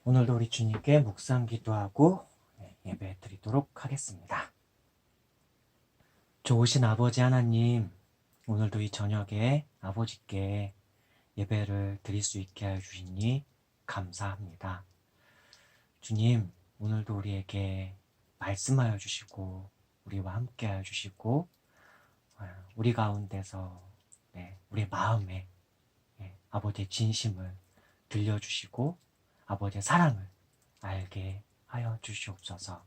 오늘도 우리 주님께 묵상 기도하고 예배 드리도록 하겠습니다. 좋으신 아버지 하나님, 오늘도 이 저녁에 아버지께 예배를 드릴 수 있게 하여 주시니 감사합니다. 주님, 오늘도 우리에게 말씀하여 주시고 우리와 함께 하여 주시고 우리 가운데서 우리의 마음에 아버지의 진심을 들려주시고 아버지의 사랑을 알게 하여 주시옵소서.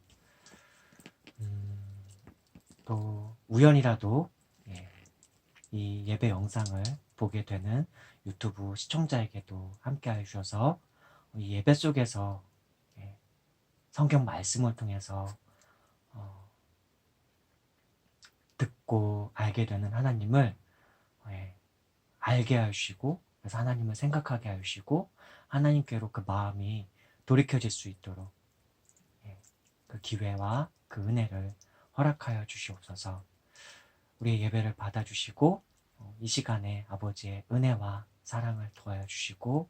또 우연이라도 이 예배 영상을 보게 되는 유튜브 시청자에게도 함께 해주셔서 이 예배 속에서 성경 말씀을 통해서 듣고 알게 되는 하나님을 알게 하시고, 그래서 하나님을 생각하게 하시고 하나님께로 그 마음이 돌이켜질 수 있도록 그 기회와 그 은혜를 허락하여 주시옵소서. 우리의 예배를 받아주시고 이 시간에 아버지의 은혜와 사랑을 더하여 주시고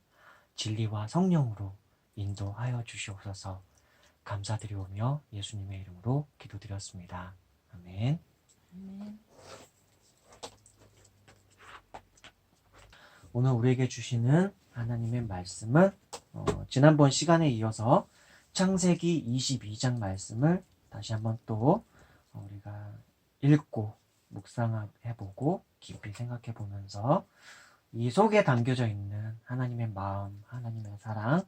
진리와 성령으로 인도하여 주시옵소서. 감사드리오며 예수님의 이름으로 기도드렸습니다. 아멘. 아멘. 오늘 우리에게 주시는 하나님의 말씀은 지난번 시간에 이어서 창세기 22장 말씀을 다시 한번 또 우리가 읽고 묵상해보고 깊이 생각해보면서 이 속에 담겨져 있는 하나님의 마음, 하나님의 사랑,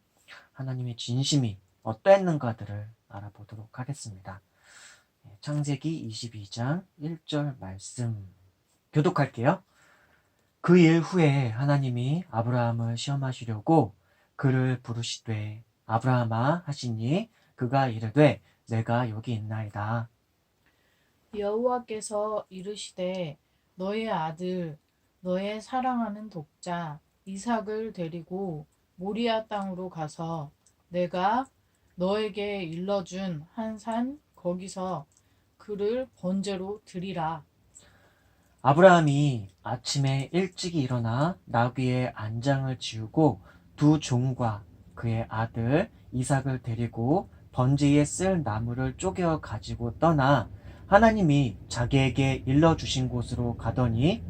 하나님의 진심이 어떠했는가들을 알아보도록 하겠습니다. 창세기 22장 1절 말씀 교독할게요. 그 일 후에 하나님이 아브라함을 시험하시려고 그를 부르시되 아브라함아 하시니 그가 이르되 내가 여기 있나이다. 여호와께서 이르시되 너의 아들 너의 사랑하는 독자 이삭을 데리고 모리아 땅으로 가서 내가 너에게 일러준 한 산 거기서 그를 번제로 드리라. 아브라함이 아침에 일찍이 일어나 나귀의 안장을 지우고 두 종과 그의 아들 이삭을 데리고 번제에 쓸 나무를 쪼개어 가지고 떠나 하나님이 자기에게 일러주신 곳으로 가더니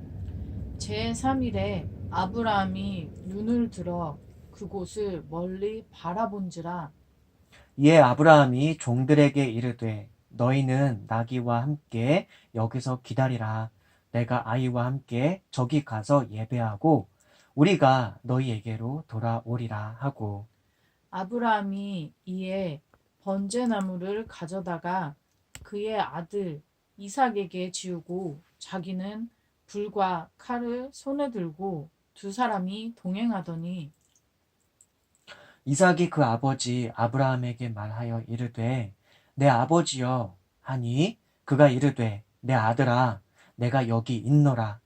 제3일에 아브라함이 눈을 들어 그곳을 멀리 바라본지라. 이에 아브라함이 종들에게 이르되 너희는 나귀와 함께 여기서 기다리라. 내가 아이와 함께 저기 가서 예배하고 우리가 너희에게로 돌아오리라 하고 아브라함이 이에 번제나무를 가져다가 그의 아들 이삭에게 지우고 자기는 불과 칼을 손에 들고 두 사람이 동행하더니 이삭이 그 아버지 아브라함에게 말하여 이르되 내 아버지여 하니 그가 이르되 내 아들아 내가 여기 있노라.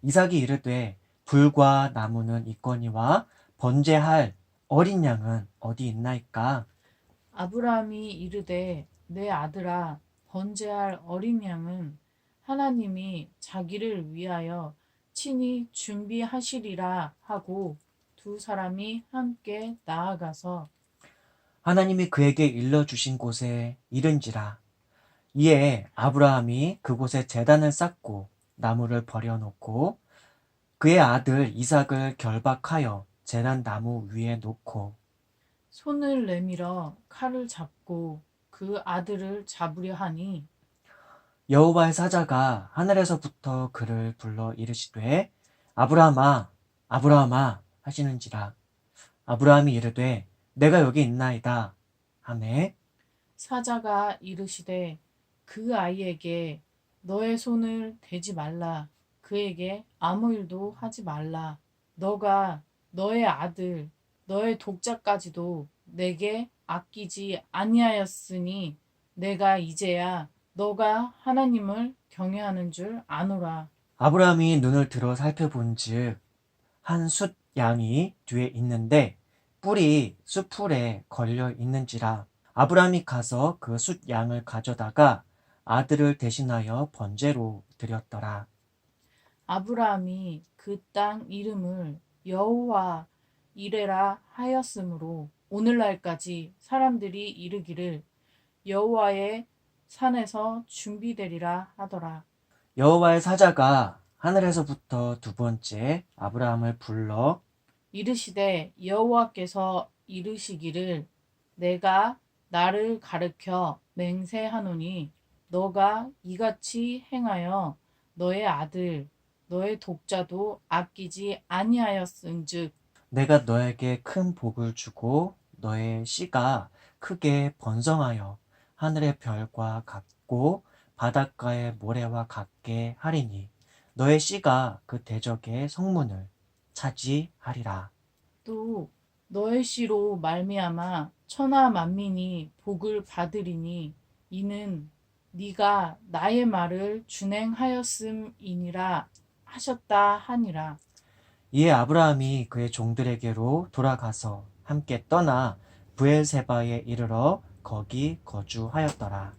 이삭이 이르되 불과 나무는 있거니와 번제할 어린 양은 어디 있나이까? 아브라함이 이르되 내 아들아 번제할 어린 양은 하나님이 자기를 위하여 친히 준비하시리라 하고 두 사람이 함께 나아가서 하나님이 그에게 일러주신 곳에 이른지라. 이에 아브라함이 그곳에 제단을 쌓고 나무를 버려놓고 그의 아들 이삭을 결박하여 제단 나무 위에 놓고 손을 내밀어 칼을 잡고 그 아들을 잡으려 하니 여호와의 사자가 하늘에서부터 그를 불러 이르시되 아브라함아 아브라함아 하시는지라. 아브라함이 이르되 내가 여기 있나이다 하매 사자가 이르시되 그 아이에게 너의 손을 대지 말라. 그에게 아무 일도 하지 말라. 너가 너의 아들, 너의 독자까지도 내게 아끼지 아니하였으니 내가 이제야 너가 하나님을 경외하는 줄 아노라. 아브라함이 눈을 들어 살펴본즉 한 숫 양이 뒤에 있는데 뿔이 숫풀에 걸려 있는지라. 아브라함이 가서 그 숫 양을 가져다가 아들을 대신하여 번제로 드렸더라. 아브라함이 그 땅 이름을 여호와 이레라 하였으므로 오늘날까지 사람들이 이르기를 여호와의 산에서 준비되리라 하더라. 여호와의 사자가 하늘에서부터 두 번째 아브라함을 불러 이르시되 여호와께서 이르시기를 내가 나를 가르켜 맹세하노니 너가 이같이 행하여 너의 아들 너의 독자도 아끼지 아니하였은즉 내가 너에게 큰 복을 주고 너의 씨가 크게 번성하여 하늘의 별과 같고 바닷가의 모래와 같게 하리니 너의 씨가 그 대적의 성문을 차지하리라. 또 너의 씨로 말미암아 천하 만민이 복을 받으리니 이는 네가 나의 말을 준행하였음이니라 하셨다 하니라. 이에 아브라함이 그의 종들에게로 돌아가서 함께 떠나 브엘세바에 이르러 거기 거주하였더라.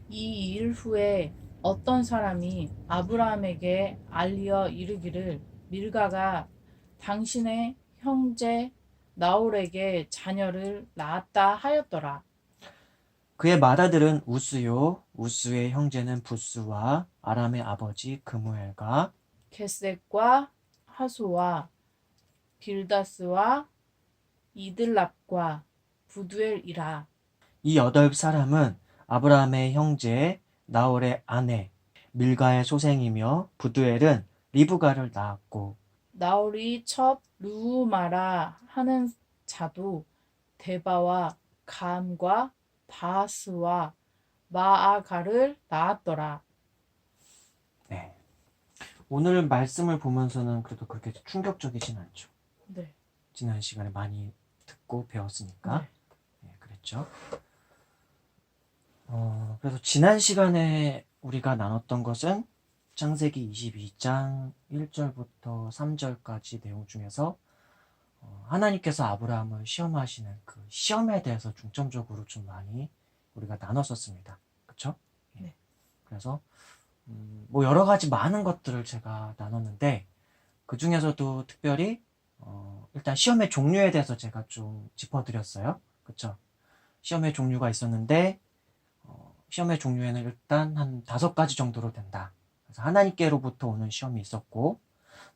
이 일 후에 어떤 사람이 아브라함에게 알리어 이르기를 밀가가 당신의 형제 나홀에게 자녀를 낳았다 하였더라. 그의 맏아들은 우스요, 우스의 형제는 부스와 아람의 아버지 그무엘과 겟셋과 하소와 빌다스와 이들랍과 부두엘이라. 이 8사람은 아브라함의 형제 나홀의 아내 밀가의 소생이며 부두엘은 리브가를 낳았고 나홀이 첩 루우마라 하는 자도 데바와 감과 바스와 마아가를 낳았더라. 네. 오늘 말씀을 보면서는 그래도 그렇게 충격적이진 않죠. 네. 지난 시간에 많이 듣고 배웠으니까 네. 네, 그랬죠. 그래서 지난 시간에 우리가 나눴던 것은 창세기 22장 1절부터 3절까지 내용 중에서 하나님께서 아브라함을 시험하시는 그 시험에 대해서 중점적으로 좀 많이 우리가 나눴었습니다. 그쵸? 네. 그래서 뭐 여러 가지 많은 것들을 제가 나눴는데 그 중에서도 특별히 일단 시험의 종류에 대해서 제가 좀 짚어드렸어요. 그쵸? 시험의 종류가 있었는데 시험의 종류에는 일단 한 5가지 정도로 된다. 그래서 하나님께로부터 오는 시험이 있었고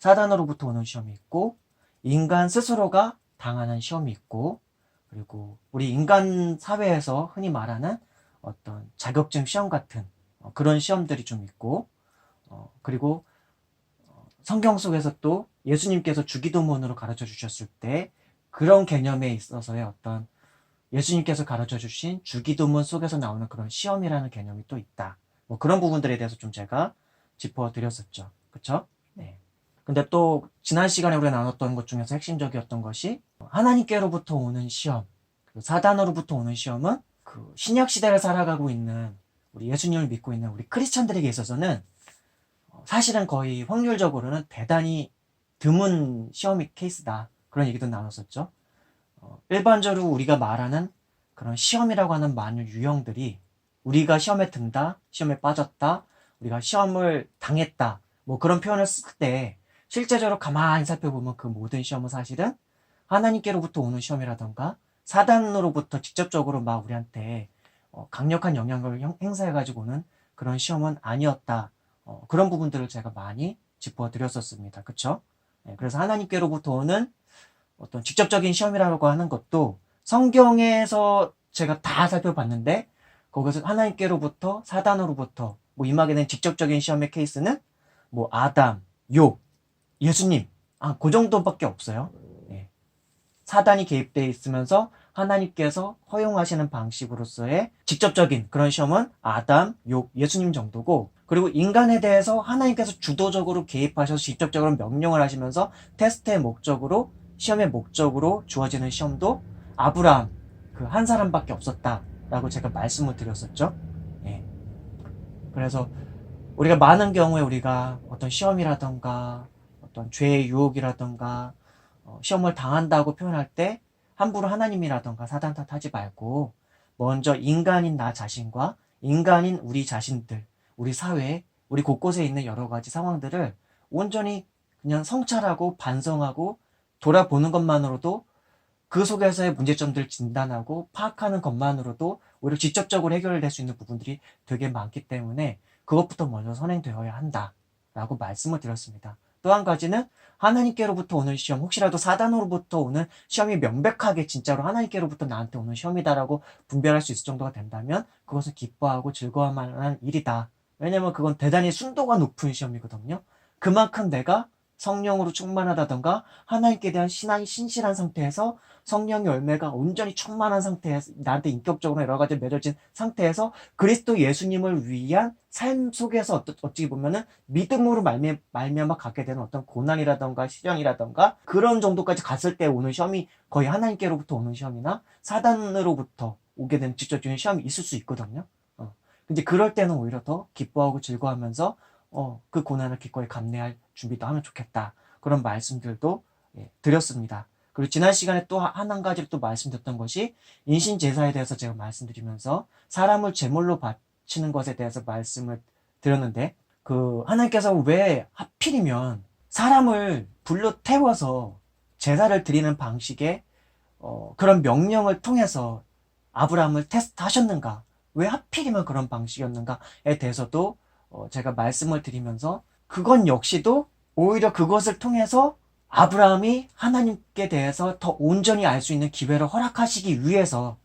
사단으로부터 오는 시험이 있고 인간 스스로가 당하는 시험이 있고 그리고 우리 인간 사회에서 흔히 말하는 어떤 자격증 시험 같은 그런 시험들이 좀 있고 그리고 성경 속에서 또 예수님께서 주기도문으로 가르쳐 주셨을 때 그런 개념에 있어서의 어떤 예수님께서 가르쳐 주신 주기도문 속에서 나오는 그런 시험이라는 개념이 또 있다. 뭐 그런 부분들에 대해서 좀 제가 짚어드렸었죠. 그쵸? 네. 근데 또 지난 시간에 우리가 나눴던 것 중에서 핵심적이었던 것이 하나님께로부터 오는 시험, 그리고 사단으로부터 오는 시험은 그 신약 시대를 살아가고 있는 우리 예수님을 믿고 있는 우리 크리스찬들에게 있어서는 사실은 거의 확률적으로는 대단히 드문 시험이 케이스다. 그런 얘기도 나눴었죠. 일반적으로 우리가 말하는 그런 시험이라고 하는 많은 유형들이 우리가 시험에 든다, 시험에 빠졌다, 우리가 시험을 당했다, 뭐 그런 표현을 쓸 때 실제적으로 가만히 살펴보면 그 모든 시험은 사실은 하나님께로부터 오는 시험이라던가 사단으로부터 직접적으로 막 우리한테 강력한 영향을 행사해가지고 오는 그런 시험은 아니었다. 그런 부분들을 제가 많이 짚어드렸었습니다. 그쵸? 네, 그래서 하나님께로부터 오는 어떤 직접적인 시험이라고 하는 것도 성경에서 제가 다 살펴봤는데 거기서 하나님께로부터 사단으로부터 뭐 임하게 된 직접적인 시험의 케이스는 뭐 아담, 욥, 예수님 그 정도밖에 없어요. 네. 사단이 개입되어 있으면서 하나님께서 허용하시는 방식으로서의 직접적인 그런 시험은 아담, 욥, 예수님 정도고 그리고 인간에 대해서 하나님께서 주도적으로 개입하셔서 직접적으로 명령을 하시면서 테스트의 목적으로 시험의 목적으로 주어지는 시험도 아브라함 그 한 사람밖에 없었다라고 제가 말씀을 드렸었죠. 예. 그래서 우리가 많은 경우에 우리가 어떤 시험이라던가 어떤 죄의 유혹이라던가 시험을 당한다고 표현할 때 함부로 하나님이라던가 사단 탓하지 말고 먼저 인간인 나 자신과 인간인 우리 자신들, 우리 사회, 우리 곳곳에 있는 여러 가지 상황들을 온전히 그냥 성찰하고 반성하고 돌아보는 것만으로도 그 속에서의 문제점들을 진단하고 파악하는 것만으로도 오히려 직접적으로 해결될 수 있는 부분들이 되게 많기 때문에 그것부터 먼저 선행되어야 한다라고 말씀을 드렸습니다. 또 한 가지는 하나님께로부터 오는 시험, 혹시라도 사단으로부터 오는 시험이 명백하게 진짜로 하나님께로부터 나한테 오는 시험이다라고 분별할 수 있을 정도가 된다면 그것은 기뻐하고 즐거워할 만한 일이다. 왜냐면 그건 대단히 순도가 높은 시험이거든요. 그만큼 내가 성령으로 충만하다던가 하나님께 대한 신실한 상태에서 성령의 열매가 온전히 충만한 상태에서 나한테 인격적으로 여러 가지 맺어진 상태에서 그리스도 예수님을 위한 삶 속에서 어찌 보면은 믿음으로 말미암아 갖게 되는 어떤 고난이라던가 시련이라던가 그런 정도까지 갔을 때 오는 시험이 거의 하나님께로부터 오는 시험이나 사단으로부터 오게 되는 직접적인 시험이 있을 수 있거든요. 근데 그럴 때는 오히려 더 기뻐하고 즐거워하면서 그 고난을 기꺼이 감내할 준비도 하면 좋겠다. 그런 말씀들도 드렸습니다. 그리고 지난 시간에 또 한 가지를 또 말씀드렸던 것이 인신제사에 대해서 제가 말씀드리면서 사람을 제물로 바치는 것에 대해서 말씀을 드렸는데 그 하나님께서 왜 하필이면 사람을 불로 태워서 제사를 드리는 방식의 그런 명령을 통해서 아브라함을 테스트하셨는가? 왜 하필이면 그런 방식이었는가에 대해서도 제가 말씀을 드리면서 그건 역시도 오히려 그것을 통해서 아브라함이 하나님께 대해서 더 온전히 알 수 있는 기회를 허락하시기 위해서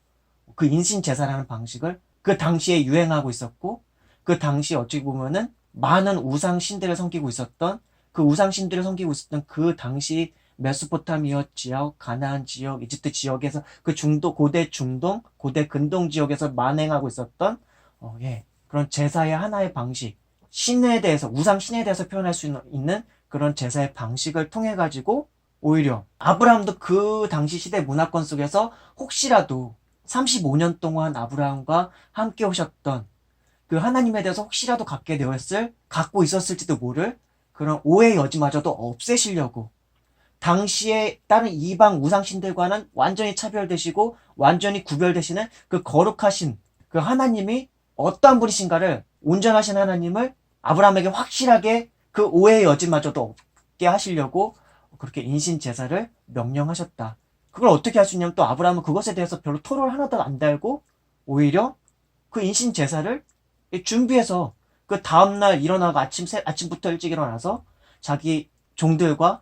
그 인신제사라는 방식을 그 당시에 유행하고 있었고 그 당시에 어찌 보면은 많은 우상신들을 섬기고 있었던 그 우상신들을 섬기고 있었던 그 당시 메소포타미아 지역, 가나안 지역, 이집트 지역에서 그 고대 중동, 고대 근동 지역에서 만행하고 있었던 그런 제사의 하나의 방식, 신에 대해서 우상 신에 대해서 표현할 수 있는 그런 제사의 방식을 통해 가지고 오히려 아브라함도 그 당시 시대 문화권 속에서 혹시라도 35년 동안 아브라함과 함께 오셨던 그 하나님에 대해서 혹시라도 갖고 있었을지도 모를 그런 오해의 여지마저도 없애시려고 당시에 다른 이방 우상신들과는 완전히 차별되시고 완전히 구별되시는 그 거룩하신 그 하나님이 어떠한 분이신가를 온전하신 하나님을 아브라함에게 확실하게 그 오해의 여지마저도 없게 하시려고 그렇게 인신제사를 명령하셨다. 그걸 어떻게 할 수 있냐면 또 아브라함은 그것에 대해서 별로 토를 하나도 안 달고 오히려 그 인신제사를 준비해서 그 다음날 일어나고 아침부터 일찍 일어나서 자기 종들과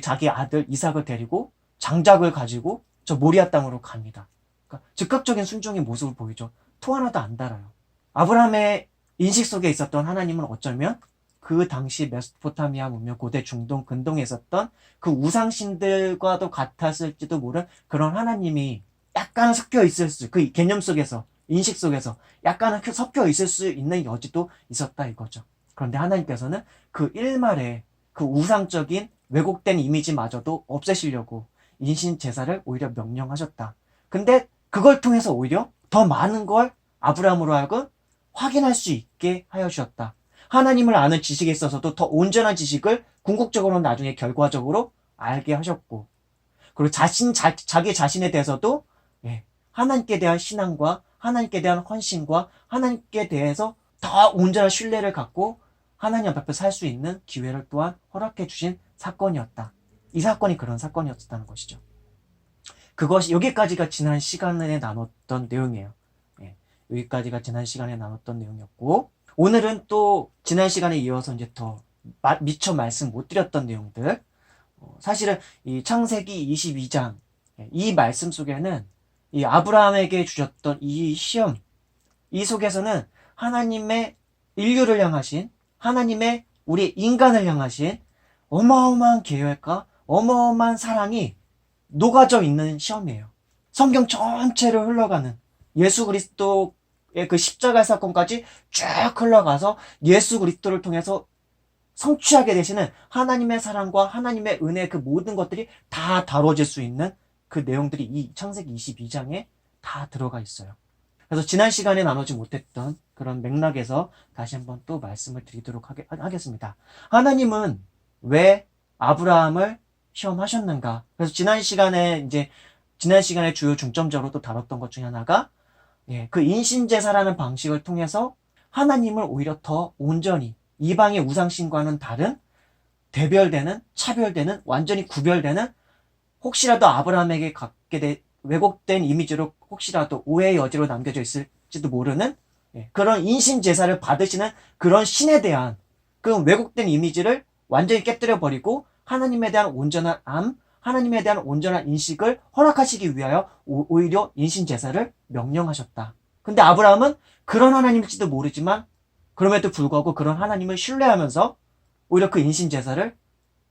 자기 아들 이삭을 데리고 장작을 가지고 저 모리아 땅으로 갑니다. 그러니까 즉각적인 순종의 모습을 보이죠. 토 하나도 안 달아요. 아브라함의 인식 속에 있었던 하나님은 어쩌면 그 당시 메소포타미아 문명 고대 중동 근동에 있었던 그 우상신들과도 같았을지도 모르는 그런 하나님이 약간 섞여 있을 그 개념 속에서 인식 속에서 약간은 섞여 있을 수 있는 여지도 있었다 이거죠. 그런데 하나님께서는 그 일말에 그 우상적인 왜곡된 이미지마저도 없애시려고 인신 제사를 오히려 명령하셨다. 근데 그걸 통해서 오히려 더 많은 걸 아브라함으로 하여금 확인할 수 있게 하여 주셨다. 하나님을 아는 지식에 있어서도 더 온전한 지식을 궁극적으로 나중에 결과적으로 알게 하셨고 그리고 자기 자신에 대해서도 하나님께 대한 신앙과 하나님께 대한 헌신과 하나님께 대해서 더 온전한 신뢰를 갖고 하나님 앞에 살 수 있는 기회를 또한 허락해 주신 사건이었다. 이 사건이 그런 사건이었다는 것이죠. 그것이 여기까지가 지난 시간에 나눴던 내용이에요. 여기까지가 지난 시간에 나눴던 내용이었고 오늘은 또 지난 시간에 이어서 이제 더 미처 말씀 못 드렸던 내용들 사실은 이 창세기 22장 이 말씀 속에는 이 아브라함에게 주셨던 이 시험 이 속에서는 하나님의 인류를 향하신 하나님의 우리 인간을 향하신 어마어마한 계획과 어마어마한 사랑이 녹아져 있는 시험이에요. 성경 전체를 흘러가는 예수 그리스도의 그 십자가 사건까지 쭉 흘러가서 예수 그리스도를 통해서 성취하게 되시는 하나님의 사랑과 하나님의 은혜 그 모든 것들이 다 다뤄질 수 있는 그 내용들이 이 창세기 22장에 다 들어가 있어요. 그래서 지난 시간에 나누지 못했던 그런 맥락에서 다시 한번 또 말씀을 드리도록 하겠습니다. 하나님은 왜 아브라함을 시험하셨는가? 그래서 지난 시간에 주요 중점적으로 또 다뤘던 것 중에 하나가 그 인신제사라는 방식을 통해서 하나님을 오히려 더 온전히 이방의 우상신과는 다른 대별되는 차별되는 완전히 구별되는 혹시라도 아브라함에게 왜곡된 이미지로 혹시라도 오해의 여지로 남겨져 있을지도 모르는 그런 인신 제사를 받으시는 그런 신에 대한 그 왜곡된 이미지를 완전히 깨뜨려 버리고 하나님에 대한 온전한 하나님에 대한 온전한 인식을 허락하시기 위하여 오히려 인신 제사를 명령하셨다. 근데 아브라함은 그런 하나님일지도 모르지만 그럼에도 불구하고 그런 하나님을 신뢰하면서 오히려 그 인신 제사를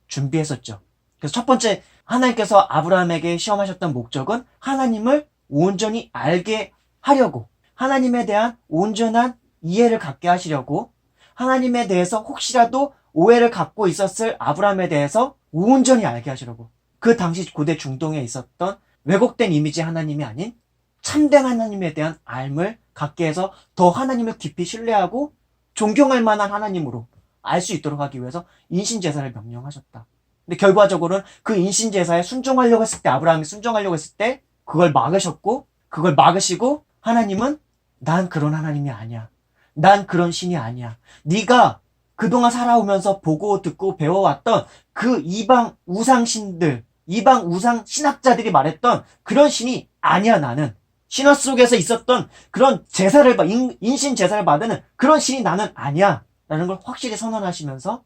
준비했었죠. 그래서 첫 번째 하나님께서 아브라함에게 시험하셨던 목적은 하나님을 온전히 알게 하려고, 하나님에 대한 온전한 이해를 갖게 하시려고, 하나님에 대해서 혹시라도 오해를 갖고 있었을 아브라함에 대해서 온전히 알게 하시려고, 그 당시 고대 중동에 있었던 왜곡된 이미지 하나님이 아닌 참된 하나님에 대한 알을 갖게 해서 더 하나님을 깊이 신뢰하고 존경할 만한 하나님으로 알 수 있도록 하기 위해서 인신제사를 명령하셨다. 근데 결과적으로는 그 인신제사에 순종하려고 했을 때, 아브라함이 순종하려고 했을 때 그걸 막으셨고, 그걸 막으시고 하나님은 난 그런 하나님이 아니야. 난 그런 신이 아니야. 네가 그동안 살아오면서 보고 듣고 배워왔던 그 이방 우상신들, 이방 우상 신학자들이 말했던 그런 신이 아니야. 나는 신화 속에서 있었던 그런 제사를 인신 제사를 받는 그런 신이 나는 아니야 라는 걸 확실히 선언하시면서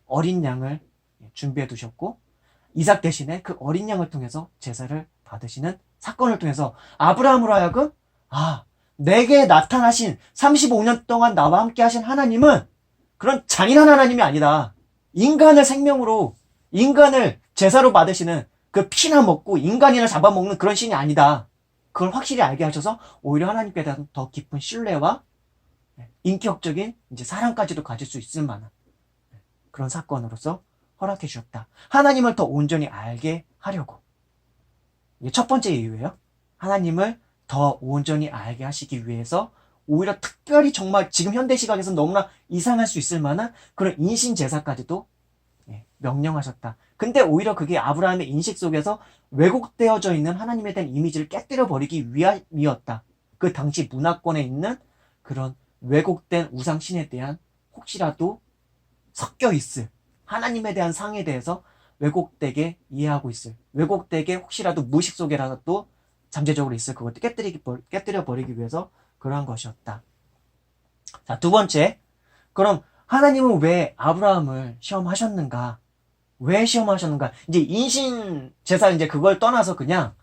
어린 양을 준비해 두셨고, 이삭 대신에 그 어린 양을 통해서 제사를 받으시는 사건을 통해서 아브라함으로 하여금 내게 나타나신 35년 동안 나와 함께 하신 하나님은 그런 잔인한 하나님이 아니다. 인간을 생명으로, 인간을 제사로 받으시는 그 피나 먹고 인간이나 잡아먹는 그런 신이 아니다. 그걸 확실히 알게 하셔서 오히려 하나님께 대한 더 깊은 신뢰와 인격적인 이제 사랑까지도 가질 수 있을 만한 그런 사건으로서 허락해 주셨다. 하나님을 더 온전히 알게 하려고. 이게 첫 번째 이유예요. 하나님을 더 온전히 알게 하시기 위해서 오히려 특별히 정말 지금 현대 시각에서 너무나 이상할 수 있을 만한 그런 인신 제사까지도 명령하셨다. 근데 오히려 그게 아브라함의 인식 속에서 왜곡되어져 있는 하나님에 대한 이미지를 깨뜨려 버리기 위함이었다. 그 당시 문화권에 있는 그런 왜곡된 우상신에 대한 혹시라도 섞여 있을 하나님에 대한 상에 대해서 왜곡되게 이해하고 있을, 왜곡되게 혹시라도 무의식 속에라도 잠재적으로 있을 그것도 깨뜨려 버리기 위해서 그러한 것이었다. 자, 두 번째, 그럼 하나님은 왜 아브라함을 시험하셨는가? 왜 시험하셨는가? 이제 인신 제사 이제 그걸 떠나서 그냥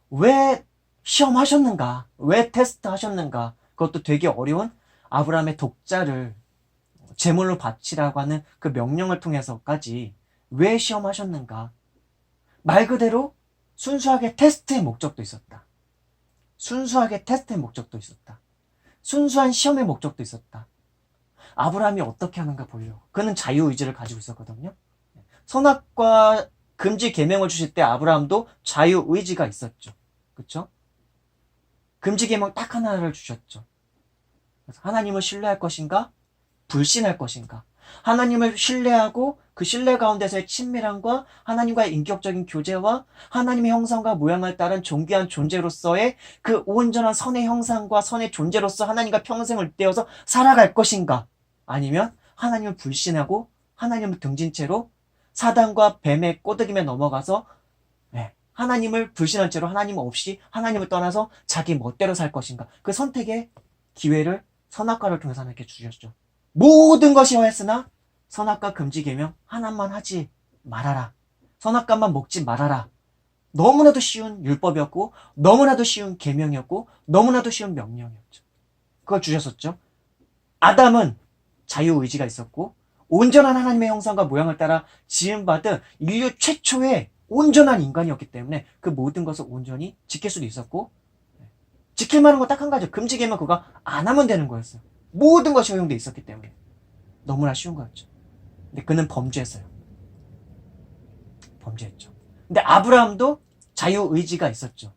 왜 시험하셨는가? 왜 테스트하셨는가? 그것도 되게 어려운 아브라함의 독자를 제물로 바치라고 하는 그 명령을 통해서까지 왜 시험하셨는가? 말 그대로 순수하게 테스트의 목적도 있었다. 순수하게 테스트의 목적도 있었다. 순수한 시험의 목적도 있었다. 아브라함이 어떻게 하는가 보려고. 그는 자유의지를 가지고 있었거든요. 선악과 금지 계명을 주실 때 아브라함도 자유의지가 있었죠. 그렇죠? 금지 계명 딱 하나를 주셨죠. 그래서 하나님을 신뢰할 것인가? 불신할 것인가? 하나님을 신뢰하고 그 신뢰 가운데서의 친밀함과 하나님과의 인격적인 교제와 하나님의 형상과 모양을 따른 존귀한 존재로서의 그 온전한 선의 형상과 선의 존재로서 하나님과 평생을 떼어서 살아갈 것인가? 아니면 하나님을 불신하고 하나님을 등진 채로 사단과 뱀의 꼬드김에 넘어가서 하나님을 불신한 채로 하나님 없이 하나님을 떠나서 자기 멋대로 살 것인가? 그 선택의 기회를 선악과를 통해서 하나님께 주셨죠. 모든 것이 허했으나 선악과 금지 계명 하나만 하지 말아라. 선악과만 먹지 말아라. 너무나도 쉬운 율법이었고 너무나도 쉬운 계명이었고 너무나도 쉬운 명령이었죠. 그걸 주셨었죠. 아담은 자유의지가 있었고 온전한 하나님의 형상과 모양을 따라 지음받은 인류 최초의 온전한 인간이었기 때문에 그 모든 것을 온전히 지킬 수도 있었고, 지킬 만한 건 딱 한 가지죠. 금지 계명 그거 안 하면 되는 거였어요. 모든 것이 허용되어 있었기 때문에 너무나 쉬운 거였죠. 근데 그는 범죄했어요. 범죄했죠. 근데 아브라함도 자유의지가 있었죠.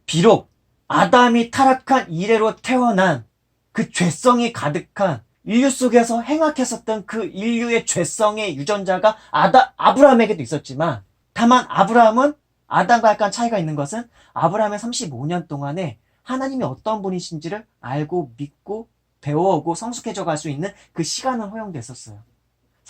비록 아담이 타락한 이래로 태어난 그 죄성이 가득한 인류 속에서 행악했었던 그 인류의 죄성의 유전자가 아브라함에게도 있었지만, 다만 아브라함은 아담과 약간 차이가 있는 것은 아브라함의 35년 동안에 하나님이 어떤 분이신지를 알고 믿고 배워오고 성숙해져 갈 수 있는 그 시간은 허용됐었어요.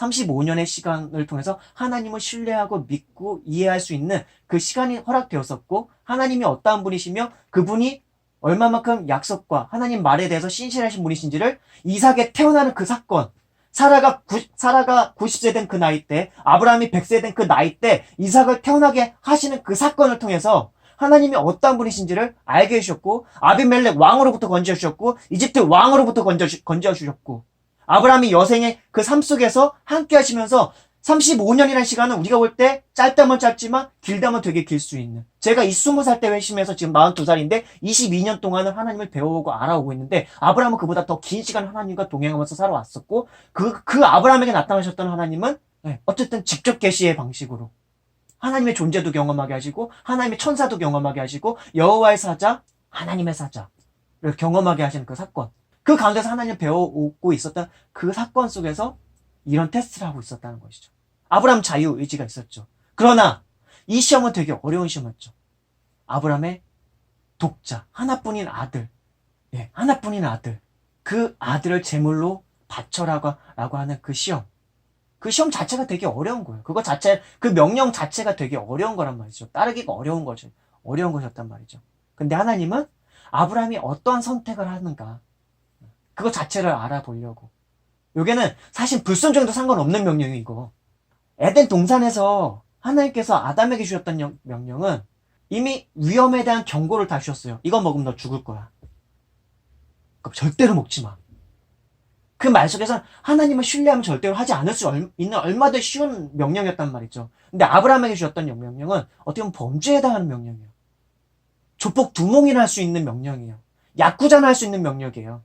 35년의 시간을 통해서 하나님을 신뢰하고 믿고 이해할 수 있는 그 시간이 허락되었었고, 하나님이 어떠한 분이시며 그분이 얼마만큼 약속과 하나님 말에 대해서 신실하신 분이신지를 이삭에 태어나는 그 사건, 사라가 90세 된 그 나이 때, 아브라함이 100세 된 그 나이 때 이삭을 태어나게 하시는 그 사건을 통해서 하나님이 어떠한 분이신지를 알게 해주셨고, 아비멜렉 왕으로부터 건져주셨고, 이집트 왕으로부터 건져주셨고, 아브라함이 여생의 그 삶 속에서 함께 하시면서 35년이라는 시간은 우리가 볼 때 짧다면 짧지만 길다면 되게 길 수 있는, 제가 이 20살 때 회심해서 지금 42살인데 22년 동안은 하나님을 배워오고 알아오고 있는데, 아브라함은 그보다 더 긴 시간 하나님과 동행하면서 살아왔었고, 그 아브라함에게 나타나셨던 하나님은 어쨌든 직접 계시의 방식으로 하나님의 존재도 경험하게 하시고, 하나님의 천사도 경험하게 하시고, 여호와의 사자, 하나님의 사자를 경험하게 하시는 그 사건, 그 가운데서 하나님을 배워오고 있었던 그 사건 속에서 이런 테스트를 하고 있었다는 것이죠. 아브라함 자유의지가 있었죠. 그러나 이 시험은 되게 어려운 시험이었죠. 아브라함의 독자, 하나뿐인 아들, 하나뿐인 아들, 그 아들을 제물로 바쳐라고 하는 그 시험, 그 시험 자체가 되게 어려운 거예요. 그 명령 자체가 되게 어려운 거란 말이죠. 따르기가 어려운 거죠. 어려운 것이었단 말이죠. 근데 하나님은 아브라함이 어떠한 선택을 하는가, 그거 자체를 알아보려고. 요게는 사실 불순종도 상관없는 명령이 이거. 에덴 동산에서 하나님께서 아담에게 주셨던 명령은 이미 위험에 대한 경고를 다 주셨어요. 이거 먹으면 너 죽을 거야. 그럼 절대로 먹지 마. 그 말 속에서는 하나님을 신뢰하면 절대로 하지 않을 수 있는 얼마나 쉬운 명령이었단 말이죠. 근데 아브라함에게 주셨던 명령은 어떻게 보면 범죄에 해당하는 명령이에요. 조폭 두몽이나 할 수 있는 명령이에요. 야쿠자나 할 수 있는 명령이에요.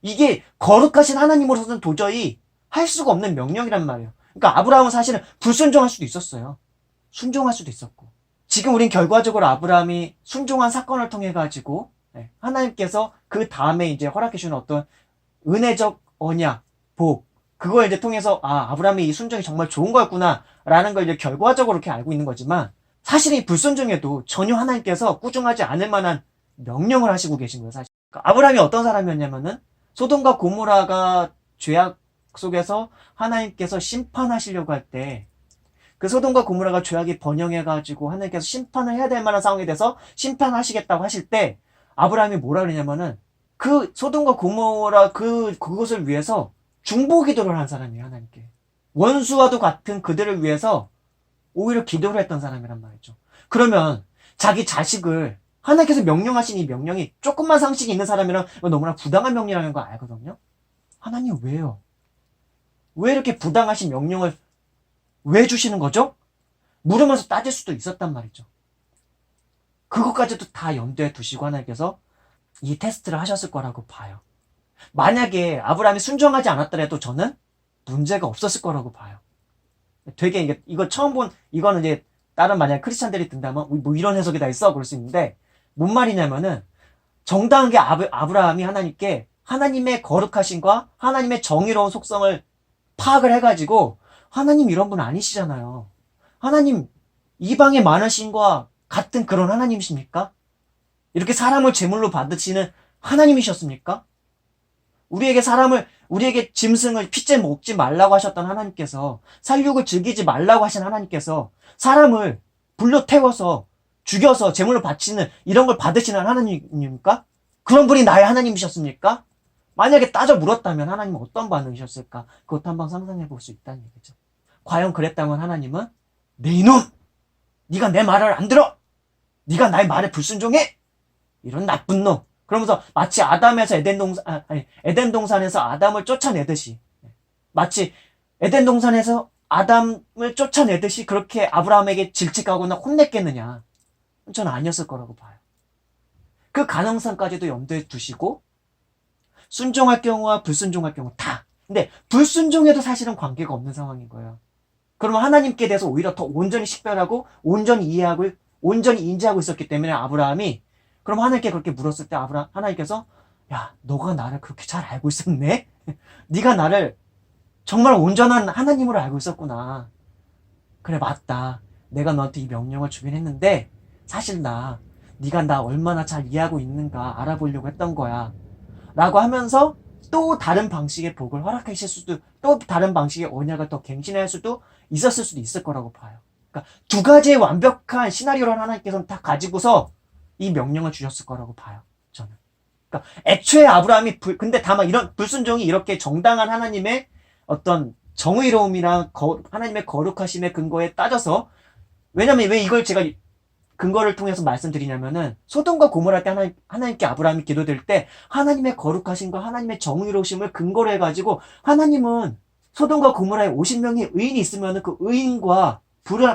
이게 거룩하신 하나님으로서는 도저히 할 수가 없는 명령이란 말이에요. 그러니까 아브라함은 사실은 불순종할 수도 있었어요. 순종할 수도 있었고. 지금 우린 결과적으로 아브라함이 순종한 사건을 통해 가지고 하나님께서 그 다음에 이제 허락해 주는 어떤 은혜적 언약, 복, 그걸 이제 통해서 아브라함이 이 순종이 정말 좋은 거였구나 라는 걸 이제 결과적으로 이렇게 알고 있는 거지만, 사실 이 불순종에도 전혀 하나님께서 꾸중하지 않을 만한 명령을 하시고 계신 거예요. 사실 그러니까 아브라함이 어떤 사람이었냐면은, 소돔과 고모라가 죄악 속에서 하나님께서 심판하시려고 할 때, 그 소돔과 고모라가 죄악이 번영해가지고 하나님께서 심판을 해야 될 만한 상황에 대해서 심판하시겠다고 하실 때, 아브라함이 뭐라 그러냐면은 그 소돔과 고모라 그것을 위해서 중보 기도를 한 사람이에요. 하나님께 원수와도 같은 그들을 위해서 오히려 기도를 했던 사람이란 말이죠. 그러면 자기 자식을 하나님께서 명령하신 이 명령이 조금만 상식이 있는 사람이랑 너무나 부당한 명령이라는 거 알거든요. 하나님 왜요? 왜 이렇게 부당하신 명령을 왜 주시는 거죠? 물으면서 따질 수도 있었단 말이죠. 그것까지도 다 염두에 두시고 하나님께서 이 테스트를 하셨을 거라고 봐요. 만약에 아브라함이 순종하지 않았더라도 저는 문제가 없었을 거라고 봐요. 되게 이거 처음 본, 이거는 이제 다른 만약 크리스찬들이 든다면 뭐 이런 해석이 다 있어 그럴 수 있는데, 뭔 말이냐면은 정당한 게 아브라함이 하나님께 하나님의 거룩하심과 하나님의 정의로운 속성을 파악을 해가지고, 하나님 이런 분 아니시잖아요. 하나님 이방의 많으신과 같은 그런 하나님이십니까? 이렇게 사람을 제물로 받으시는 하나님이셨습니까? 우리에게 짐승을 피째 먹지 말라고 하셨던 하나님께서, 살육을 즐기지 말라고 하신 하나님께서 사람을 불로 태워서 죽여서 제물로 바치는 이런 걸 받으시는 하나님입니까? 그런 분이 나의 하나님이셨습니까? 만약에 따져 물었다면 하나님은 어떤 반응이셨을까? 그것도 한번 상상해 볼 수 있다는 얘기죠. 과연 그랬다면 하나님은 내 이놈! 네가 내 말을 안 들어! 네가 나의 말에 불순종해! 이런 나쁜 놈! 그러면서 마치 에덴 동산에서 아담을 쫓아내듯이, 마치 에덴 동산에서 아담을 쫓아내듯이 그렇게 아브라함에게 질책하거나 혼냈겠느냐? 저는 아니었을 거라고 봐요. 그 가능성까지도 염두에 두시고 순종할 경우와 불순종할 경우 다. 근데 불순종에도 사실은 관계가 없는 상황인 거예요. 그러면 하나님께 대해서 오히려 더 온전히 식별하고 온전히 이해하고 온전히 인지하고 있었기 때문에 아브라함이, 그럼 하나님께 그렇게 물었을 때 하나님께서 야, 너가 나를 그렇게 잘 알고 있었네? 네가 나를 정말 온전한 하나님으로 알고 있었구나. 그래, 맞다. 내가 너한테 이 명령을 주긴 했는데 사실 네가 나 얼마나 잘 이해하고 있는가 알아보려고 했던 거야 라고 하면서 또 다른 방식의 복을 허락하실 수도, 또 다른 방식의 언약을 더 갱신할 수도 있었을 수도 있을 거라고 봐요. 그러니까 두 가지의 완벽한 시나리오를 하나님께서는 다 가지고서 이 명령을 주셨을 거라고 봐요. 저는. 그러니까 애초에 아브라함이 근데 다만 이런 불순종이 이렇게 정당한 하나님의 어떤 정의로움이랑 하나님의 거룩하심의 근거에 따져서, 왜냐면 왜 이걸 제가 근거를 통해서 말씀드리냐면은 소돔과 고모라 때 하나님께 아브라함이 기도될 때 하나님의 거룩하심과 하나님의 정의로우심을 근거로 해가지고, 하나님은 소돔과 고모라에 50명의 의인이 있으면은 그 의인과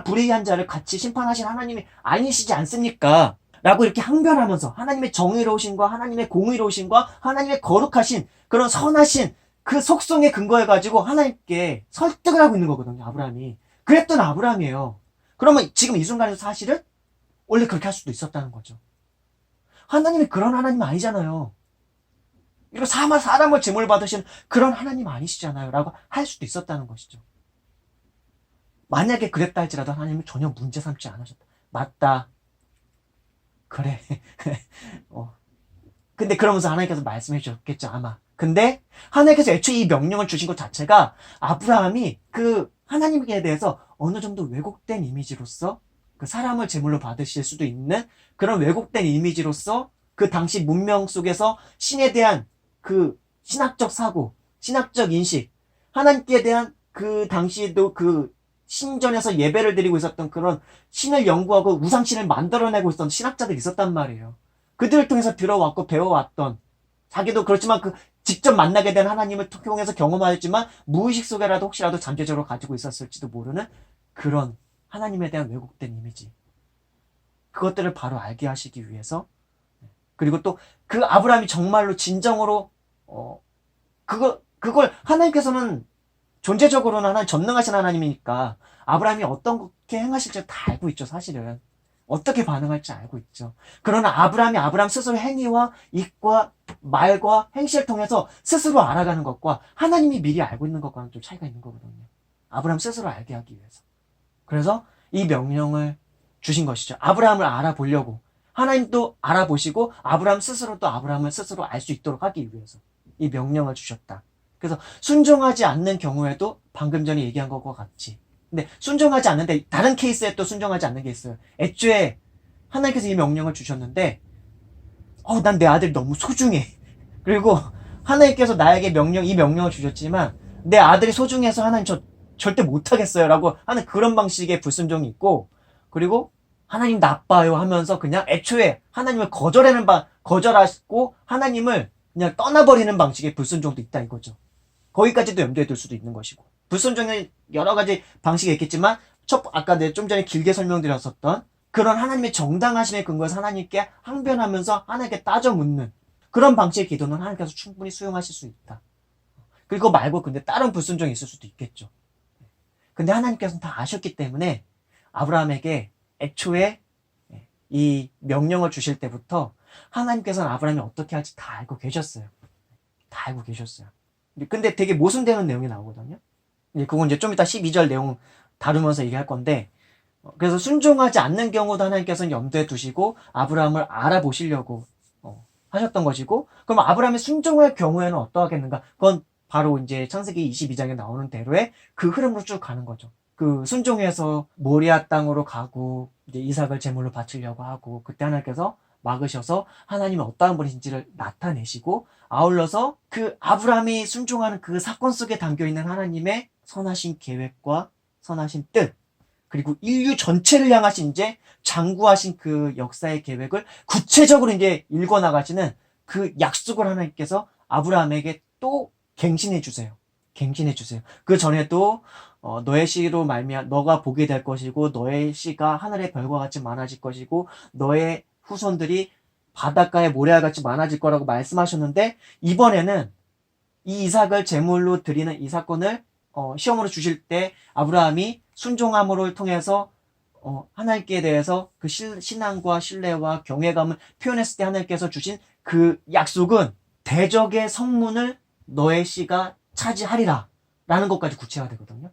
불의한 자를 같이 심판하신 하나님이 아니시지 않습니까? 라고 이렇게 항변하면서 하나님의 정의로우심과 하나님의 공의로우심과 하나님의 거룩하신 그런 선하신 그 속성에 근거해가지고 하나님께 설득을 하고 있는 거거든요, 아브라함이. 그랬던 아브라함이에요. 그러면 지금 이 순간에서 사실은 원래 그렇게 할 수도 있었다는 거죠. 하나님이 그런 하나님 아니잖아요. 이거 사람을 제물 받으시는 그런 하나님 아니시잖아요. 라고 할 수도 있었다는 것이죠. 만약에 그랬다 할지라도 하나님은 전혀 문제 삼지 않으셨다. 맞다. 그래. 근데 그러면서 하나님께서 말씀해 주셨겠죠, 아마. 근데 하나님께서 애초에 이 명령을 주신 것 자체가 아브라함이 그 하나님에 대해서 어느 정도 왜곡된 이미지로서 그 사람을 제물로 받으실 수도 있는 그런 왜곡된 이미지로서 그 당시 문명 속에서 신에 대한 그 신학적 사고, 신학적 인식, 하나님께 대한 그 당시에도 그 신전에서 예배를 드리고 있었던 그런 신을 연구하고 우상신을 만들어내고 있었던 신학자들이 있었단 말이에요. 그들을 통해서 들어왔고 배워왔던, 자기도 그렇지만 그 직접 만나게 된 하나님을 통해서 경험하였지만 무의식 속에라도 혹시라도 잠재적으로 가지고 있었을지도 모르는 그런 하나님에 대한 왜곡된 이미지, 그것들을 바로 알게 하시기 위해서, 그리고 또 그 아브라함이 정말로 진정으로 그걸 하나님께서는 존재적으로는 하나님 전능하신 하나님이니까 아브라함이 어떻게 행하실지 다 알고 있죠. 사실은 어떻게 반응할지 알고 있죠. 그러나 아브라함 스스로 행위와 입과 말과 행실을 통해서 스스로 알아가는 것과 하나님이 미리 알고 있는 것과는 좀 차이가 있는 거거든요. 아브라함 스스로 알게 하기 위해서. 그래서 이 명령을 주신 것이죠. 아브라함을 알아보려고, 하나님도 알아보시고 아브라함 스스로도 아브라함을 스스로 알 수 있도록 하기 위해서 이 명령을 주셨다. 그래서 순종하지 않는 경우에도 방금 전에 얘기한 것과 같이, 근데 순종하지 않는데 다른 케이스에 또 순종하지 않는 게 있어요. 애초에 하나님께서 이 명령을 주셨는데 난 내 아들이 너무 소중해. 그리고 하나님께서 나에게 이 명령을 주셨지만 내 아들이 소중해서 하나님 저 절대 못하겠어요 라고 하는 그런 방식의 불순종이 있고, 그리고 하나님 나빠요 하면서 그냥 애초에 하나님을 거절하고 하나님을 그냥 떠나버리는 방식의 불순종도 있다 이거죠. 거기까지도 염두에 둘 수도 있는 것이고, 불순종의 여러 가지 방식이 있겠지만 아까 내가 좀 전에 길게 설명드렸었던 그런 하나님의 정당하심에 근거해서 하나님께 항변하면서 하나님께 따져 묻는 그런 방식의 기도는 하나님께서 충분히 수용하실 수 있다. 그리고 말고 근데 다른 불순종이 있을 수도 있겠죠. 근데 하나님께서는 다 아셨기 때문에 아브라함에게 애초에 이 명령을 주실 때부터 하나님께서는 아브라함이 어떻게 할지 다 알고 계셨어요. 다 알고 계셨어요. 근데 되게 모순되는 내용이 나오거든요. 그건 이제 좀 이따 12절 내용 다루면서 얘기할 건데, 그래서 순종하지 않는 경우도 하나님께서는 염두에 두시고 아브라함을 알아보시려고 하셨던 것이고, 그럼 아브라함이 순종할 경우에는 어떠하겠는가? 그건 바로 이제 창세기 22장에 나오는 대로의 그 흐름으로 쭉 가는 거죠. 그 순종해서 모리아 땅으로 가고 이제 이삭을 제물로 바치려고 하고, 그때 하나님께서 막으셔서 하나님이 어떠한 분이신지를 나타내시고, 아울러서 그 아브라함이 순종하는 그 사건 속에 담겨있는 하나님의 선하신 계획과 선하신 뜻, 그리고 인류 전체를 향하신 이제 장구하신 그 역사의 계획을 구체적으로 이제 읽어나가시는 그 약속을 하나님께서 아브라함에게 또 갱신해 주세요. 갱신해 주세요. 그 전에도 너의 씨로 말미암아 너가 보게 될 것이고 너의 씨가 하늘의 별과 같이 많아질 것이고 너의 후손들이 바닷가의 모래와 같이 많아질 거라고 말씀하셨는데, 이번에는 이 이삭을 제물로 드리는 이 사건을 시험으로 주실 때 아브라함이 순종함으로 통해서 하나님께 대해서 그 신앙과 신뢰와 경외감을 표현했을 때 하나님께서 주신 그 약속은 대적의 성문을 너의 씨가 차지하리라 라는 것까지 구체화되거든요.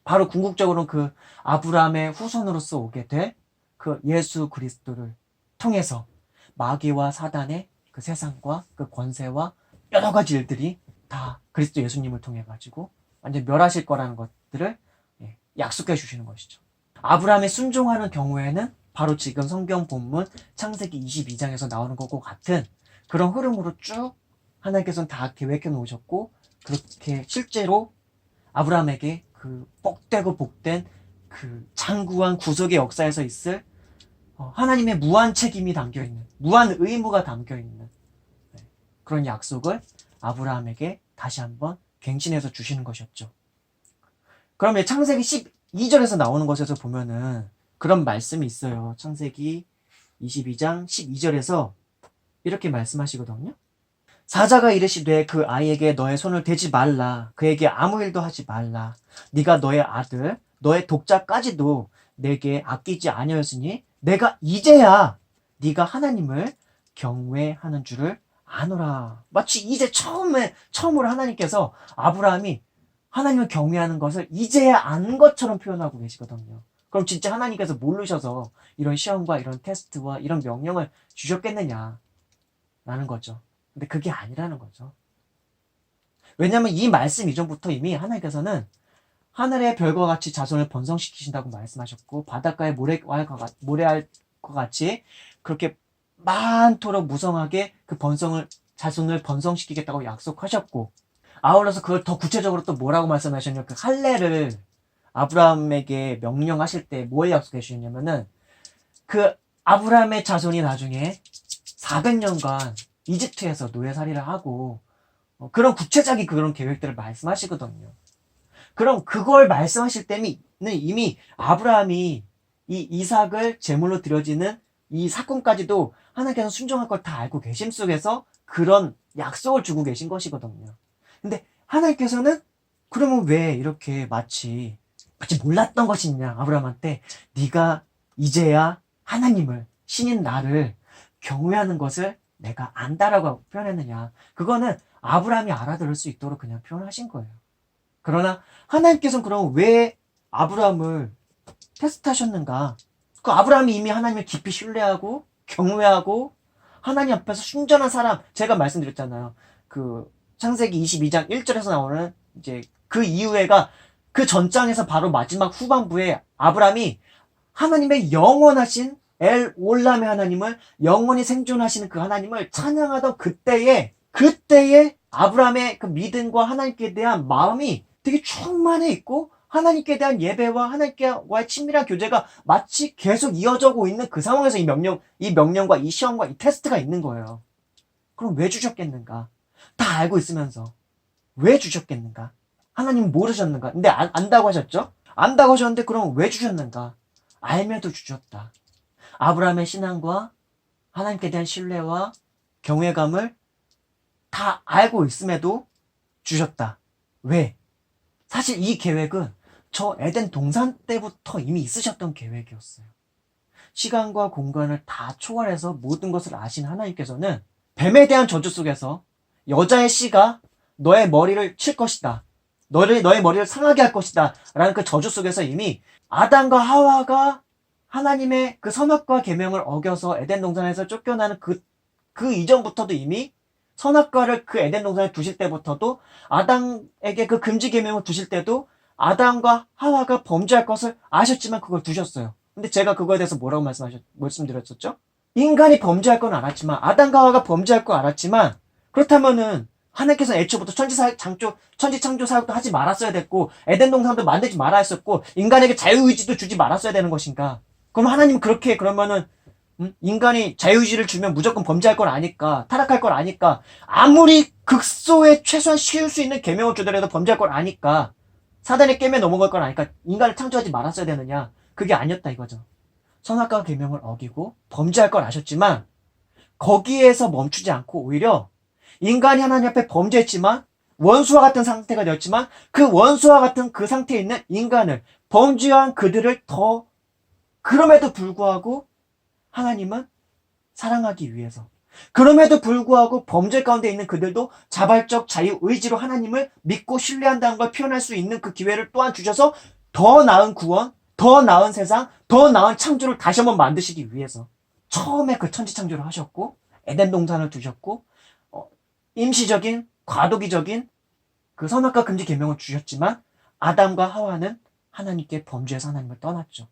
바로 궁극적으로는 그 아브라함의 후손으로서 오게 될 그 예수 그리스도를 통해서 마귀와 사단의 그 세상과 그 권세와 여러 가지 일들이 다 그리스도 예수님을 통해 가지고 완전 멸하실 거라는 것들을 약속해 주시는 것이죠. 아브라함이 순종하는 경우에는 바로 지금 성경 본문 창세기 22장에서 나오는 것과 같은 그런 흐름으로 쭉 하나님께서는 다 계획해 놓으셨고, 그렇게 실제로 아브라함에게 그 복되고 복된 그 장구한 구속의 역사에서 있을 하나님의 무한 책임이 담겨있는, 무한 의무가 담겨있는 그런 약속을 아브라함에게 다시 한번 갱신해서 주시는 것이었죠. 그러면 창세기 12절에서 나오는 것에서 보면은 그런 말씀이 있어요. 창세기 22장 12절에서 이렇게 말씀하시거든요. 사자가 이르시되 그 아이에게 너의 손을 대지 말라. 그에게 아무 일도 하지 말라. 네가 너의 아들, 너의 독자까지도 내게 아끼지 아니하였으니 내가 이제야 네가 하나님을 경외하는 줄을 아노라. 마치 이제 처음으로 하나님께서 아브라함이 하나님을 경외하는 것을 이제야 안 것처럼 표현하고 계시거든요. 그럼 진짜 하나님께서 모르셔서 이런 시험과 이런 테스트와 이런 명령을 주셨겠느냐 라는 거죠. 근데 그게 아니라는 거죠. 왜냐하면 이 말씀 이전부터 이미 하나님께서는 하늘의 별과 같이 자손을 번성시키신다고 말씀하셨고, 바닷가의 모래알과 같이 그렇게 많도록 무성하게 그 자손을 번성시키겠다고 약속하셨고, 아울러서 그걸 더 구체적으로 또 뭐라고 말씀하셨냐면, 그 할례를 아브라함에게 명령하실 때 뭘 약속해 주셨냐면은, 그 아브라함의 자손이 나중에 400년간 이집트에서 노예살이를 하고 그런 구체적인 그런 계획들을 말씀하시거든요. 그럼 그걸 말씀하실 때는 이미 아브라함이 이 이삭을 제물로 드려지는 이 사건까지도 하나님께서 순종할 걸 다 알고 계심 속에서 그런 약속을 주고 계신 것이거든요. 근데 하나님께서는 그러면 왜 이렇게 마치 몰랐던 것이냐, 아브라함한테 네가 이제야 하나님을, 신인 나를 경외하는 것을 내가 안다라고 표현했느냐. 그거는 아브라함이 알아들을 수 있도록 그냥 표현하신 거예요. 그러나 하나님께서는 그럼 왜 아브라함을 테스트하셨는가? 그 아브라함이 이미 하나님을 깊이 신뢰하고 경외하고 하나님 앞에서 순전한 사람, 제가 말씀드렸잖아요. 그 창세기 22장 1절에서 나오는 이제 그 이후에가 그 전장에서 바로 마지막 후반부에 아브라함이 하나님의 영원하신 엘 올람의 하나님을, 영원히 생존하시는 그 하나님을 찬양하던 그때에 아브라함의 그 믿음과 하나님께 대한 마음이 되게 충만해 있고, 하나님께 대한 예배와 하나님과의 친밀한 교제가 마치 계속 이어져고 있는 그 상황에서 이 명령과 이 시험과 이 테스트가 있는 거예요. 그럼 왜 주셨겠는가? 다 알고 있으면서 왜 주셨겠는가? 하나님 모르셨는가? 근데 안다고 하셨죠? 안다고 하셨는데 그럼 왜 주셨는가? 알면도 주셨다. 아브라함의 신앙과 하나님께 대한 신뢰와 경외감을 다 알고 있음에도 주셨다. 왜? 사실 이 계획은 저 에덴 동산 때부터 이미 있으셨던 계획이었어요. 시간과 공간을 다 초월해서 모든 것을 아신 하나님께서는 뱀에 대한 저주 속에서 여자의 씨가 너의 머리를 칠 것이다. 너의 머리를 상하게 할 것이다. 라는 그 저주 속에서 이미 아담과 하와가 하나님의 그 선악과 계명을 어겨서 에덴 동산에서 쫓겨나는 그 이전부터도 이미 선악과를 그 에덴 동산에 두실 때부터도, 아담에게 그 금지 계명을 두실 때도 아담과 하와가 범죄할 것을 아셨지만 그걸 두셨어요. 근데 제가 그거에 대해서 뭐라고 말씀드렸었죠? 인간이 범죄할 건 알았지만, 아담과 하와가 범죄할 건 알았지만, 그렇다면은 하나님께서는 애초부터 천지 창조 사역도 하지 말았어야 됐고, 에덴 동산도 만들지 말아야 했었고, 인간에게 자유의지도 주지 말았어야 되는 것인가? 그럼 하나님 그러면은 인간이 자유의지를 주면 무조건 범죄할 걸 아니까, 타락할 걸 아니까, 아무리 극소에 최소한 쉬울 수 있는 계명을 주더라도 범죄할 걸 아니까, 사단의 깨매 넘어갈 걸 아니까 인간을 창조하지 말았어야 되느냐? 그게 아니었다 이거죠. 선악과 계명을 어기고 범죄할 걸 아셨지만 거기에서 멈추지 않고 오히려 인간이 하나님 앞에 범죄했지만, 원수와 같은 상태가 되었지만, 그 원수와 같은 그 상태에 있는 인간을, 범죄한 그들을 그럼에도 불구하고 하나님은 사랑하기 위해서, 그럼에도 불구하고 범죄 가운데 있는 그들도 자발적 자유의지로 하나님을 믿고 신뢰한다는 걸 표현할 수 있는 그 기회를 또한 주셔서 더 나은 구원, 더 나은 세상, 더 나은 창조를 다시 한번 만드시기 위해서 처음에 그 천지창조를 하셨고, 에덴 동산을 두셨고, 임시적인 과도기적인 그 선악과 금지 계명을 주셨지만 아담과 하와는 하나님께 범죄해서 하나님을 떠났죠.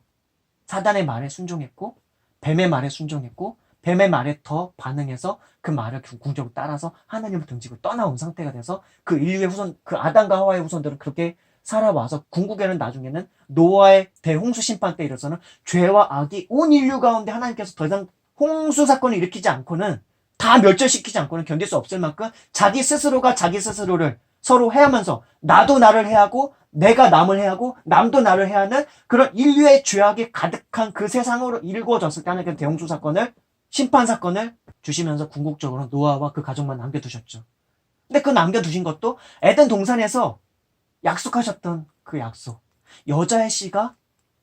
사단의 말에 순종했고 뱀의 말에 순종했고 뱀의 말에 더 반응해서 그 말을 궁극적으로 따라서 하나님을 등지고 떠나온 상태가 돼서 그 인류의 후손, 그 아담과 하와의 후손들은 그렇게 살아와서 궁극에는 나중에는 노아의 대홍수 심판 때 이르러서는 죄와 악이 온 인류 가운데 하나님께서 더 이상 홍수 사건을 일으키지 않고는 다 멸절시키지 않고는 견딜 수 없을 만큼 자기 스스로가 자기 스스로를 서로 해하면서 나도 나를 해하고 내가 남을 해하고 남도 나를 해하는 그런 인류의 죄악이 가득한 그 세상으로 일궈졌을 때 하나님께서 대홍수 사건을 심판 사건을 주시면서 궁극적으로 노아와 그 가족만 남겨두셨죠. 근데 그 남겨두신 것도 에덴 동산에서 약속하셨던 그 약속. 여자의 씨가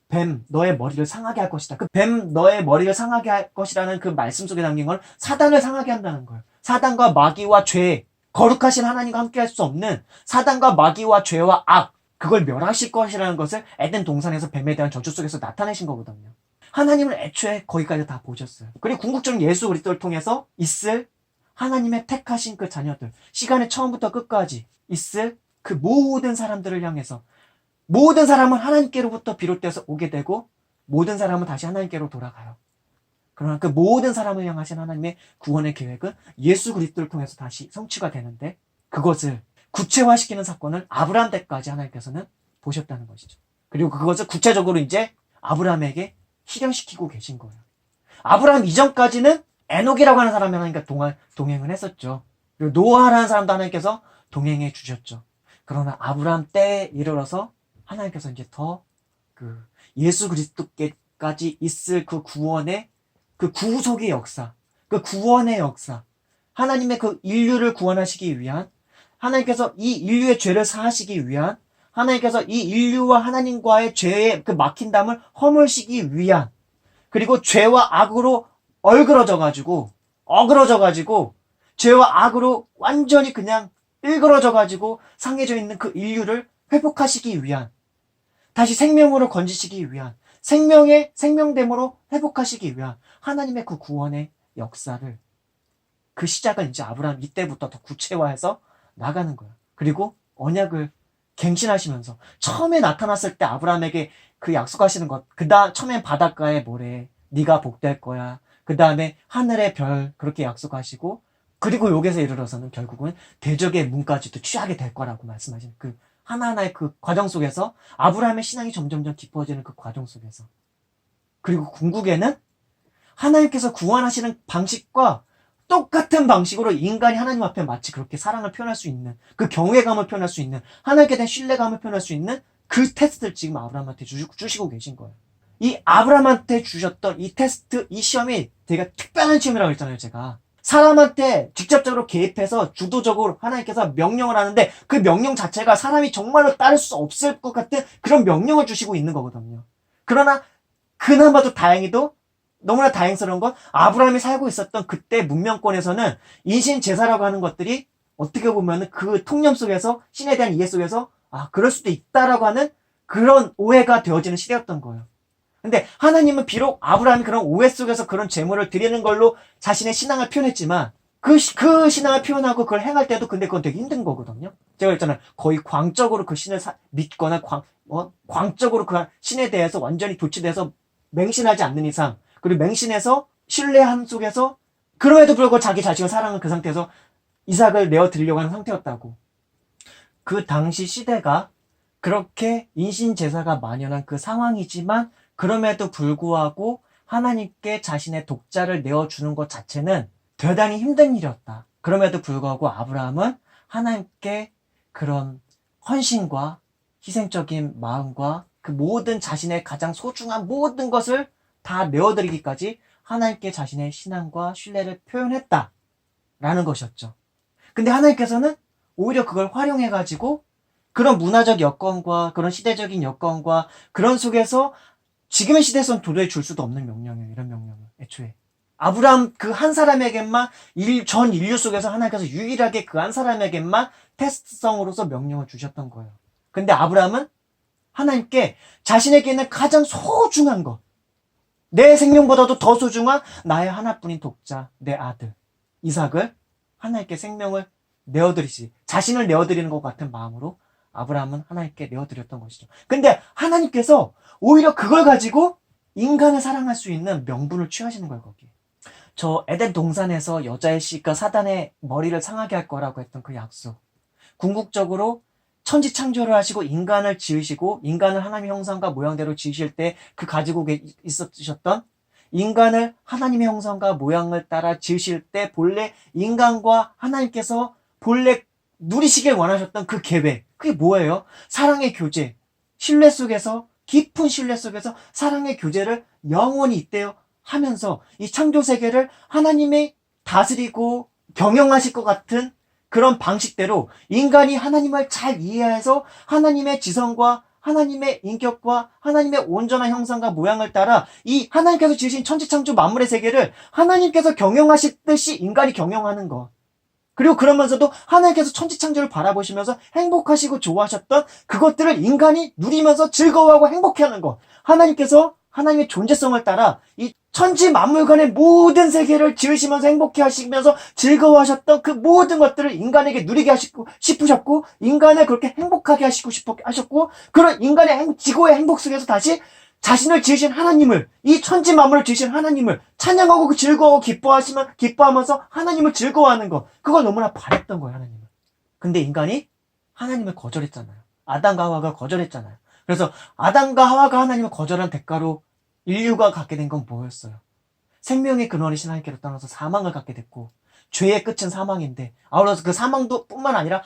뱀 너의 머리를 상하게 할 것이다. 그 뱀 너의 머리를 상하게 할 것이라는 그 말씀 속에 담긴 건 사단을 상하게 한다는 거예요. 사단과 마귀와 죄, 거룩하신 하나님과 함께 할 수 없는 사단과 마귀와 죄와 악, 그걸 멸하실 것이라는 것을 에덴 동산에서 뱀에 대한 전투 속에서 나타내신 거거든요. 하나님을 애초에 거기까지 다 보셨어요. 그리고 궁극적으로 예수 그리스도를 통해서 있을 하나님의 택하신 그 자녀들, 시간의 처음부터 끝까지 있을 그 모든 사람들을 향해서 모든 사람은 하나님께로부터 비롯돼서 오게 되고 모든 사람은 다시 하나님께로 돌아가요. 그러나 그 모든 사람을 향하신 하나님의 구원의 계획은 예수 그리스도를 통해서 다시 성취가 되는데 그것을 구체화시키는 사건을 아브라함 때까지 하나님께서는 보셨다는 것이죠. 그리고 그것을 구체적으로 이제 아브라함에게 실현시키고 계신 거예요. 아브라함 이전까지는 에녹이라고 하는 사람이 하나님과 동행을 했었죠. 그리고 노아라는 사람도 하나님께서 동행해 주셨죠. 그러나 아브라함 때에 이르러서 하나님께서 이제 더 그 예수 그리스도께까지 있을 그 구원의 그 구속의 역사, 그 구원의 역사, 하나님의 그 인류를 구원하시기 위한 하나님께서 이 인류의 죄를 사하시기 위한 하나님께서 이 인류와 하나님과의 죄의 그 막힌 담을 허물시기 위한 그리고 죄와 악으로 어그러져가지고 죄와 악으로 완전히 그냥 일그러져가지고 상해져 있는 그 인류를 회복하시기 위한 다시 생명으로 건지시기 위한 생명됨으로 회복하시기 위한 하나님의 그 구원의 역사를 그 시작은 이제 아브라함 이때부터 더 구체화해서 나가는 거예요. 그리고 언약을 갱신하시면서 처음에 나타났을 때 아브라함에게 그 약속하시는 것, 처음엔 바닷가의 모래, 네가 복될 거야. 그 다음에 하늘의 별 그렇게 약속하시고 그리고 여기서 이르러서는 결국은 대적의 문까지도 취하게 될 거라고 말씀하시는 그 하나하나의 그 과정 속에서 아브라함의 신앙이 점점점 깊어지는 그 과정 속에서 그리고 궁극에는 하나님께서 구원하시는 방식과 똑같은 방식으로 인간이 하나님 앞에 마치 그렇게 사랑을 표현할 수 있는 그 경외감을 표현할 수 있는 하나님께 대한 신뢰감을 표현할 수 있는 그 테스트를 지금 아브라함한테 주시고 계신 거예요. 이 아브라함한테 주셨던 이 테스트, 이 시험이 되게 특별한 시험이라고 했잖아요, 제가. 사람한테 직접적으로 개입해서 주도적으로 하나님께서 명령을 하는데 그 명령 자체가 사람이 정말로 따를 수 없을 것 같은 그런 명령을 주시고 있는 거거든요. 그러나 그나마도 다행히도 너무나 다행스러운 건 아브라함이 살고 있었던 그때 문명권에서는 인신 제사라고 하는 것들이 어떻게 보면 그 통념 속에서 신에 대한 이해 속에서 그럴 수도 있다라고 하는 그런 오해가 되어지는 시대였던 거예요. 근데 하나님은 비록 아브라함이 그런 오해 속에서 그런 제물을 드리는 걸로 자신의 신앙을 표현했지만 그 신앙을 표현하고 그걸 행할 때도 근데 그건 되게 힘든 거거든요. 제가 했잖아요. 거의 광적으로 그 신을 믿거나 광적으로 그 신에 대해서 완전히 도취돼서 맹신하지 않는 이상 그리고 맹신해서 신뢰함 속에서 그럼에도 불구하고 자기 자신을 사랑하는 그 상태에서 이삭을 내어 드리려고 하는 상태였다고. 그 당시 시대가 그렇게 인신제사가 만연한 그 상황이지만 그럼에도 불구하고 하나님께 자신의 독자를 내어주는 것 자체는 대단히 힘든 일이었다. 그럼에도 불구하고 아브라함은 하나님께 그런 헌신과 희생적인 마음과 그 모든 자신의 가장 소중한 모든 것을 다 내어드리기까지 하나님께 자신의 신앙과 신뢰를 표현했다라는 것이었죠. 근데 하나님께서는 오히려 그걸 활용해가지고 그런 문화적 여건과 그런 시대적인 여건과 그런 속에서 지금의 시대에서는 도저히 줄 수도 없는 명령이에요. 이런 명령은 애초에 아브라함 그 한 사람에게만 전 인류 속에서 하나님께서 유일하게 그 한 사람에게만 테스트성으로서 명령을 주셨던 거예요. 근데 아브라함은 하나님께 자신에게 있는 가장 소중한 것, 내 생명보다도 더 소중한 나의 하나뿐인 독자, 내 아들 이삭을 하나님께 생명을 내어드리지, 자신을 내어드리는 것 같은 마음으로 아브라함은 하나님께 내어드렸던 것이죠. 근데 하나님께서 오히려 그걸 가지고 인간을 사랑할 수 있는 명분을 취하시는 거예요, 거기. 저 에덴 동산에서 여자의 씨가 사단의 머리를 상하게 할 거라고 했던 그 약속. 궁극적으로 천지 창조를 하시고 인간을 지으시고 인간을 하나님의 형상과 모양대로 지으실 때 그 가지고 있으셨던 인간을 하나님의 형상과 모양을 따라 지으실 때 본래 인간과 하나님께서 본래 누리시길 원하셨던 그 계획. 그게 뭐예요? 사랑의 교제. 신뢰 속에서, 깊은 신뢰 속에서 사랑의 교제를 영원히 있대요 하면서 이 창조 세계를 하나님이 다스리고 경영하실 것 같은 그런 방식대로 인간이 하나님을 잘 이해해서 하나님의 지성과 하나님의 인격과 하나님의 온전한 형상과 모양을 따라 이 하나님께서 지으신 천지창조 만물의 세계를 하나님께서 경영하시듯이 인간이 경영하는 것. 그리고 그러면서도 하나님께서 천지창조를 바라보시면서 행복하시고 좋아하셨던 그것들을 인간이 누리면서 즐거워하고 행복해하는 것. 하나님께서 하나님의 존재성을 따라 이 천지 만물간의 모든 세계를 지으시면서 행복해 하시면서 즐거워하셨던 그 모든 것들을 인간에게 누리게 하시고 싶으셨고 인간을 그렇게 행복하게 하시고 싶어 하셨고 그런 인간의 지고의 행복 속에서 다시 자신을 지으신 하나님을 이 천지 만물을 지으신 하나님을 찬양하고 그 즐거워 기뻐하면서 하나님을 즐거워하는 것 그걸 너무나 바랬던 거예요 하나님은. 근데 인간이 하나님을 거절했잖아요. 아담과 하와가 거절했잖아요. 그래서 아담과 하와가 하나님을 거절한 대가로 인류가 갖게 된 건 뭐였어요? 생명의 근원이신 하나님께로 떠나서 사망을 갖게 됐고 죄의 끝은 사망인데 아울러서 그 사망도 뿐만 아니라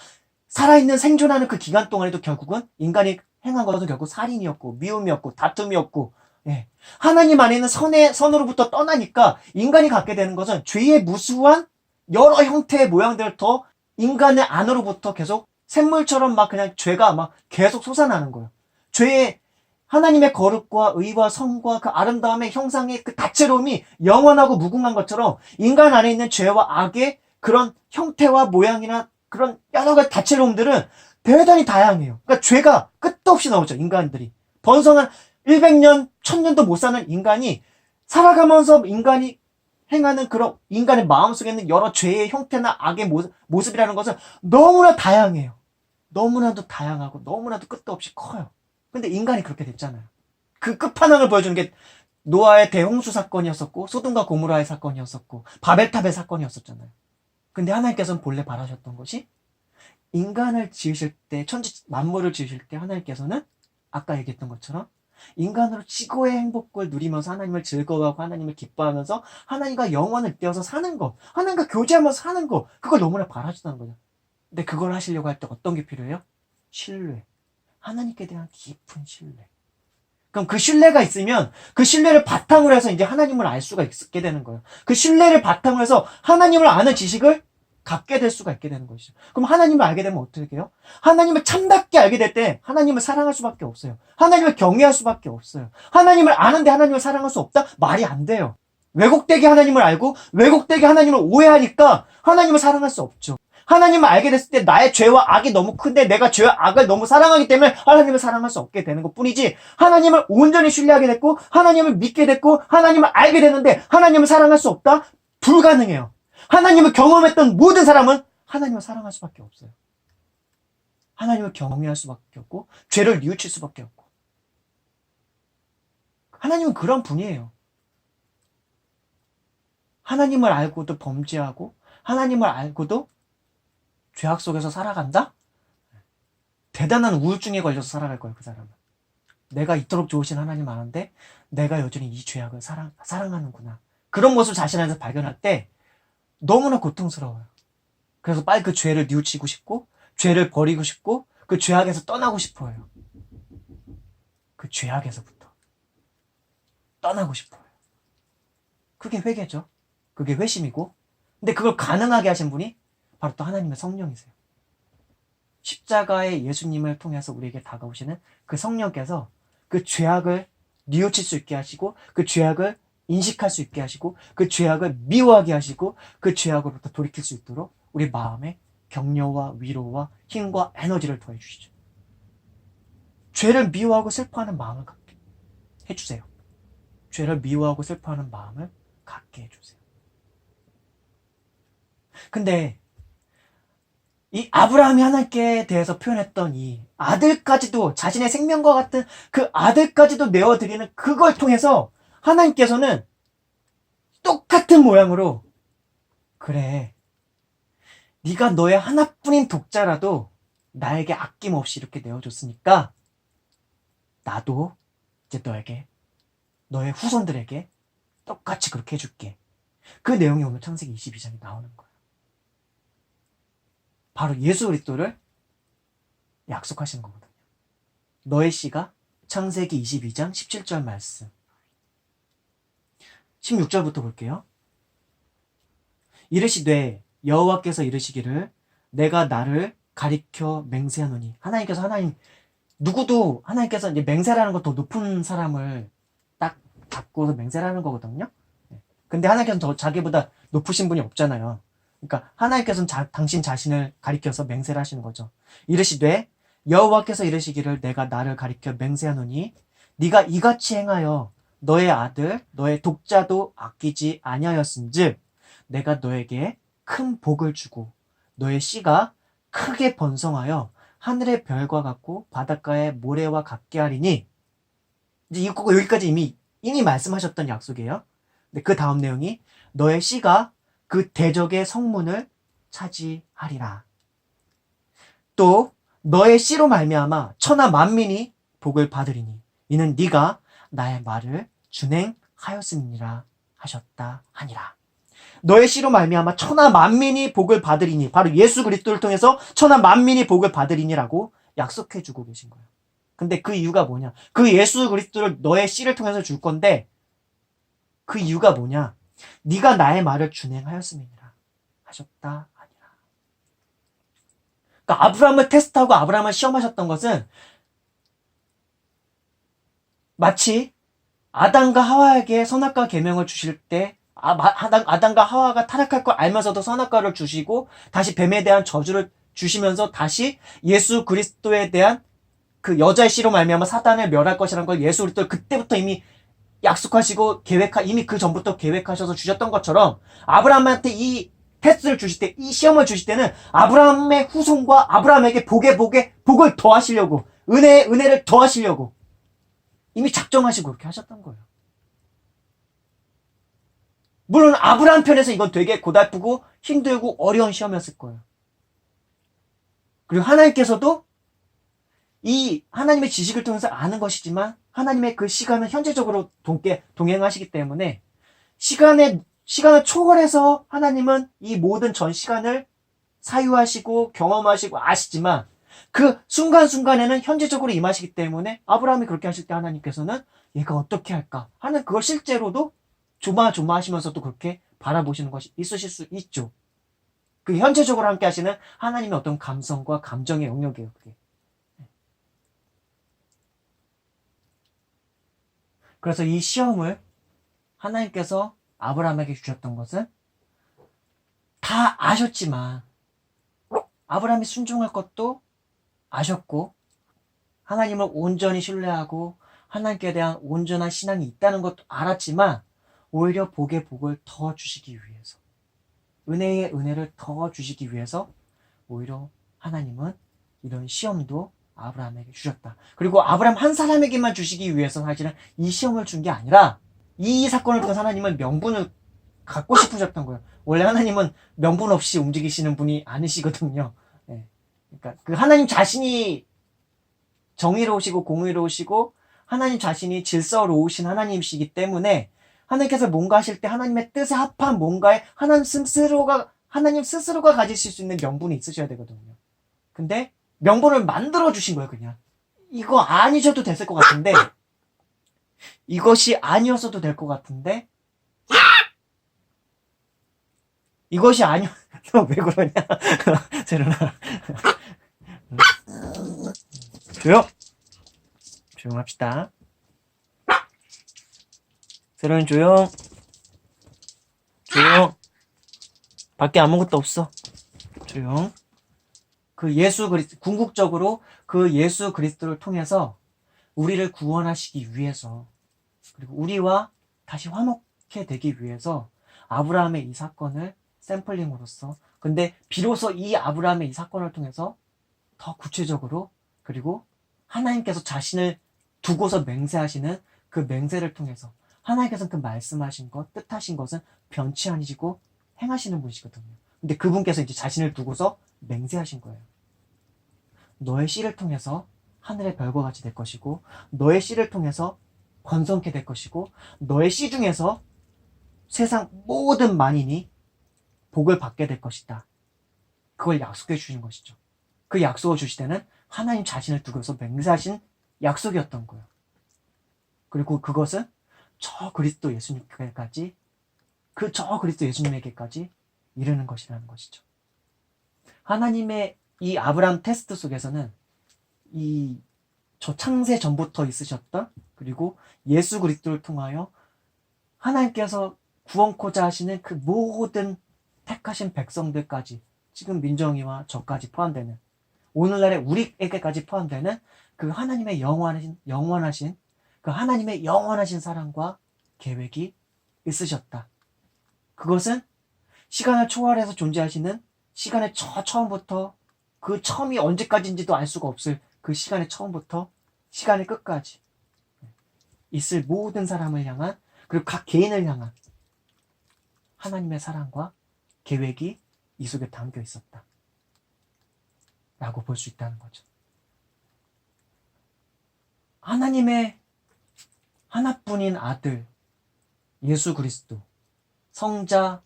살아있는 생존하는 그 기간 동안에도 결국은 인간이 행한 것은 결국 살인이었고 미움이었고 다툼이었고 예. 하나님 안에 있는 선으로부터 떠나니까 인간이 갖게 되는 것은 죄의 무수한 여러 형태의 모양들을 더 인간의 안으로부터 계속 샘물처럼 막 그냥 죄가 막 계속 솟아나는 거예요. 죄의 하나님의 거룩과 의와 성과 그 아름다움의 형상의 그 다채로움이 영원하고 무궁한 것처럼 인간 안에 있는 죄와 악의 그런 형태와 모양이나 그런 여러 가지 다채로움들은 대단히 다양해요. 그러니까 죄가 끝도 없이 나오죠. 인간들이. 번성한 100년, 1000년도 못 사는 인간이 살아가면서 인간이 행하는 그런 인간의 마음속에 있는 여러 죄의 형태나 악의 모습이라는 것은 너무나 다양해요. 너무나도 다양하고 너무나도 끝도 없이 커요. 근데 인간이 그렇게 됐잖아요. 그 끝판왕을 보여주는 게 노아의 대홍수 사건이었었고 소돔과 고모라의 사건이었었고 바벨탑의 사건이었었잖아요. 근데 하나님께서는 본래 바라셨던 것이 인간을 지으실 때 천지 만물을 지으실 때 하나님께서는 아까 얘기했던 것처럼 인간으로 지고의 행복을 누리면서 하나님을 즐거워하고 하나님을 기뻐하면서 하나님과 영원을 떼어서 사는 것 하나님과 교제하면서 사는 것 그걸 너무나 바라시다는 거죠. 근데 그걸 하시려고 할 때 어떤 게 필요해요? 신뢰. 하나님께 대한 깊은 신뢰. 그럼 그 신뢰가 있으면 그 신뢰를 바탕으로 해서 이제 하나님을 알 수가 있게 되는 거예요. 그 신뢰를 바탕으로 해서 하나님을 아는 지식을 갖게 될 수가 있게 되는 것이죠. 그럼 하나님을 알게 되면 어떻게 해요? 하나님을 참답게 알게 될 때 하나님을 사랑할 수밖에 없어요. 하나님을 경외할 수밖에 없어요. 하나님을 아는데 하나님을 사랑할 수 없다? 말이 안 돼요. 왜곡되게 하나님을 알고 왜곡되게 하나님을 오해하니까 하나님을 사랑할 수 없죠. 하나님을 알게 됐을 때 나의 죄와 악이 너무 큰데 내가 죄와 악을 너무 사랑하기 때문에 하나님을 사랑할 수 없게 되는 것 뿐이지 하나님을 온전히 신뢰하게 됐고 하나님을 믿게 됐고 하나님을 알게 됐는데 하나님을 사랑할 수 없다? 불가능해요. 하나님을 경험했던 모든 사람은 하나님을 사랑할 수밖에 없어요. 하나님을 경외할 수밖에 없고 죄를 뉘우칠 수밖에 없고 하나님은 그런 분이에요. 하나님을 알고도 범죄하고 하나님을 알고도 죄악 속에서 살아간다? 대단한 우울증에 걸려서 살아갈 거예요, 그 사람은. 내가 이토록 좋으신 하나님 아는데 내가 여전히 이 죄악을 사랑하는구나. 그런 모습을 자신 안에서 발견할 때 너무나 고통스러워요. 그래서 빨리 그 죄를 뉘우치고 싶고 죄를 버리고 싶고 그 죄악에서 떠나고 싶어요. 그 죄악에서부터 떠나고 싶어요. 그게 회개죠. 그게 회심이고 근데 그걸 가능하게 하신 분이 바로 또 하나님의 성령이세요. 십자가의 예수님을 통해서 우리에게 다가오시는 그 성령께서 그 죄악을 뉘우칠 수 있게 하시고 그 죄악을 인식할 수 있게 하시고 그 죄악을 미워하게 하시고 그 죄악으로부터 돌이킬 수 있도록 우리 마음에 격려와 위로와 힘과 에너지를 더해 주시죠. 죄를 미워하고 슬퍼하는 마음을 갖게 해주세요. 죄를 미워하고 슬퍼하는 마음을 갖게 해주세요. 근데 이 아브라함이 하나님께 대해서 표현했던 이 아들까지도, 자신의 생명과 같은 그 아들까지도 내어드리는 그걸 통해서 하나님께서는 똑같은 모양으로, 그래, 네가 너의 하나뿐인 독자라도 나에게 아낌없이 이렇게 내어줬으니까 나도 이제 너에게, 너의 후손들에게 똑같이 그렇게 해줄게. 그 내용이 오늘 창세기 22장에 나오는 거예요. 바로 예수 그리스도를 약속하시는 거거든요. 너의 씨가, 창세기 22장 17절 말씀. 16절부터 볼게요. 이르시되 여호와께서 이르시기를 내가 나를 가리켜 맹세하노니. 하나님 누구도 하나님께서 이제 맹세라는 건 더 높은 사람을 딱 갖고서 맹세라는 거거든요. 근데 하나님께서는 더 자기보다 높으신 분이 없잖아요. 그러니까 하나님께서는 당신 자신을 가리켜서 맹세를 하시는 거죠. 이르시되 여호와께서 이르시기를 내가 나를 가리켜 맹세하노니 네가 이같이 행하여 너의 아들 너의 독자도 아끼지 아니하였은즉 내가 너에게 큰 복을 주고 너의 씨가 크게 번성하여 하늘의 별과 같고 바닷가의 모래와 같게 하리니. 이제 이거 여기까지 이미 말씀하셨던 약속이에요. 근데 그 다음 내용이 너의 씨가 그 대적의 성문을 차지하리라. 또 너의 씨로 말미암아 천하 만민이 복을 받으리니 이는 네가 나의 말을 준행하였음이니라 하셨다 하니라. 너의 씨로 말미암아 천하 만민이 복을 받으리니, 바로 예수 그리스도를 통해서 천하 만민이 복을 받으리니라고 약속해 주고 계신 거예요. 근데 그 이유가 뭐냐? 그 예수 그리스도를 너의 씨를 통해서 줄 건데 그 이유가 뭐냐? 네가 나의 말을 준행하였음이니라 하셨다 하니라. 그러니까 아브라함을 테스트하고 아브라함을 시험하셨던 것은 마치 아담과 하와에게 선악과 계명을 주실 때 아담과 하와가 타락할 걸 알면서도 선악과를 주시고 다시 뱀에 대한 저주를 주시면서 다시 예수 그리스도에 대한 그 여자의 씨로 말미암아 사단을 멸할 것이라는 걸 예수 그리스도 그때부터 이미 약속하시고 이미 그 전부터 계획하셔서 주셨던 것처럼 아브라함한테 이 테스트를 주실 때, 이 시험을 주실 때는 아브라함의 후손과 아브라함에게 복을 더하시려고, 은혜를 더하시려고 이미 작정하시고 그렇게 하셨던 거예요. 물론 아브라함 편에서 이건 되게 고달프고 힘들고 어려운 시험이었을 거예요. 그리고 하나님께서도 이 하나님의 지식을 통해서 아는 것이지만 하나님의 그 시간은 현재적으로 동행하시기 때문에 시간을 초월해서 하나님은 이 모든 전 시간을 사유하시고 경험하시고 아시지만 그 순간순간에는 현재적으로 임하시기 때문에 아브라함이 그렇게 하실 때 하나님께서는 얘가 어떻게 할까 하는 그걸 실제로도 조마조마하시면서도 그렇게 바라보시는 것이 있으실 수 있죠. 그 현재적으로 함께 하시는 하나님의 어떤 감성과 감정의 영역이에요. 그게. 그래서 이 시험을 하나님께서 아브라함에게 주셨던 것은 다 아셨지만 아브라함이 순종할 것도 아셨고 하나님을 온전히 신뢰하고 하나님께 대한 온전한 신앙이 있다는 것도 알았지만 오히려 복의 복을 더 주시기 위해서, 은혜의 은혜를 더 주시기 위해서 오히려 하나님은 이런 시험도 아브라함에게 주셨다. 그리고 아브라함 한 사람에게만 주시기 위해서 사실은 이 시험을 준 게 아니라 이 사건을 통해서 하나님은 명분을 갖고 싶으셨던 거예요. 원래 하나님은 명분 없이 움직이시는 분이 아니시거든요. 네. 그러니까 그 하나님 자신이 정의로우시고 공의로우시고 하나님 자신이 질서로우신 하나님이시기 때문에 하나님께서 뭔가 하실 때 하나님의 뜻에 합한 뭔가에 하나님 스스로가 가지실 수 있는 명분이 있으셔야 되거든요. 근데 명분을 만들어 주신 거예요. 그냥 이거 아니셔도 됐을 것 같은데, 이것이 아니었어도 될 것 같은데, 이것이 아니었 왜 그러냐 세련아. 조용합시다. 세련이 조용. 밖에 아무것도 없어. 조용. 궁극적으로 그 예수 그리스도를 통해서 우리를 구원하시기 위해서, 그리고 우리와 다시 화목해 되기 위해서 아브라함의 이 사건을 샘플링으로서. 근데 비로소 이 아브라함의 이 사건을 통해서 더 구체적으로, 그리고 하나님께서 자신을 두고서 맹세하시는 그 맹세를 통해서 하나님께서 그 말씀하신 것, 뜻하신 것은 변치 아니시고 행하시는 분이시거든요. 근데 그분께서 이제 자신을 두고서 맹세하신 거예요. 너의 씨를 통해서 하늘의 별과 같이 될 것이고, 너의 씨를 통해서 번성케 될 것이고, 너의 씨 중에서 세상 모든 만인이 복을 받게 될 것이다. 그걸 약속해 주신 것이죠. 그 약속을 주실 때는 하나님 자신을 두고서 맹세하신 약속이었던 거예요. 그리고 그것은 저 그리스도 예수님께까지, 저 그리스도 예수님에게까지 이르는 것이라는 것이죠. 하나님의 이 아브라함 테스트 속에서는 저 창세 전부터 있으셨던, 그리고 예수 그리스도를 통하여 하나님께서 구원코자 하시는 그 모든 택하신 백성들까지, 지금 민정이와 저까지 포함되는, 오늘날의 우리에게까지 포함되는 그 하나님의 영원하신 그 하나님의 영원하신 사랑과 계획이 있으셨다. 그것은 시간을 초월해서 존재하시는, 시간의 처음부터, 그 처음이 언제까지인지도 알 수가 없을 그 시간의 처음부터 시간의 끝까지 있을 모든 사람을 향한, 그리고 각 개인을 향한 하나님의 사랑과 계획이 이 속에 담겨 있었다 라고 볼 수 있다는 거죠. 하나님의 하나뿐인 아들 예수 그리스도, 성자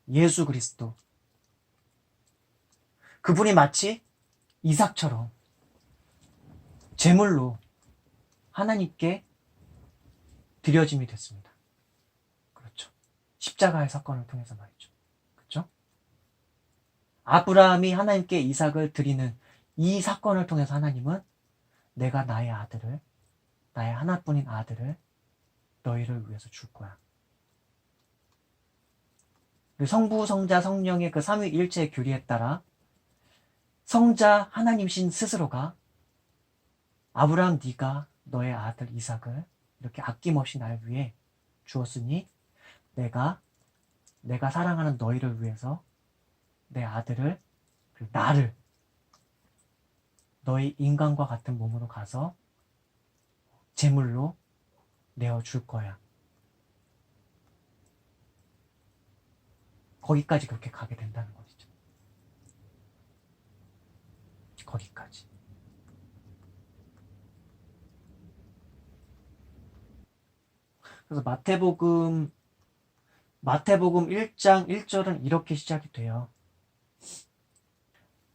예수 그리스도, 그분이 마치 이삭처럼 제물로 하나님께 드려짐이 됐습니다. 그렇죠. 십자가의 사건을 통해서 말이죠. 그렇죠? 아브라함이 하나님께 이삭을 드리는 이 사건을 통해서 하나님은 내가 나의 하나뿐인 아들을 너희를 위해서 줄 거야. 성부, 성자, 성령의 그 삼위일체의 교리에 따라 성자 하나님신 스스로가 아브라함, 네가 너의 아들 이삭을 이렇게 아낌없이 날 위해 주었으니 내가 사랑하는 너희를 위해서 내 아들을, 나를 너희 인간과 같은 몸으로 가서 제물로 내어줄 거야. 거기까지 그렇게 가게 된다는 것이죠. 거기까지. 그래서 마태복음 1장 1절은 이렇게 시작이 돼요.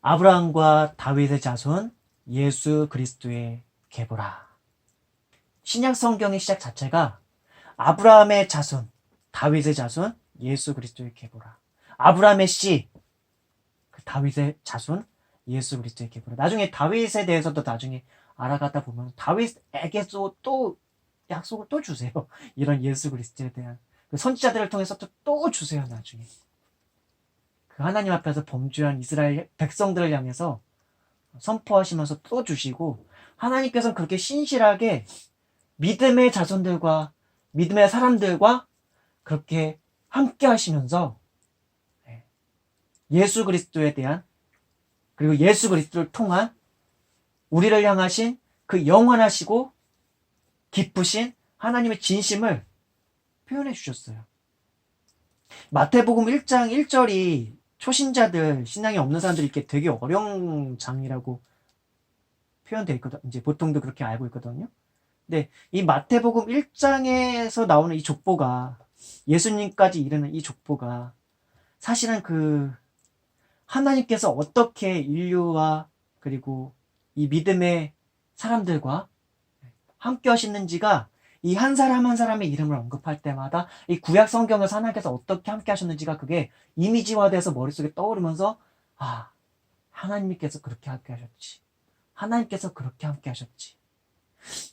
아브라함과 다윗의 자손 예수 그리스도의 계보라. 신약 성경의 시작 자체가 아브라함의 자손, 다윗의 자손, 예수 그리스도의 계보라. 아브라함의 씨, 다윗의 자손, 예수 그리스도의 계보라. 나중에 다윗에 대해서도 나중에 알아가다 보면 다윗에게서 또 약속을 또 주세요. 이런 예수 그리스도에 대한 그 선지자들을 통해서 또 주세요. 나중에 그 하나님 앞에서 범죄한 이스라엘 백성들을 향해서 선포하시면서 또 주시고, 하나님께서는 그렇게 신실하게 믿음의 자손들과 믿음의 사람들과 그렇게 함께 하시면서 예수 그리스도에 대한, 그리고 예수 그리스도를 통한 우리를 향하신 그 영원하시고 기쁘신 하나님의 진심을 표현해 주셨어요. 마태복음 1장 1절이 초신자들, 신앙이 없는 사람들이 이렇게 되게 어려운 장이라고 표현되어 있거든요. 이제 보통도 그렇게 알고 있거든요. 근데 이 마태복음 1장에서 나오는 이 족보가, 예수님까지 이르는 이 족보가 사실은 그 하나님께서 어떻게 인류와 그리고 이 믿음의 사람들과 함께 하시는지가, 이 한 사람 한 사람의 이름을 언급할 때마다 이 구약 성경에서 하나님께서 어떻게 함께 하셨는지가 그게 이미지화돼서 머릿속에 떠오르면서, 아, 하나님께서 그렇게 함께 하셨지. 하나님께서 그렇게 함께 하셨지.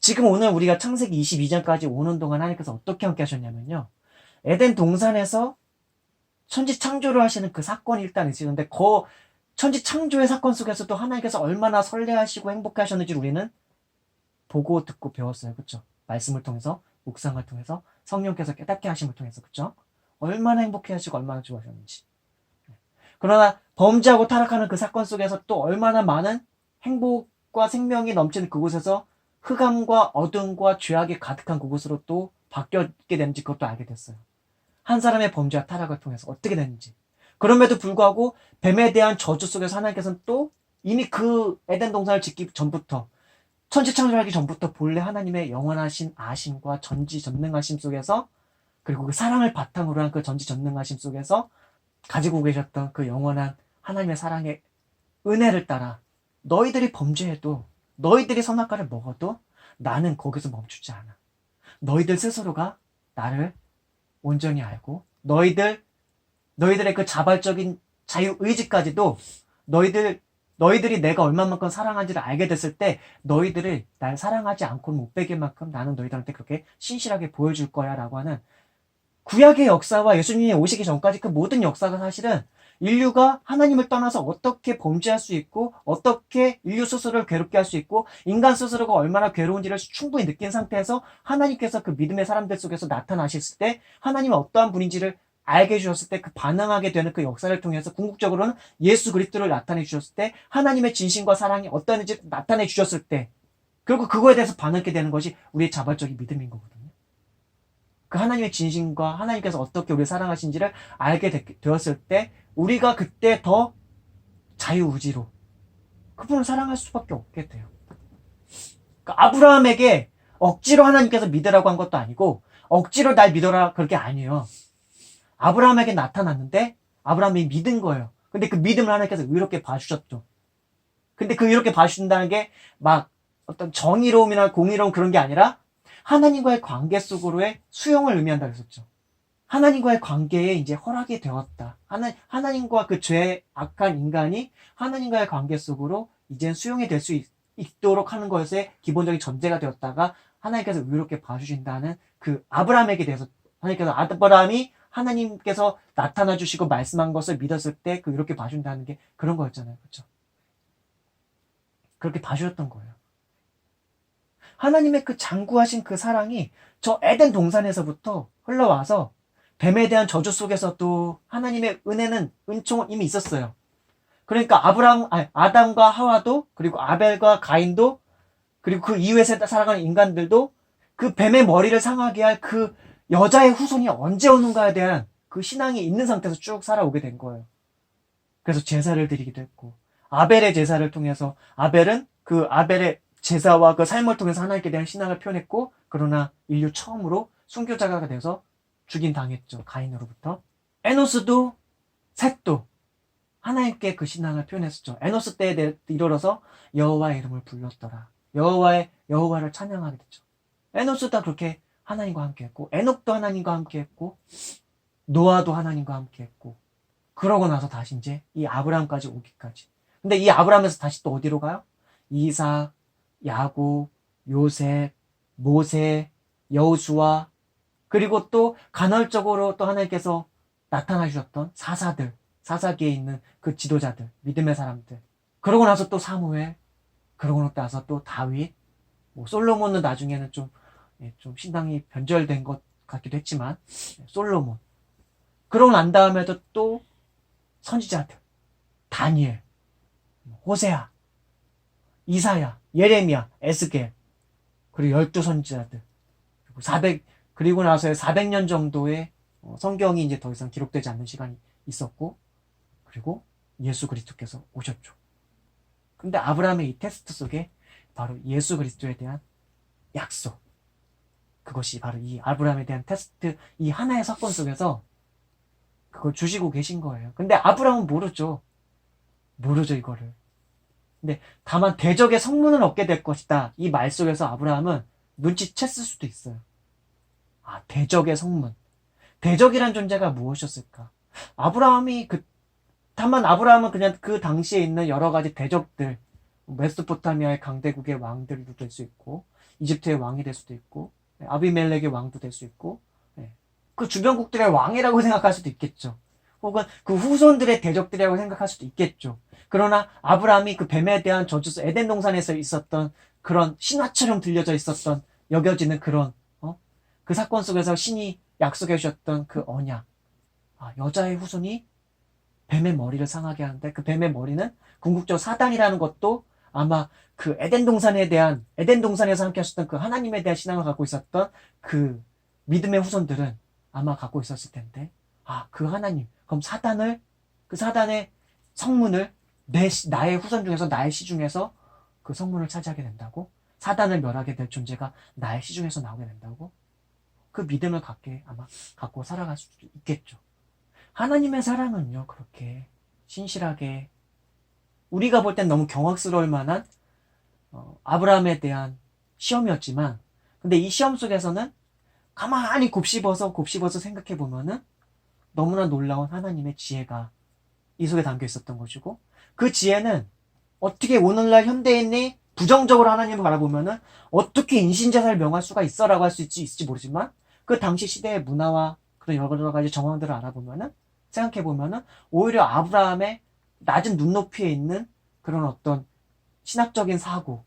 지금 오늘 우리가 창세기 22장까지 오는 동안 하나님께서 어떻게 함께 하셨냐면요. 에덴 동산에서 천지 창조를 하시는 그 사건이 일단 있었는데, 그 천지 창조의 사건 속에서도 하나님께서 얼마나 설레하시고 행복해 하셨는지 우리는 보고 듣고 배웠어요. 그렇죠? 말씀을 통해서, 묵상을 통해서, 성령께서 깨닫게 하심을 통해서, 그렇죠? 얼마나 행복해 하시고 얼마나 좋아하셨는지. 그러나 범죄하고 타락하는 그 사건 속에서 또 얼마나 많은 행복과 생명이 넘치는 그곳에서 흑암과 어둠과 죄악이 가득한 그곳으로 또 바뀌게 되는지 그것도 알게 됐어요. 한 사람의 범죄와 타락을 통해서 어떻게 되는지. 그럼에도 불구하고 뱀에 대한 저주 속에서 하나님께서는 또 이미 그 에덴 동산을 짓기 전부터, 천지 창조하기 전부터 본래 하나님의 영원하신 아심과 전지전능하심 속에서, 그리고 그 사랑을 바탕으로 한 그 전지전능하심 속에서 가지고 계셨던 그 영원한 하나님의 사랑의 은혜를 따라 너희들이 범죄해도, 너희들이 선악과를 먹어도 나는 거기서 멈추지 않아. 너희들 스스로가 나를 온전히 알고, 너희들의 그 자발적인 자유의지까지도 너희들이 내가 얼마만큼 사랑한지를 알게 됐을 때 너희들을 날 사랑하지 않고는 못 빼길 만큼 나는 너희들한테 그렇게 신실하게 보여줄 거야 라고 하는, 구약의 역사와 예수님이 오시기 전까지 그 모든 역사가 사실은 인류가 하나님을 떠나서 어떻게 범죄할 수 있고, 어떻게 인류 스스로를 괴롭게 할 수 있고, 인간 스스로가 얼마나 괴로운지를 충분히 느낀 상태에서 하나님께서 그 믿음의 사람들 속에서 나타나셨을 때, 하나님은 어떠한 분인지를 알게 해주셨을 때 그 반응하게 되는 그 역사를 통해서 궁극적으로는 예수 그리스도를 나타내 주셨을 때, 하나님의 진심과 사랑이 어떠한지 나타내 주셨을 때, 결국 그거에 대해서 반응하게 되는 것이 우리의 자발적인 믿음인 거거든요. 그 하나님의 진심과 하나님께서 어떻게 우리를 사랑하신지를 알게 되었을 때 우리가 그때 더 자유의지로 그분을 사랑할 수밖에 없게 돼요. 그러니까 아브라함에게 억지로 하나님께서 믿으라고 한 것도 아니고 억지로 날 믿어라 그런 게 아니에요. 아브라함에게 나타났는데 아브라함이 믿은 거예요. 근데 그 믿음을 하나님께서 의롭게 봐주셨죠. 근데 그 의롭게 봐주신다는 게 막 어떤 정의로움이나 공의로움 그런 게 아니라 하나님과의 관계 속으로의 수용을 의미한다 그랬었죠. 하나님과의 관계에 이제 허락이 되었다. 하나님과 그 죄 악한 인간이 하나님과의 관계 속으로 이제 수용이 될 수 있도록 하는 것에 기본적인 전제가 되었다가 하나님께서 의롭게 봐주신다는 그 아브라함에게 대해서 하나님께서 아브라함이 하나님께서 나타나 주시고 말씀한 것을 믿었을 때 그 의롭게 봐준다는 게 그런 거였잖아요. 그렇죠? 그렇게 봐주셨던 거예요. 하나님의 그 장구하신 그 사랑이 저 에덴 동산에서부터 흘러와서 뱀에 대한 저주 속에서도 하나님의 은총은 이미 있었어요. 그러니까 아담과 하와도, 그리고 아벨과 가인도, 그리고 그 이후에 살아가는 인간들도 그 뱀의 머리를 상하게 할 그 여자의 후손이 언제 오는가에 대한 그 신앙이 있는 상태에서 쭉 살아오게 된 거예요. 그래서 제사를 드리기도 했고, 아벨의 제사를 통해서 아벨의 제사와 그 삶을 통해서 하나님께 대한 신앙을 표현했고, 그러나 인류 처음으로 순교자가 돼서 죽인 당했죠. 가인으로부터. 에노스도 셋도 하나님께 그 신앙을 표현했었죠. 에노스 때에 이르러서 여호와의 이름을 불렀더라. 여호와를 찬양하게 됐죠. 에노스도 그렇게 하나님과 함께했고, 에녹도 하나님과 함께했고, 노아도 하나님과 함께했고, 그러고 나서 다시 이제 이 아브라함까지 오기까지. 근데 이 아브라함에서 다시 또 어디로 가요? 이삭, 야곱, 요셉, 모세, 여호수아, 그리고 또 간헐적으로 또 하나님께서 나타나 주셨던 사사기에 있는 그 지도자들, 믿음의 사람들. 그러고 나서 또 사무엘, 그러고 나서 또 다윗, 솔로몬은 나중에는 좀 신앙이 변절된 것 같기도 했지만, 솔로몬. 그러고 난 다음에도 또 선지자들, 다니엘, 호세아, 이사야, 예레미야, 에스겔, 그리고 12선지자들, 그리고 나서의 400년 정도의 성경이 이제 더 이상 기록되지 않는 시간이 있었고, 그리고 예수 그리스도께서 오셨죠. 근데 아브라함의 이 테스트 속에 바로 예수 그리스도에 대한 약속, 그것이 바로 이 아브라함에 대한 테스트, 이 하나의 사건 속에서 그걸 주시고 계신 거예요. 근데 아브라함은 모르죠, 이거를. 근데 다만 대적의 성문을 얻게 될 것이다, 이 말 속에서 아브라함은 눈치챘을 수도 있어요. 대적의 성문. 대적이란 존재가 무엇이었을까? 다만 아브라함은 그냥 그 당시에 있는 여러 가지 대적들, 메소포타미아의 강대국의 왕들도 될 수 있고, 이집트의 왕이 될 수도 있고, 아비멜렉의 왕도 될 수 있고, 그 주변국들의 왕이라고 생각할 수도 있겠죠. 혹은 그 후손들의 대적들이라고 생각할 수도 있겠죠. 그러나 아브라함이 그 뱀에 대한 저주, 에덴 동산에서 있었던 그런 신화처럼 들려져 있었던, 여겨지는 그런 그 사건 속에서 신이 약속해 주셨던 그 언약, 여자의 후손이 뱀의 머리를 상하게 하는데 그 뱀의 머리는 궁극적으로 사단이라는 것도 아마 그 에덴 동산에서 함께 하셨던 그 하나님에 대한 신앙을 갖고 있었던 그 믿음의 후손들은 아마 갖고 있었을 텐데, 그 하나님, 그럼 그 사단의 성문을 나의 후손 중에서, 나의 씨 중에서 그 성문을 차지하게 된다고? 사단을 멸하게 될 존재가 나의 씨 중에서 나오게 된다고? 그 믿음을 아마 갖고 살아갈 수도 있겠죠. 하나님의 사랑은요, 그렇게 신실하게, 우리가 볼 땐 너무 경악스러울 만한 아브라함에 대한 시험이었지만, 근데 이 시험 속에서는 가만히 곱씹어서 생각해 보면은 너무나 놀라운 하나님의 지혜가 이 속에 담겨 있었던 것이고, 그 지혜는 어떻게 오늘날 현대인이 부정적으로 하나님을 바라보면은 어떻게 인신제사를 명할 수가 있어라고 할 수 있을지 모르지만, 그 당시 시대의 문화와 그런 여러 가지 정황들을 알아보면은, 생각해 보면은 오히려 아브라함의 낮은 눈높이에 있는 그런 어떤 신학적인 사고,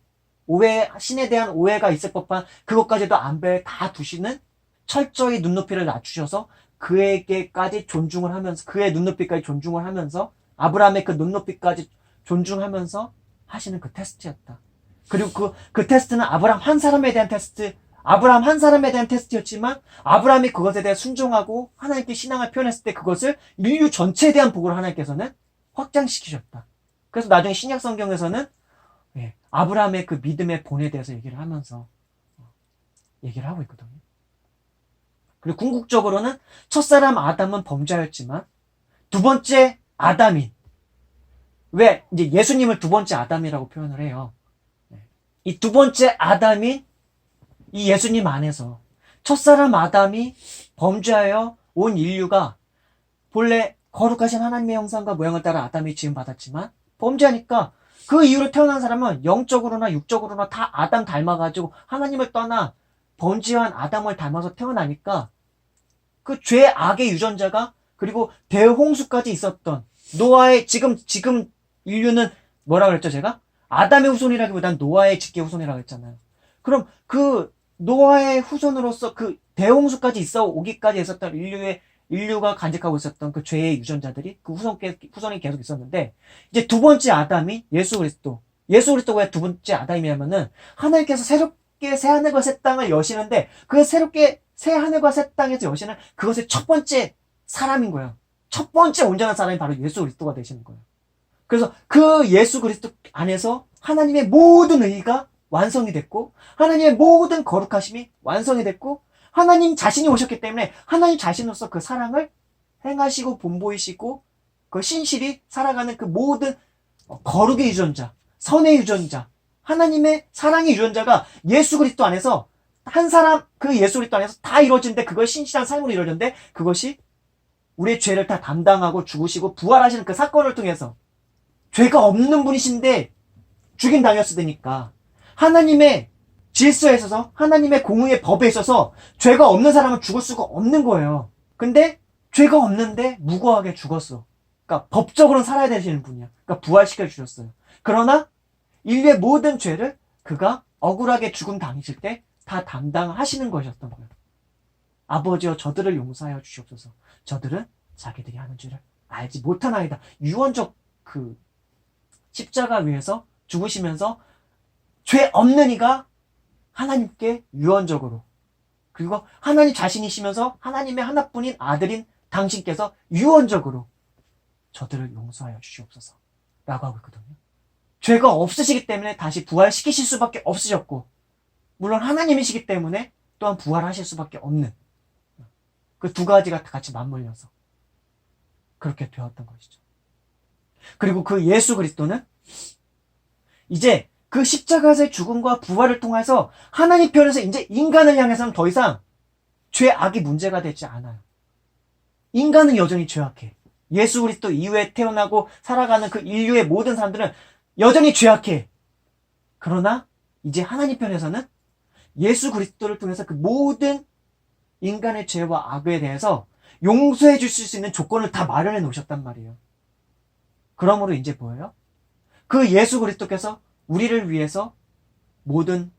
신에 대한 오해가 있을 법한 그것까지도 안배에 다 두시는, 철저히 눈높이를 낮추셔서 그에게까지 존중을 하면서, 그의 눈높이까지 존중을 하면서, 아브라함의 그 눈높이까지 존중하면서 하시는 그 테스트였다. 그리고 그 테스트는 아브라함 한 사람에 대한 테스트였지만, 아브라함이 그것에 대해 순종하고 하나님께 신앙을 표현했을 때 그것을 인류 전체에 대한 복으로 하나님께서는 확장시키셨다. 그래서 나중에 신약 성경에서는 아브라함의 그 믿음의 본에 대해서 얘기를 하면서 얘기를 하고 있거든요. 그리고 궁극적으로는 첫사람 아담은 범죄하였지만 두 번째 아담인, 왜 이제 예수님을 두 번째 아담이라고 표현을 해요. 이 두 번째 아담인 이 예수님 안에서 첫사람 아담이 범죄하여 온 인류가 본래 거룩하신 하나님의 형상과 모양을 따라 아담이 지음받았지만 범죄하니까 그 이후로 태어난 사람은 영적으로나 육적으로나 다 아담 닮아가지고 하나님을 떠나 범죄한 아담을 닮아서 태어나니까 그 죄 악의 유전자가, 그리고 대홍수까지 있었던 노아의, 지금 인류는 뭐라 그랬죠 제가? 아담의 후손이라기보단 노아의 직계 후손이라고 했잖아요. 그럼 그 노아의 후손으로서 그 대홍수까지 있어 오기까지 있었던 인류가 간직하고 있었던 그 죄의 유전자들이 그 후손이 계속 있었는데, 이제 두 번째 아담이 예수 그리스도가 왜 두 번째 아담이냐면은 하나님께서 새롭게 새 하늘과 새 땅을 여시는데, 그 새롭게 새 하늘과 새 땅에서 여시는 그것의 첫 번째 사람인 거예요. 첫 번째 온전한 사람이 바로 예수 그리스도가 되시는 거예요. 그래서 그 예수 그리스도 안에서 하나님의 모든 의의가 완성이 됐고, 하나님의 모든 거룩하심이 완성이 됐고, 하나님 자신이 오셨기 때문에 하나님 자신으로서 그 사랑을 행하시고 본보이시고 그 신실히 살아가는 그 모든 거룩의 유전자, 선의 유전자, 하나님의 사랑의 유전자가 예수 그리스도 안에서 한 사람, 그 예수 그리스도 안에서 다 이루어지는데, 그걸 신실한 삶으로 이루어지는데, 그것이 우리의 죄를 다 담당하고 죽으시고 부활하시는 그 사건을 통해서, 죄가 없는 분이신데 죽임 당했으니까 하나님의 질서에 있어서, 하나님의 공의의 법에 있어서 죄가 없는 사람은 죽을 수가 없는 거예요. 근데 죄가 없는데 무고하게 죽었어. 그러니까 법적으로는 살아야 되시는 분이야. 그러니까 부활시켜 주셨어요. 그러나 인류의 모든 죄를 그가 억울하게 죽음 당했을 때 다 담당하시는 것이었던 거예요. 아버지여 저들을 용서하여 주시옵소서. 저들은 자기들이 하는 죄를 알지 못하나이다. 유언적 그 십자가 위에서 죽으시면서 죄 없는 이가 하나님께 유언적으로, 그리고 하나님 자신이시면서 하나님의 하나뿐인 아들인 당신께서 유언적으로 저들을 용서하여 주시옵소서 라고 하고 있거든요. 죄가 없으시기 때문에 다시 부활시키실 수밖에 없으셨고, 물론 하나님이시기 때문에 또한 부활하실 수밖에 없는, 그 두 가지가 같이 맞물려서 그렇게 되었던 것이죠. 그리고 그 예수 그리스도는 이제 그 십자가의 죽음과 부활을 통해서 하나님 편에서 이제 인간을 향해서는 더 이상 죄악이 문제가 되지 않아요. 인간은 여전히 죄악해. 예수 그리스도 이후에 태어나고 살아가는 그 인류의 모든 사람들은 여전히 죄악해. 그러나 이제 하나님 편에서는 예수 그리스도를 통해서 그 모든 인간의 죄와 악에 대해서 용서해 주실 수 있는 조건을 다 마련해 놓으셨단 말이에요. 그러므로 이제 뭐예요? 그 예수 그리스도께서 우리를 위해서 모든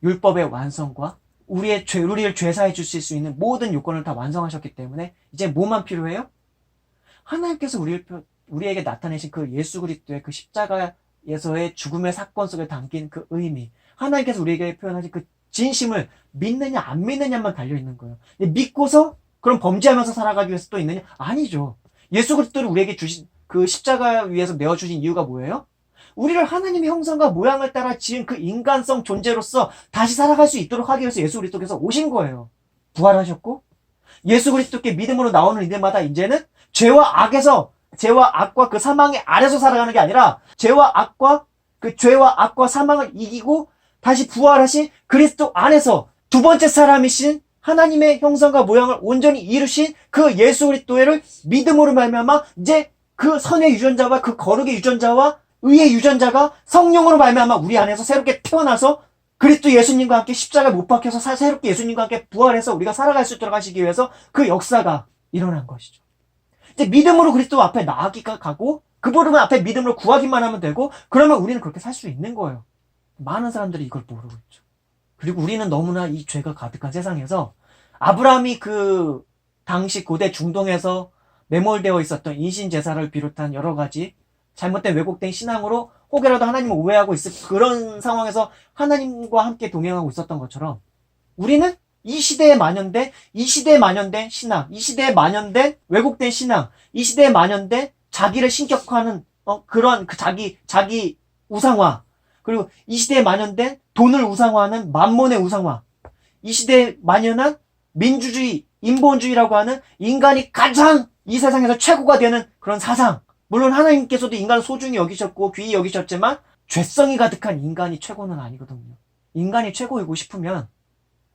율법의 완성과 우리를 죄사해 주실 수 있는 모든 요건을 다 완성하셨기 때문에 이제 뭐만 필요해요? 하나님께서 우리에게 나타내신 그 예수 그리스도의 그 십자가에서의 죽음의 사건 속에 담긴 그 의미, 하나님께서 우리에게 표현하신 그 진심을 믿느냐 안 믿느냐만 달려있는 거예요. 믿고서 그럼 범죄하면서 살아가기 위해서 또 있느냐? 아니죠. 예수 그리스도를 우리에게 주신 그 십자가 위에서 내어주신 이유가 뭐예요? 우리를 하나님의 형상과 모양을 따라 지은 그 인간성 존재로서 다시 살아갈 수 있도록 하기 위해서 예수 그리스도께서 오신 거예요. 부활하셨고 예수 그리스도께 믿음으로 나오는 이들마다 이제는 죄와 악과 그 사망의 아래서 살아가는 게 아니라 죄와 악과 사망을 이기고 다시 부활하신 그리스도 안에서 두 번째 사람이신 하나님의 형상과 모양을 온전히 이루신 그 예수 그리스도를 믿음으로 말미암아 이제 그 선의 유전자와 그 거룩의 유전자와 의의 유전자가 성령으로 말미암아 우리 안에서 새롭게 태어나서 그리스도 예수님과 함께 십자가에 못 박혀서 새롭게 예수님과 함께 부활해서 우리가 살아갈 수 있도록 하시기 위해서 그 역사가 일어난 것이죠. 이제 믿음으로 그리스도 앞에 나아가기가 가고 그분을 앞에 믿음으로 구하기만 하면 되고 그러면 우리는 그렇게 살 수 있는 거예요. 많은 사람들이 이걸 모르고 있죠. 그리고 우리는 너무나 이 죄가 가득한 세상에서 아브라함이 그 당시 고대 중동에서 매몰되어 있었던 인신제사를 비롯한 여러 가지 잘못된 왜곡된 신앙으로 혹여라도 하나님을 오해하고 있을 그런 상황에서 하나님과 함께 동행하고 있었던 것처럼 우리는 이 시대에 만연된 신앙, 이 시대에 만연된 왜곡된 신앙, 이 시대에 만연된 자기를 신격화하는 그런 그 자기 우상화, 그리고 이 시대에 만연된 돈을 우상화하는 만몬의 우상화, 이 시대에 만연한 민주주의, 인본주의라고 하는 인간이 가장 이 세상에서 최고가 되는 그런 사상. 물론 하나님께서도 인간을 소중히 여기셨고 귀히 여기셨지만 죄성이 가득한 인간이 최고는 아니거든요. 인간이 최고이고 싶으면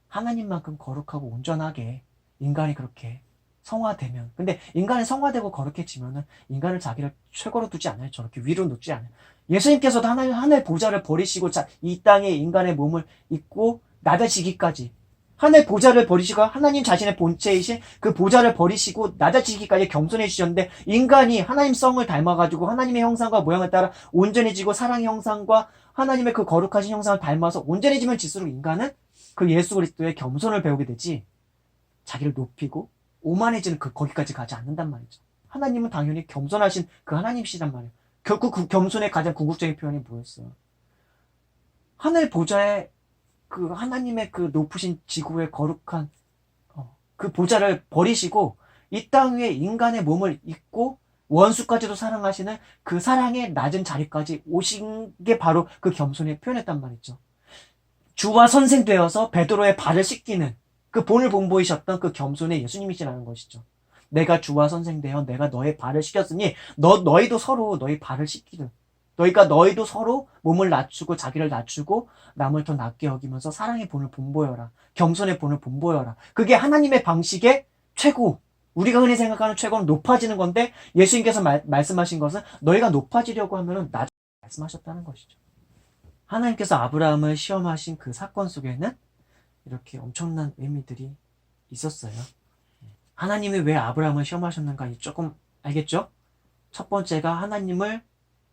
하나님만큼 거룩하고 온전하게 인간이 그렇게 성화되면, 근데 인간이 성화되고 거룩해지면은 인간을 자기를 최고로 두지 않아요. 저렇게 위로 놓지 않아요. 예수님께서도 하늘 보좌를 버리시고 이 땅에 인간의 몸을 입고 낮아지기까지, 하늘 보좌를 버리시고 하나님 자신의 본체이신 그 보좌를 버리시고 낮아지기까지 겸손해지셨는데, 인간이 하나님 성을 닮아가지고 하나님의 형상과 모양을 따라 온전해지고 사랑의 형상과 하나님의 그 거룩하신 형상을 닮아서 온전해지면 질수록 인간은 그 예수 그리스도의 겸손을 배우게 되지, 자기를 높이고 오만해지는 거기까지 가지 않는단 말이죠. 하나님은 당연히 겸손하신 그 하나님이시단 말이에요. 결국 그 겸손의 가장 궁극적인 표현이 뭐였어요? 하늘 보좌에 그 하나님의 그 높으신 지구의 거룩한 그 보좌를 버리시고 이 땅 위에 인간의 몸을 입고 원수까지도 사랑하시는 그 사랑의 낮은 자리까지 오신 게 바로 그 겸손의 표현이었단 말이죠. 주와 선생 되어서 베드로의 발을 씻기는 그 본을 본보이셨던 그 겸손의 예수님이시라는 것이죠. 내가 주와 선생 되어 내가 너의 발을 씻겼으니 너희도 서로 너희 발을 씻기는, 너희도 서로 몸을 낮추고 자기를 낮추고 남을 더 낮게 여기면서 사랑의 본을 본보여라. 겸손의 본을 본보여라. 그게 하나님의 방식의 최고. 우리가 흔히 생각하는 최고는 높아지는 건데 예수님께서 말씀하신 것은 너희가 높아지려고 하면 낮게 말씀하셨다는 것이죠. 하나님께서 아브라함을 시험하신 그 사건 속에는 이렇게 엄청난 의미들이 있었어요. 하나님이 왜 아브라함을 시험하셨는가 조금 알겠죠? 첫 번째가 하나님을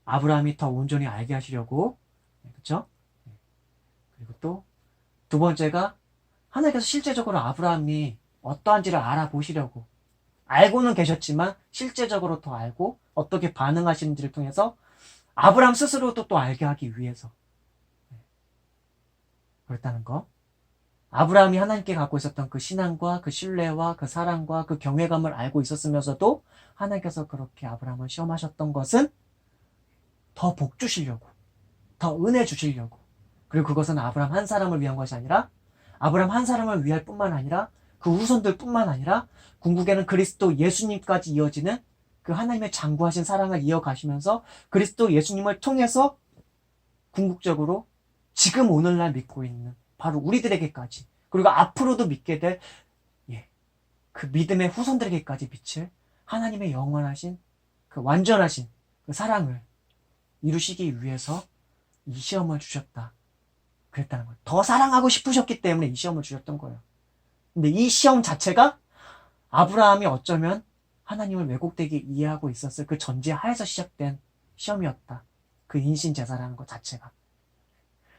아브라함이 더 온전히 알게 하시려고, 그렇죠? 그리고 또 두 번째가 하나님께서 실제적으로 아브라함이 어떠한지를 알아보시려고, 알고는 계셨지만 실제적으로 더 알고 어떻게 반응하시는지를 통해서 아브라함 스스로도 또 알게 하기 위해서 그렇다는 거. 아브라함이 하나님께 갖고 있었던 그 신앙과 그 신뢰와 그 사랑과 그 경외감을 알고 있었으면서도 하나님께서 그렇게 아브라함을 시험하셨던 것은 더 복 주시려고, 더 은혜 주시려고. 그리고 그것은 아브라함 한 사람을 위한 것이 아니라 아브라함 한 사람을 위할 뿐만 아니라 그 후손들 뿐만 아니라 궁극에는 그리스도 예수님까지 이어지는 그 하나님의 장구하신 사랑을 이어가시면서 그리스도 예수님을 통해서 궁극적으로 지금 오늘날 믿고 있는 바로 우리들에게까지, 그리고 앞으로도 믿게 될 그 믿음의 후손들에게까지 비칠 하나님의 영원하신 그 완전하신 그 사랑을 이루시기 위해서 이 시험을 주셨다. 그랬다는 거예요. 더 사랑하고 싶으셨기 때문에 이 시험을 주셨던 거예요. 근데 이 시험 자체가 아브라함이 어쩌면 하나님을 왜곡되게 이해하고 있었을 그 전제 하에서 시작된 시험이었다. 그 인신제사라는 것 자체가.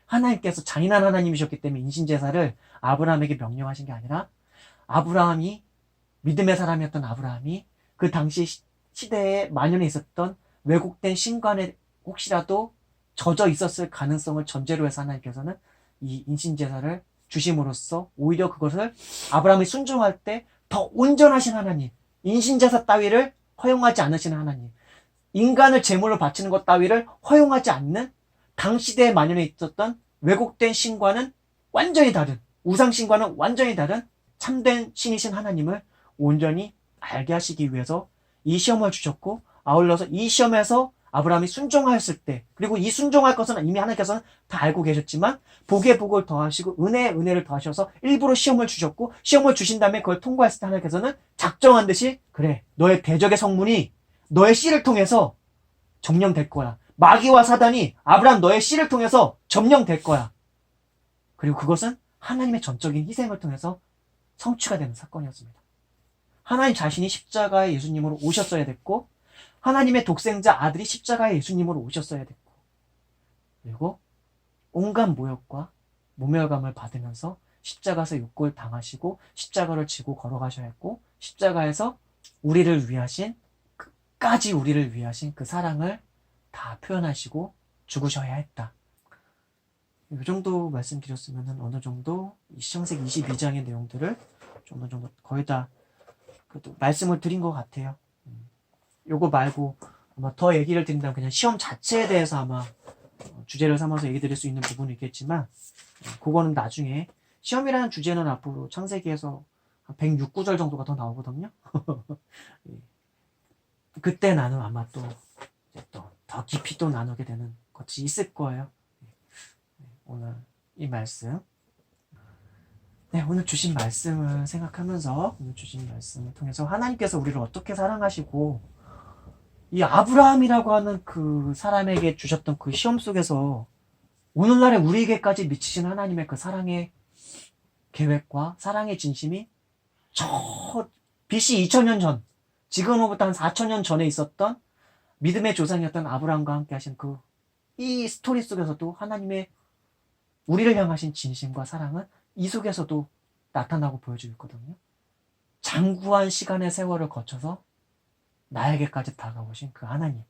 하나님께서 잔인한 하나님이셨기 때문에 인신제사를 아브라함에게 명령하신 게 아니라 아브라함이, 믿음의 사람이었던 아브라함이 그 당시 시대에 만연해 있었던 왜곡된 신관에 혹시라도 젖어 있었을 가능성을 전제로 해서 하나님께서는 이 인신제사를 주심으로써 오히려 그것을 아브라함이 순종할 때 더 온전하신 하나님, 인신제사 따위를 허용하지 않으시는 하나님, 인간을 제물로 바치는 것 따위를 허용하지 않는 당시대에 만연해 있었던 왜곡된 신과는 완전히 다른, 우상신과는 완전히 다른 참된 신이신 하나님을 온전히 알게 하시기 위해서 이 시험을 주셨고, 아울러서 이 시험에서 아브라함이 순종하였을 때, 그리고 이 순종할 것은 이미 하나님께서는 다 알고 계셨지만 복에 복을 더하시고 은혜에 은혜를 더하셔서 일부러 시험을 주셨고, 시험을 주신 다음에 그걸 통과했을 때 하나님께서는 작정한 듯이 그래, 너의 대적의 성문이 너의 씨를 통해서 점령될 거야. 마귀와 사단이 아브라함 너의 씨를 통해서 점령될 거야. 그리고 그것은 하나님의 전적인 희생을 통해서 성취가 되는 사건이었습니다. 하나님 자신이 십자가의 예수님으로 오셨어야 됐고, 하나님의 독생자 아들이 십자가의 예수님으로 오셨어야 됐고, 그리고 온갖 모욕과 모멸감을 받으면서 십자가에서 욕을 당하시고 십자가를 지고 걸어가셔야 했고, 십자가에서 우리를 위하신, 끝까지 우리를 위하신 그 사랑을 다 표현하시고 죽으셔야 했다. 이 정도 말씀드렸으면 어느 정도 이 창세기 22장의 내용들을 어느 정도 거의 다 그래도 말씀을 드린 것 같아요. 요거 말고 아마 더 얘기를 드린다면 그냥 시험 자체에 대해서 아마 주제를 삼아서 얘기 드릴 수 있는 부분이 있겠지만, 그거는 나중에, 시험이라는 주제는 앞으로 창세기에서 한 106구절 정도가 더 나오거든요. 그때 나는 아마 또 더 깊이 또 나누게 되는 것이 있을 거예요. 오늘 이 말씀, 네, 오늘 주신 말씀을 생각하면서, 오늘 주신 말씀을 통해서 하나님께서 우리를 어떻게 사랑하시고 이 아브라함이라고 하는 그 사람에게 주셨던 그 시험 속에서 오늘날의 우리에게까지 미치신 하나님의 그 사랑의 계획과 사랑의 진심이 저 BC 2000년 전, 지금으로부터 한 4000년 전에 있었던 믿음의 조상이었던 아브라함과 함께 하신 그 이 스토리 속에서도 하나님의 우리를 향하신 진심과 사랑은 이 속에서도 나타나고 보여지고 있거든요. 장구한 시간의 세월을 거쳐서 나에게까지 다가오신 그 하나님,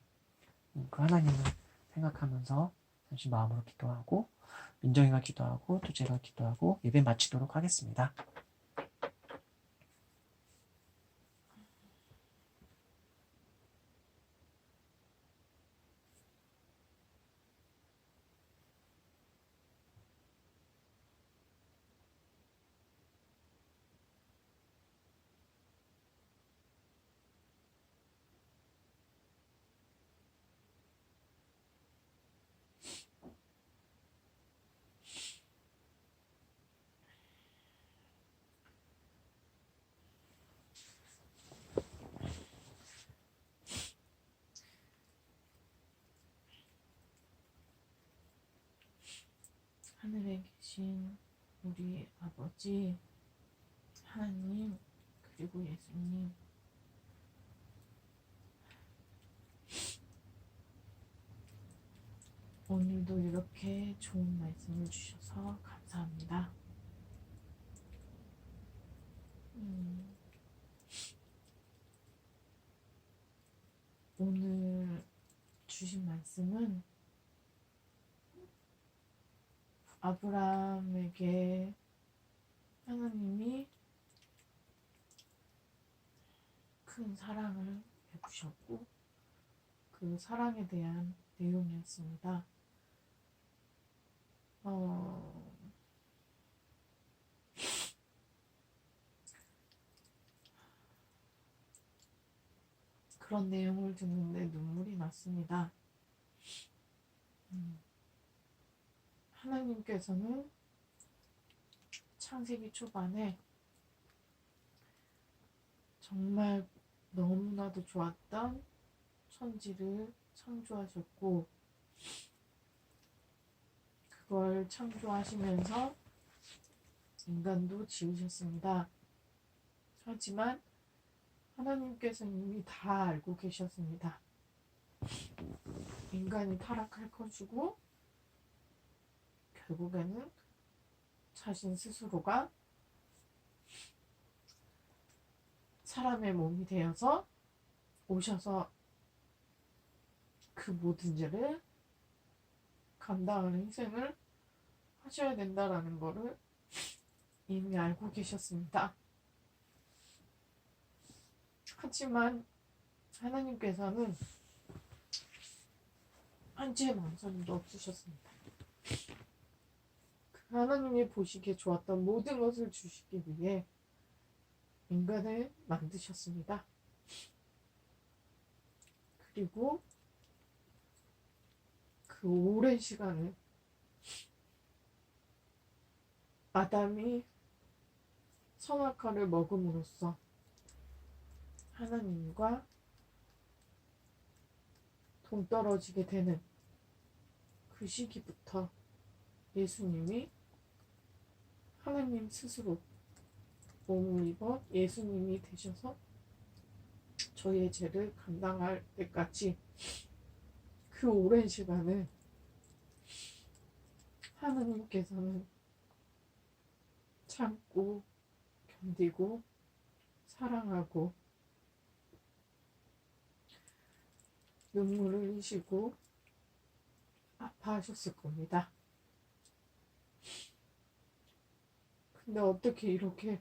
그 하나님을 생각하면서 잠시 마음으로 기도하고, 민정이가 기도하고 또 제가 기도하고 예배 마치도록 하겠습니다. 하늘에 계신 우리 아버지 하나님, 그리고 예수님, 오늘도 이렇게 좋은 말씀을 주셔서 감사합니다. 오늘 주신 말씀은 아브라함에게 하나님이 큰 사랑을 베푸셨고 그 사랑에 대한 내용이었습니다. 그런 내용을 듣는데 눈물이 났습니다. 하나님께서는 창세기 초반에 정말 너무나도 좋았던 천지를 창조하셨고, 그걸 창조하시면서 인간도 지으셨습니다. 하지만 하나님께서는 이미 다 알고 계셨습니다. 인간이 타락할 것이고 결국에는 자신 스스로가 사람의 몸이 되어서 오셔서 그 모든 죄를 감당하는 희생을 하셔야 된다라는 거를 이미 알고 계셨습니다. 하지만 하나님께서는 한치의 망설임도 없으셨습니다. 그 하나님이 보시기에 좋았던 모든 것을 주시기 위해 인간을 만드셨습니다. 그리고 그 오랜 시간을 아담이 선악과를 먹음으로써 하나님과 동떨어지게 되는 그 시기부터 예수님이 하나님 스스로 몸을 입어 예수님이 되셔서 저희의 죄를 감당할 때까지 그 오랜 시간을 하나님께서는 참고 견디고 사랑하고 눈물을 흘리시고 아파하셨을 겁니다. 근데 어떻게 이렇게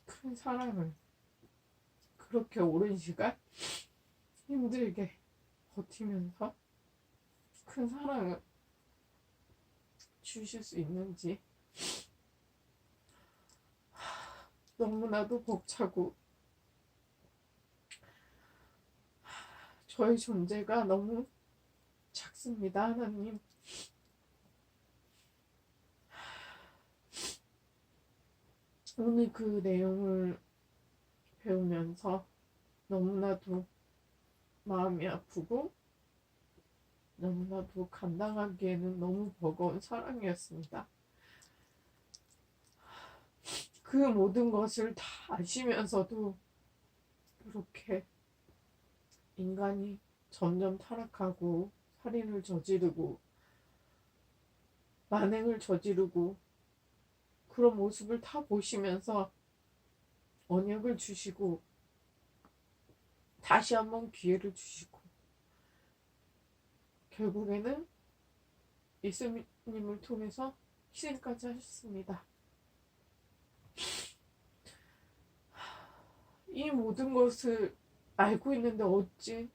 큰 사랑을 그렇게 오랜 시간 힘들게 버티면서 큰 사랑을 주실 수 있는지 너무나도 벅차고 저의 존재가 너무 작습니다. 하나님, 오늘 그 내용을 배우면서 너무나도 마음이 아프고 너무나도 감당하기에는 너무 버거운 사랑이었습니다. 그 모든 것을 다 아시면서도 이렇게 인간이 점점 타락하고 살인을 저지르고 만행을 저지르고 그런 모습을 다 보시면서 언약을 주시고 다시 한번 기회를 주시고 결국에는 예수님을 통해서 희생까지 하셨습니다. 이 모든 것을 알고 있는데 어찌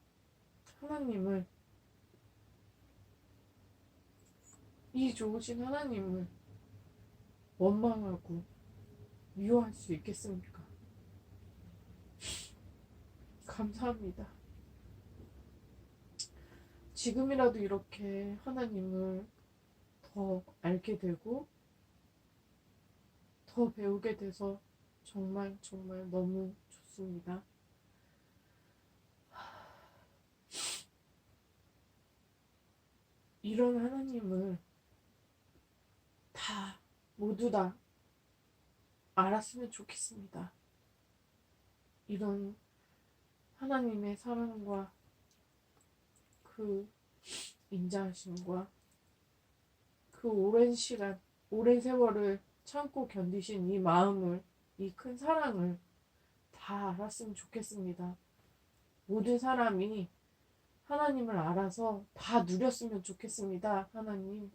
하나님을, 이 좋으신 하나님을 원망하고 미워할 수 있겠습니까? 감사합니다. 지금이라도 이렇게 하나님을 더 알게 되고 더 배우게 돼서 정말 정말 너무 좋습니다. 이런 하나님을 다 모두 다 알았으면 좋겠습니다. 이런 하나님의 사랑과 그 인자하심과 그 오랜 시간, 오랜 세월을 참고 견디신 이 마음을, 이 큰 사랑을 다 알았으면 좋겠습니다. 모든 사람이 하나님을 알아서 다 누렸으면 좋겠습니다. 하나님,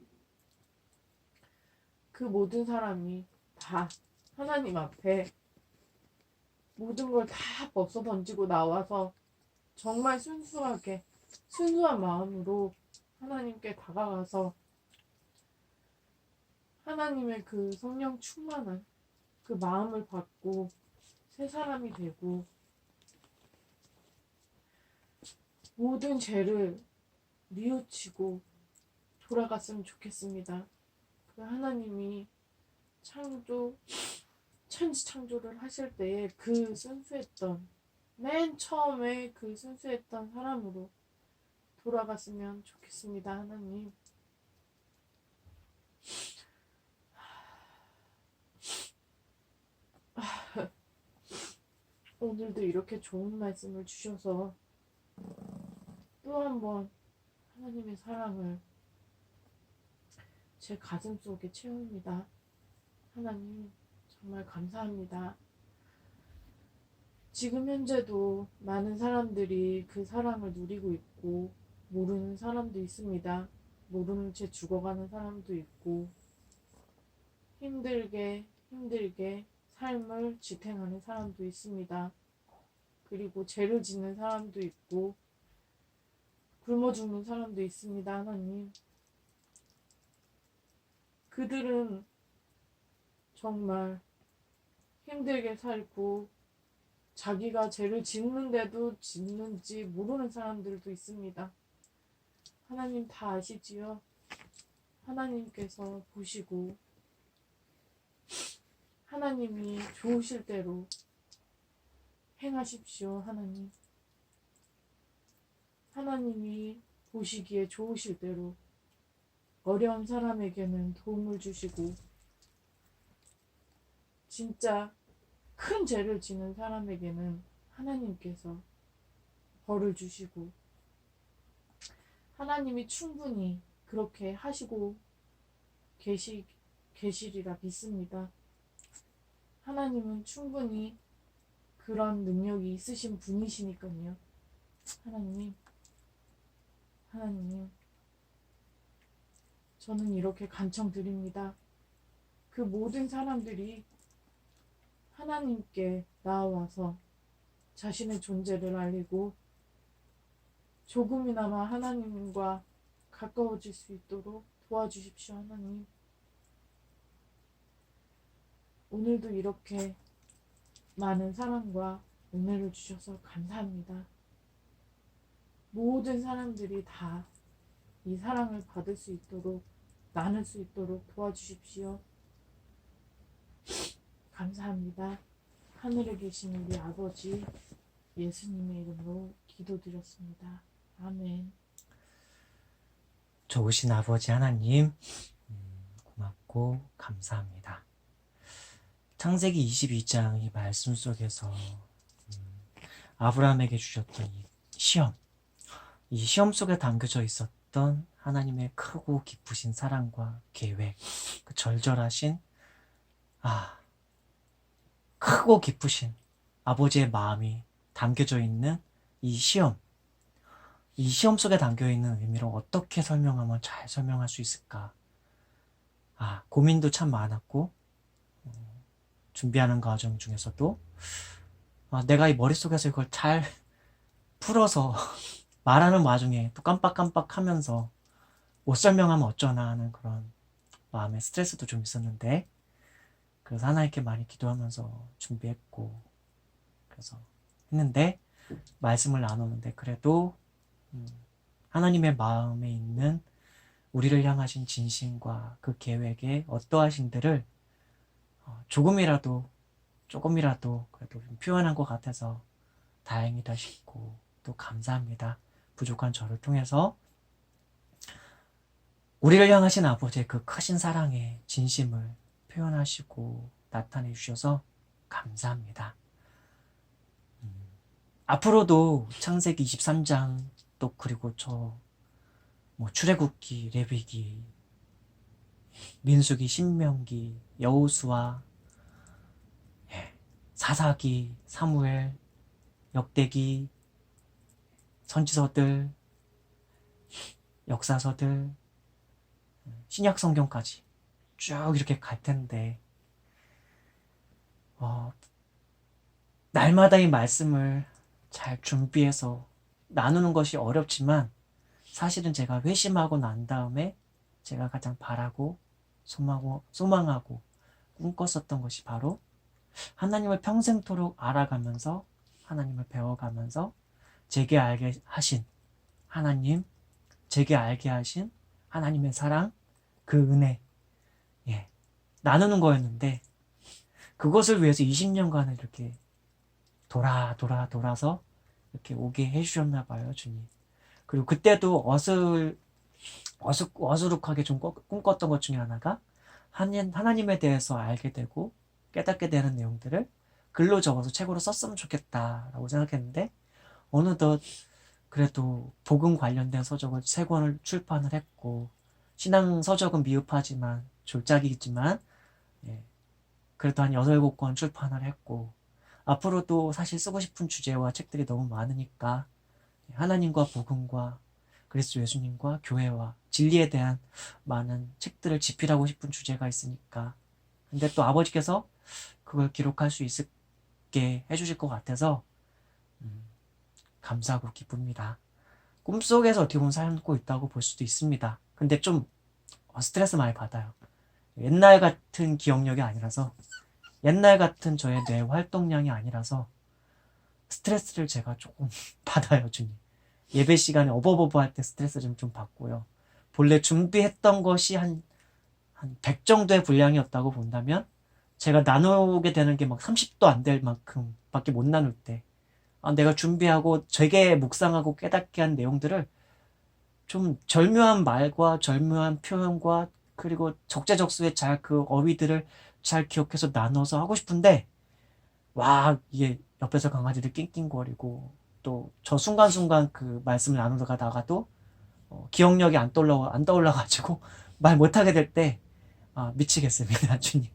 그 모든 사람이 다 하나님 앞에 모든 걸 다 벗어 던지고 나와서 정말 순수하게 순수한 마음으로 하나님께 다가가서 하나님의 그 성령 충만한 그 마음을 받고 새 사람이 되고 모든 죄를 뉘우치고 돌아갔으면 좋겠습니다. 그 하나님이 천지 창조를 하실 때에 그 순수했던, 맨 처음에 그 순수했던 사람으로 돌아갔으면 좋겠습니다. 하나님, 오늘도 이렇게 좋은 말씀을 주셔서 또 한 번 하나님의 사랑을 제 가슴 속에 채웁니다. 하나님, 정말 감사합니다. 지금 현재도 많은 사람들이 그 사랑을 누리고 있고 모르는 사람도 있습니다. 모르는 채 죽어가는 사람도 있고 힘들게 삶을 지탱하는 사람도 있습니다. 그리고 죄를 짓는 사람도 있고 굶어 죽는 사람도 있습니다. 하나님, 그들은 정말 힘들게 살고 자기가 죄를 짓는데도 짓는지 모르는 사람들도 있습니다. 하나님 다 아시지요? 하나님께서 보시고 하나님이 좋으실 대로 행하십시오. 하나님, 하나님이 보시기에 좋으실 대로 어려운 사람에게는 도움을 주시고 진짜 큰 죄를 지는 사람에게는 하나님께서 벌을 주시고 하나님이 충분히 그렇게 하시고 계시리라 믿습니다. 하나님은 충분히 그런 능력이 있으신 분이시니까요. 하나님, 저는 이렇게 간청드립니다. 그 모든 사람들이 하나님께 나와서 자신의 존재를 알리고 조금이나마 하나님과 가까워질 수 있도록 도와주십시오. 하나님, 오늘도 이렇게 많은 사랑과 은혜를 주셔서 감사합니다. 모든 사람들이 다 이 사랑을 받을 수 있도록 나눌 수 있도록 도와주십시오. 감사합니다. 하늘에 계신 우리 아버지 예수님의 이름으로 기도드렸습니다. 아멘. 좋으신 아버지 하나님, 고맙고 감사합니다. 창세기 22장 이 말씀 속에서 아브라함에게 주셨던 이 시험 속에 담겨져 있었던 하나님의 크고 깊으신 사랑과 계획, 그 절절하신 크고 깊으신 아버지의 마음이 담겨져 있는 이 시험 속에 담겨있는 의미를 어떻게 설명하면 잘 설명할 수 있을까? 고민도 참 많았고, 준비하는 과정 중에서도, 내가 이 머릿속에서 이걸 잘 풀어서 말하는 와중에 또 깜빡깜빡 하면서 못 설명하면 어쩌나 하는 그런 마음의 스트레스도 좀 있었는데, 그래서 하나님께 많이 기도하면서 준비했고, 그래서 했는데, 말씀을 나누는데, 그래도 하나님의 마음에 있는 우리를 향하신 진심과 그 계획에 어떠하신들을 조금이라도 그래도 좀 표현한 것 같아서 다행이다 싶고 또 감사합니다. 부족한 저를 통해서 우리를 향하신 아버지의 그 크신 사랑의 진심을 표현하시고 나타내 주셔서 감사합니다. 앞으로도 창세기 23장 또 그리고 출애굽기, 레위기, 민수기, 신명기, 여호수아, 사사기, 사무엘, 역대기, 선지서들, 역사서들, 신약 성경까지 쭉 이렇게 갈 텐데 날마다 이 말씀을 잘 준비해서 나누는 것이 어렵지만 사실은 제가 회심하고 난 다음에 제가 가장 바라고 소망하고 꿈꿨었던 것이 바로 하나님을 평생토록 알아가면서 하나님을 배워가면서 제게 알게 하신 하나님, 제게 알게 하신 하나님의 사랑, 그 은혜, 나누는 거였는데 그것을 위해서 20년간을 이렇게 돌아서 이렇게 오게 해주셨나 봐요, 주님. 그리고 그때도 어수룩하게 좀 꿈꿨던 것 중에 하나가 하나님에 대해서 알게 되고 깨닫게 되는 내용들을 글로 적어서 책으로 썼으면 좋겠다라고 생각했는데 어느덧 그래도 복음 관련된 서적을 3권을 출판을 했고 신앙 서적은 미흡하지만 졸작이지만 그래도 한 6, 7권 출판을 했고 앞으로도 사실 쓰고 싶은 주제와 책들이 너무 많으니까 하나님과 복음과 그리스도 예수님과 교회와 진리에 대한 많은 책들을 집필하고 싶은 주제가 있으니까. 근데 또 아버지께서 그걸 기록할 수 있게 해주실 것 같아서 감사하고 기쁩니다. 꿈속에서 어떻게 보면 살고 있다고 볼 수도 있습니다. 근데 좀 스트레스 많이 받아요. 옛날 같은 기억력이 아니라서, 옛날 같은 저의 뇌 활동량이 아니라서 스트레스를 제가 조금 받아요, 주님. 예배 시간에 어버버버 할 때 스트레스 좀 받고요. 본래 준비했던 것이 한 100 정도의 분량이었다고 본다면 제가 나누게 되는 게 막 30도 안 될 만큼 밖에 못 나눌 때, 내가 준비하고 되게 묵상하고 깨닫게 한 내용들을 좀 절묘한 말과 절묘한 표현과 그리고 적재적소에 잘 그 어휘들을 잘 기억해서 나눠서 하고 싶은데, 와, 이게 옆에서 강아지들 낑낑거리고 또 저 순간순간 그 말씀을 나누다가 나가도 기억력이 안 떠올라가지고 말 못하게 될 때 미치겠습니다, 주님.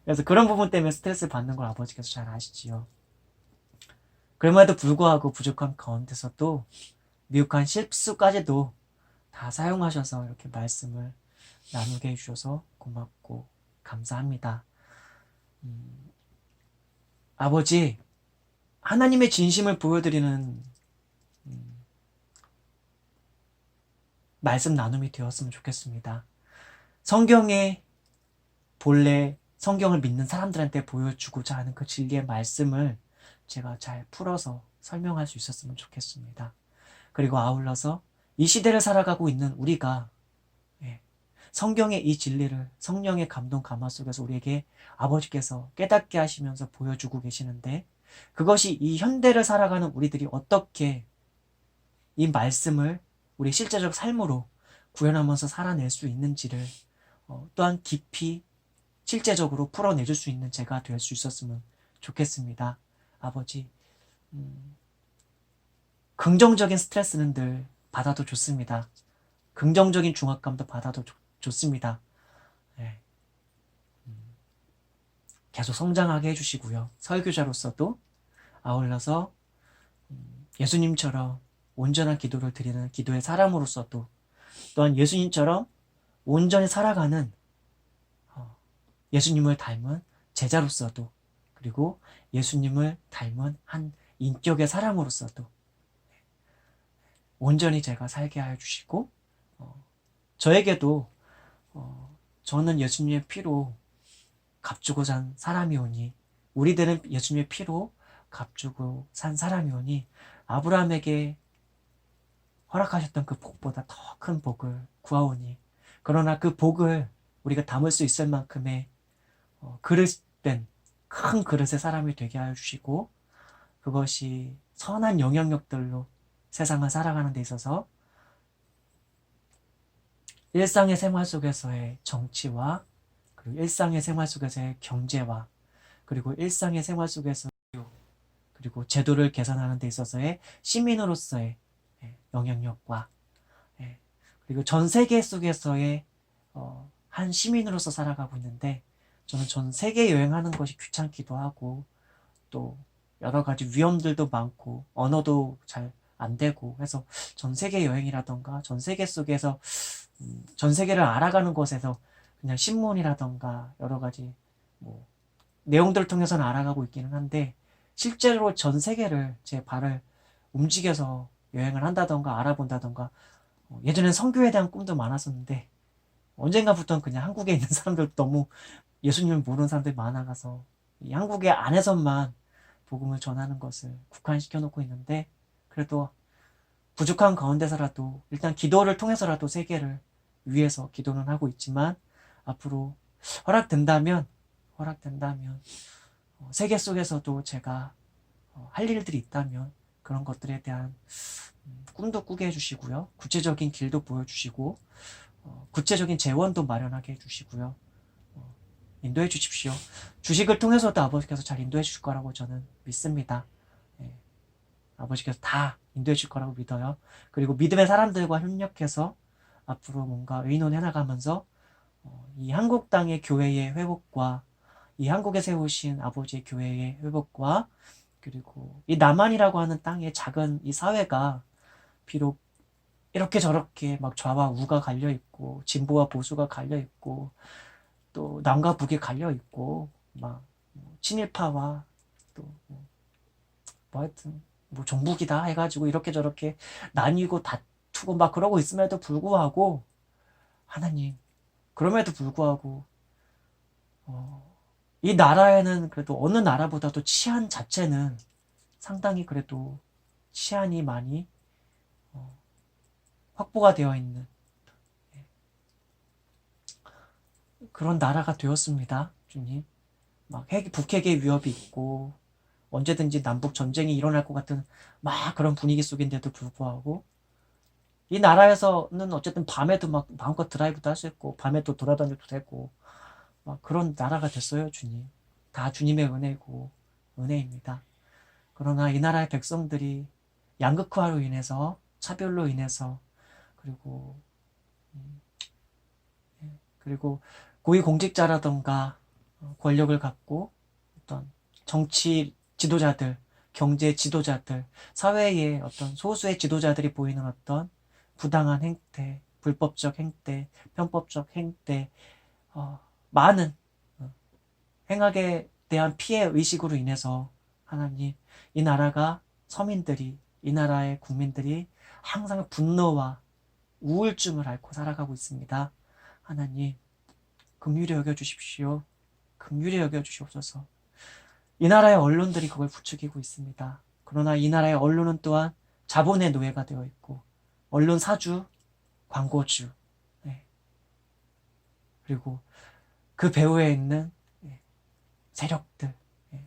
그래서 그런 부분 때문에 스트레스 받는 걸 아버지께서 잘 아시지요. 그럼에도 불구하고 부족한 가운데서도 미흡한 실수까지도 다 사용하셔서 이렇게 말씀을 나누게 해주셔서 고맙고 감사합니다. 아버지, 하나님의 진심을 보여드리는 말씀 나눔이 되었으면 좋겠습니다. 성경의 본래 성경을 믿는 사람들한테 보여주고자 하는 그 진리의 말씀을 제가 잘 풀어서 설명할 수 있었으면 좋겠습니다. 그리고 아울러서 이 시대를 살아가고 있는 우리가 성경의 이 진리를 성령의 감동 감화 속에서 우리에게 아버지께서 깨닫게 하시면서 보여주고 계시는데, 그것이 이 현대를 살아가는 우리들이 어떻게 이 말씀을 우리 실제적 삶으로 구현하면서 살아낼 수 있는지를 또한 깊이 실제적으로 풀어내줄 수 있는 제가 될 수 있었으면 좋겠습니다. 아버지, 긍정적인 스트레스는 늘 받아도 좋습니다. 긍정적인 중압감도 받아도 좋습니다. 네. 계속 성장하게 해주시고요. 설교자로서도 아울러서 예수님처럼 온전한 기도를 드리는 기도의 사람으로서도, 또한 예수님처럼 온전히 살아가는 예수님을 닮은 제자로서도, 그리고 예수님을 닮은 한 인격의 사람으로서도 온전히 제가 살게 하여 주시고, 저에게도 저는 예수님의 피로 값주고 산 사람이오니, 우리들은 예수님의 피로 값주고 산 사람이오니, 아브라함에게 허락하셨던 그 복보다 더 큰 복을 구하오니, 그러나 그 복을 우리가 담을 수 있을 만큼의 그릇된 큰 그릇의 사람이 되게 하여 주시고, 그것이 선한 영향력들로 세상을 살아가는 데 있어서 일상의 생활 속에서의 정치와, 그리고 일상의 생활 속에서의 경제와, 그리고 일상의 생활 속에서 그리고 제도를 개선하는 데 있어서의 시민으로서의 영향력과, 그리고 전 세계 속에서의 한 시민으로서 살아가고 있는데, 저는 전 세계 여행하는 것이 귀찮기도 하고 또 여러 가지 위험들도 많고 언어도 잘 안 되고 해서 전 세계 여행이라던가 전 세계 속에서 전 세계를 알아가는 곳에서 그냥 신문이라던가 여러 가지 뭐 내용들을 통해서는 알아가고 있기는 한데, 실제로 전 세계를 제 발을 움직여서 여행을 한다던가 알아본다던가, 예전엔 선교에 대한 꿈도 많았었는데 언젠가부터는 그냥 한국에 있는 사람들, 너무 예수님을 모르는 사람들이 많아가서 이 한국의 안에서만 복음을 전하는 것을 국한시켜 놓고 있는데, 그래도 부족한 가운데서라도 일단 기도를 통해서라도 세계를 위해서 기도는 하고 있지만, 앞으로 허락된다면 세계 속에서도 제가 할 일들이 있다면 그런 것들에 대한 꿈도 꾸게 해주시고요. 구체적인 길도 보여주시고 구체적인 재원도 마련하게 해주시고요. 인도해 주십시오. 주식을 통해서도 아버지께서 잘 인도해 주실 거라고 저는 믿습니다. 아버지께서 다 인도해 주실 거라고 믿어요. 그리고 믿음의 사람들과 협력해서 앞으로 뭔가 의논해 나가면서 이 한국 땅의 교회의 회복과 이 한국에 세우신 아버지의 교회의 회복과 그리고 이 남한이라고 하는 땅의 작은 이 사회가 비록 이렇게 저렇게 막 좌와 우가 갈려 있고 진보와 보수가 갈려 있고 또 남과 북이 갈려 있고 막 친일파와 또 뭐 하여튼 뭐 종북이다 해가지고 이렇게 저렇게 나뉘고 다투고 막 그러고 있음에도 불구하고 하나님 그럼에도 불구하고 이 나라에는 그래도 어느 나라보다도 치안 자체는 상당히 그래도 치안이 많이 확보가 되어 있는 그런 나라가 되었습니다. 주님. 막 북핵의 위협이 있고 언제든지 남북 전쟁이 일어날 것 같은 막 그런 분위기 속인데도 불구하고 이 나라에서는 어쨌든 밤에도 막 마음껏 드라이브도 할 수 있고 밤에도 돌아다녀도 되고 막 그런 나라가 됐어요, 주님. 다 주님의 은혜고 은혜입니다. 그러나 이 나라의 백성들이 양극화로 인해서 차별로 인해서 그리고 그리고 고위공직자라던가 권력을 갖고 어떤 정치 지도자들, 경제 지도자들, 사회의 어떤 소수의 지도자들이 보이는 어떤 부당한 행태, 불법적 행태, 편법적 행태, 많은 행악에 대한 피해 의식으로 인해서 하나님, 이 나라가 서민들이, 이 나라의 국민들이 항상 분노와 우울증을 앓고 살아가고 있습니다. 하나님, 긍휼히 여겨주십시오. 긍휼히 여겨주시옵소서. 이 나라의 언론들이 그걸 부추기고 있습니다. 그러나 이 나라의 언론은 또한 자본의 노예가 되어 있고 언론 사주, 광고주 네. 그리고 그 배후에 있는 세력들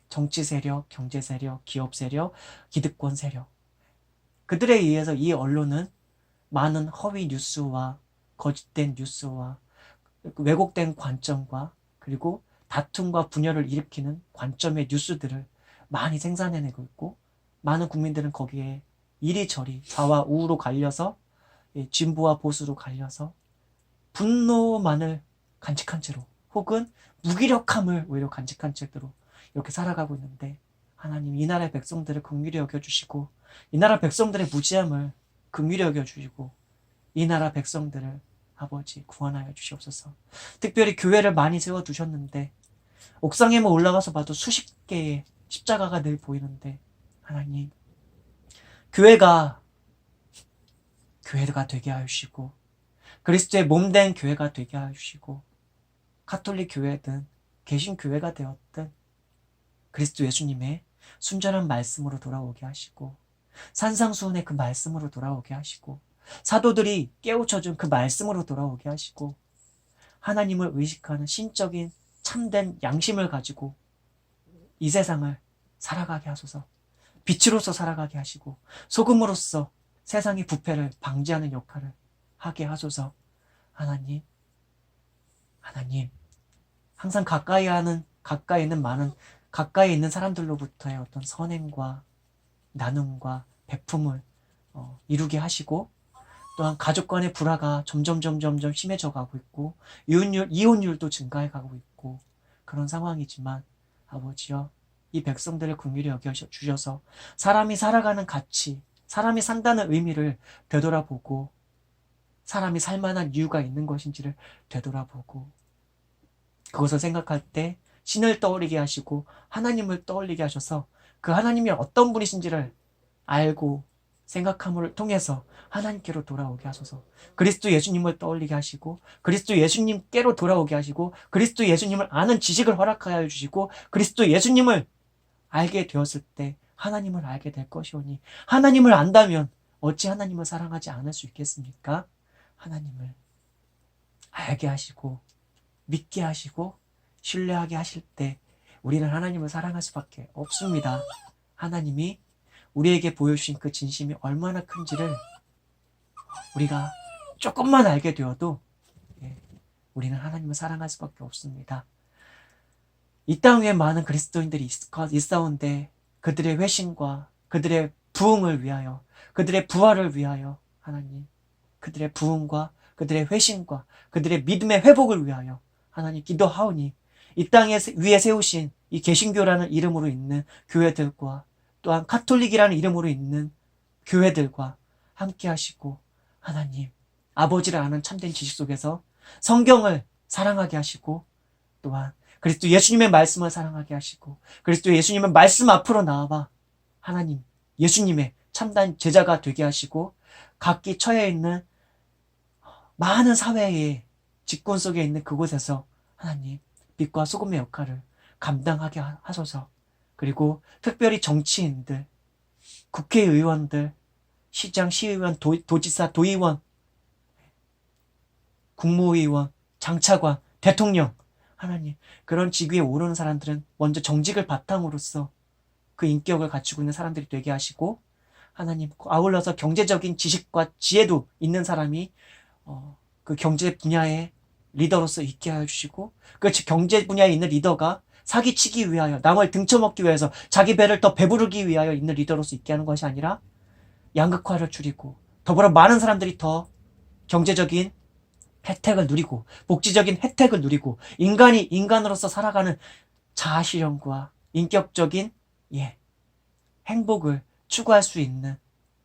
정치 세력, 경제 세력, 기업 세력, 기득권 세력 그들에 의해서 이 언론은 많은 허위 뉴스와 거짓된 뉴스와 왜곡된 관점과 그리고 다툼과 분열을 일으키는 관점의 뉴스들을 많이 생산해내고 있고 많은 국민들은 거기에 이리저리 좌와 우로 갈려서 진보와 보수로 갈려서 분노만을 간직한 채로 혹은 무기력함을 오히려 간직한 채로 이렇게 살아가고 있는데 하나님 이 나라의 백성들을 긍휼히 여겨주시고 이 나라 백성들의 무지함을 긍휼히 여겨주시고 이 나라 백성들을 아버지 구원하여 주시옵소서. 특별히 교회를 많이 세워두셨는데 옥상에만 올라가서 봐도 수십 개의 십자가가 늘 보이는데 하나님 교회가 되게 하여 주시고 그리스도의 몸된 교회가 되게 하여 주시고 카톨릭 교회든 개신교회가 되었든 그리스도 예수님의 순전한 말씀으로 돌아오게 하시고 산상수훈의 그 말씀으로 돌아오게 하시고 사도들이 깨우쳐준 그 말씀으로 돌아오게 하시고 하나님을 의식하는 신적인 참된 양심을 가지고 이 세상을 살아가게 하소서. 빛으로서 살아가게 하시고 소금으로서 세상의 부패를 방지하는 역할을 하게 하소서. 하나님 항상 가까이 있는 사람들로부터의 어떤 선행과 나눔과 베품을 이루게 하시고 또한 가족 간의 불화가 점점 심해져 가고 있고 이혼율도 증가해 가고 있고 그런 상황이지만 아버지여 이 백성들을 긍휼히 여겨주셔서 사람이 살아가는 가치, 사람이 산다는 의미를 되돌아보고 사람이 살만한 이유가 있는 것인지를 되돌아보고 그것을 생각할 때 신을 떠올리게 하시고 하나님을 떠올리게 하셔서 그 하나님이 어떤 분이신지를 알고 생각함을 통해서 하나님께로 돌아오게 하소서. 그리스도 예수님을 떠올리게 하시고 그리스도 예수님께로 돌아오게 하시고 그리스도 예수님을 아는 지식을 허락하여 주시고 그리스도 예수님을 알게 되었을 때 하나님을 알게 될 것이오니 하나님을 안다면 어찌 하나님을 사랑하지 않을 수 있겠습니까? 하나님을 알게 하시고 믿게 하시고 신뢰하게 하실 때 우리는 하나님을 사랑할 수밖에 없습니다. 하나님이 우리에게 보여주신 그 진심이 얼마나 큰지를 우리가 조금만 알게 되어도 우리는 하나님을 사랑할 수밖에 없습니다. 이 땅 위에 많은 그리스도인들이 있사온데 그들의 회심과 그들의 부흥을 위하여 그들의 부활을 위하여 하나님 그들의 부흥과 그들의 회심과 그들의 믿음의 회복을 위하여 하나님 기도하오니 이 땅에 위에 세우신 이 개신교라는 이름으로 있는 교회들과 또한 카톨릭이라는 이름으로 있는 교회들과 함께 하시고 하나님 아버지를 아는 참된 지식 속에서 성경을 사랑하게 하시고 또한 그리스도 예수님의 말씀을 사랑하게 하시고 그리스도 예수님의 말씀 앞으로 나와 하나님 예수님의 참된 제자가 되게 하시고 각기 처해 있는 많은 사회의 직군 속에 있는 그곳에서 하나님 빛과 소금의 역할을 감당하게 하소서. 그리고 특별히 정치인들, 국회의원들, 시장, 시의원, 도지사, 도의원, 국무의원, 장차관, 대통령 하나님 그런 직위에 오르는 사람들은 먼저 정직을 바탕으로서 그 인격을 갖추고 있는 사람들이 되게 하시고 하나님 아울러서 경제적인 지식과 지혜도 있는 사람이 그 경제 분야의 리더로서 있게 하여 주시고 그 경제 분야에 있는 리더가 사기치기 위하여 남을 등쳐먹기 위해서 자기 배를 더 배부르기 위하여 있는 리더로서 있게 하는 것이 아니라 양극화를 줄이고 더불어 많은 사람들이 더 경제적인 혜택을 누리고 복지적인 혜택을 누리고 인간이 인간으로서 살아가는 자아실현과 인격적인 행복을 추구할 수 있는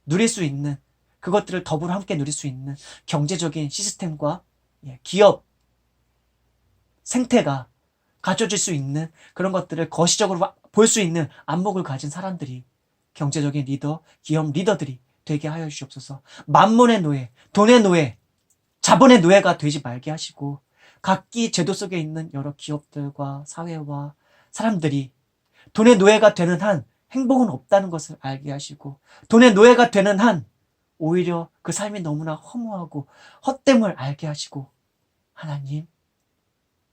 누릴 수 있는 그것들을 더불어 함께 누릴 수 있는 경제적인 시스템과 기업 생태가 갖춰질 수 있는 그런 것들을 거시적으로 볼 수 있는 안목을 가진 사람들이 경제적인 리더, 기업 리더들이 되게 하여 주시옵소서. 만몬의 노예, 돈의 노예, 자본의 노예가 되지 말게 하시고 각기 제도 속에 있는 여러 기업들과 사회와 사람들이 돈의 노예가 되는 한 행복은 없다는 것을 알게 하시고 돈의 노예가 되는 한 오히려 그 삶이 너무나 허무하고 헛됨을 알게 하시고 하나님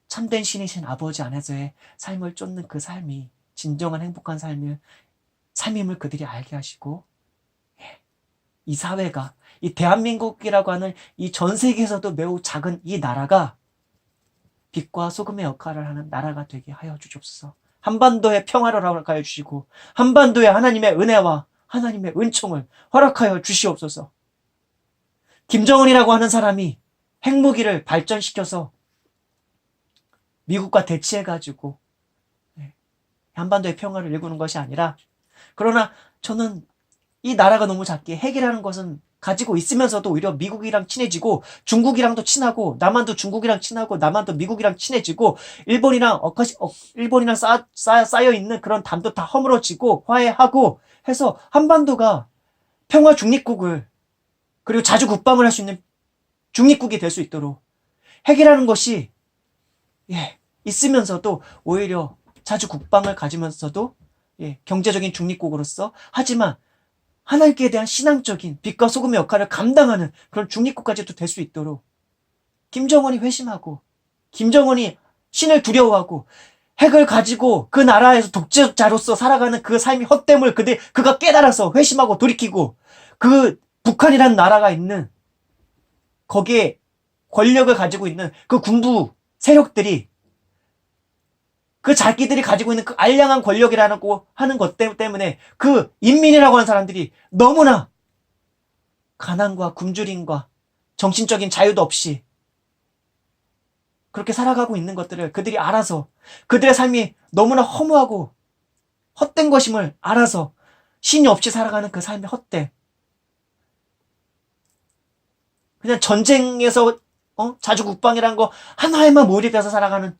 참된 신이신 아버지 안에서의 삶을 쫓는 그 삶이 진정한 행복한 삶임을 그들이 알게 하시고 이 사회가 이 대한민국이라고 하는 이 전 세계에서도 매우 작은 이 나라가 빛과 소금의 역할을 하는 나라가 되게 하여 주시옵소서. 한반도의 평화를 허락하여 주시고 한반도에 하나님의 은혜와 하나님의 은총을 허락하여 주시옵소서. 김정은이라고 하는 사람이 핵무기를 발전시켜서 미국과 대치해가지고 한반도의 평화를 일구는 것이 아니라 그러나 저는 이 나라가 너무 작게 핵이라는 것은 가지고 있으면서도 오히려 미국이랑 친해지고 중국이랑도 친하고 남한도 중국이랑 친하고 남한도 미국이랑 친해지고 일본이랑 쌓여 있는 그런 담도 다 허물어지고 화해하고 해서 한반도가 평화 중립국을 그리고 자주 국방을 할 수 있는 중립국이 될 수 있도록 핵이라는 것이 있으면서도 오히려 자주 국방을 가지면서도 경제적인 중립국으로서 하지만 하나님께 대한 신앙적인 빛과 소금의 역할을 감당하는 그런 중립국까지도 될 수 있도록 김정은이 회심하고 김정은이 신을 두려워하고 핵을 가지고 그 나라에서 독재자로서 살아가는 그 삶이 헛됨을 그가 깨달아서 회심하고 돌이키고 그 북한이라는 나라가 있는 거기에 권력을 가지고 있는 그 군부 세력들이 그 자기들이 가지고 있는 그 알량한 권력이라는 거 하는 것 때문에 그 인민이라고 하는 사람들이 너무나 가난과 굶주림과 정신적인 자유도 없이 그렇게 살아가고 있는 것들을 그들이 알아서 그들의 삶이 너무나 허무하고 헛된 것임을 알아서 신이 없이 살아가는 그 삶의 헛됨. 그냥 전쟁에서 자주 국방이라는 거 하나에만 몰입해서 살아가는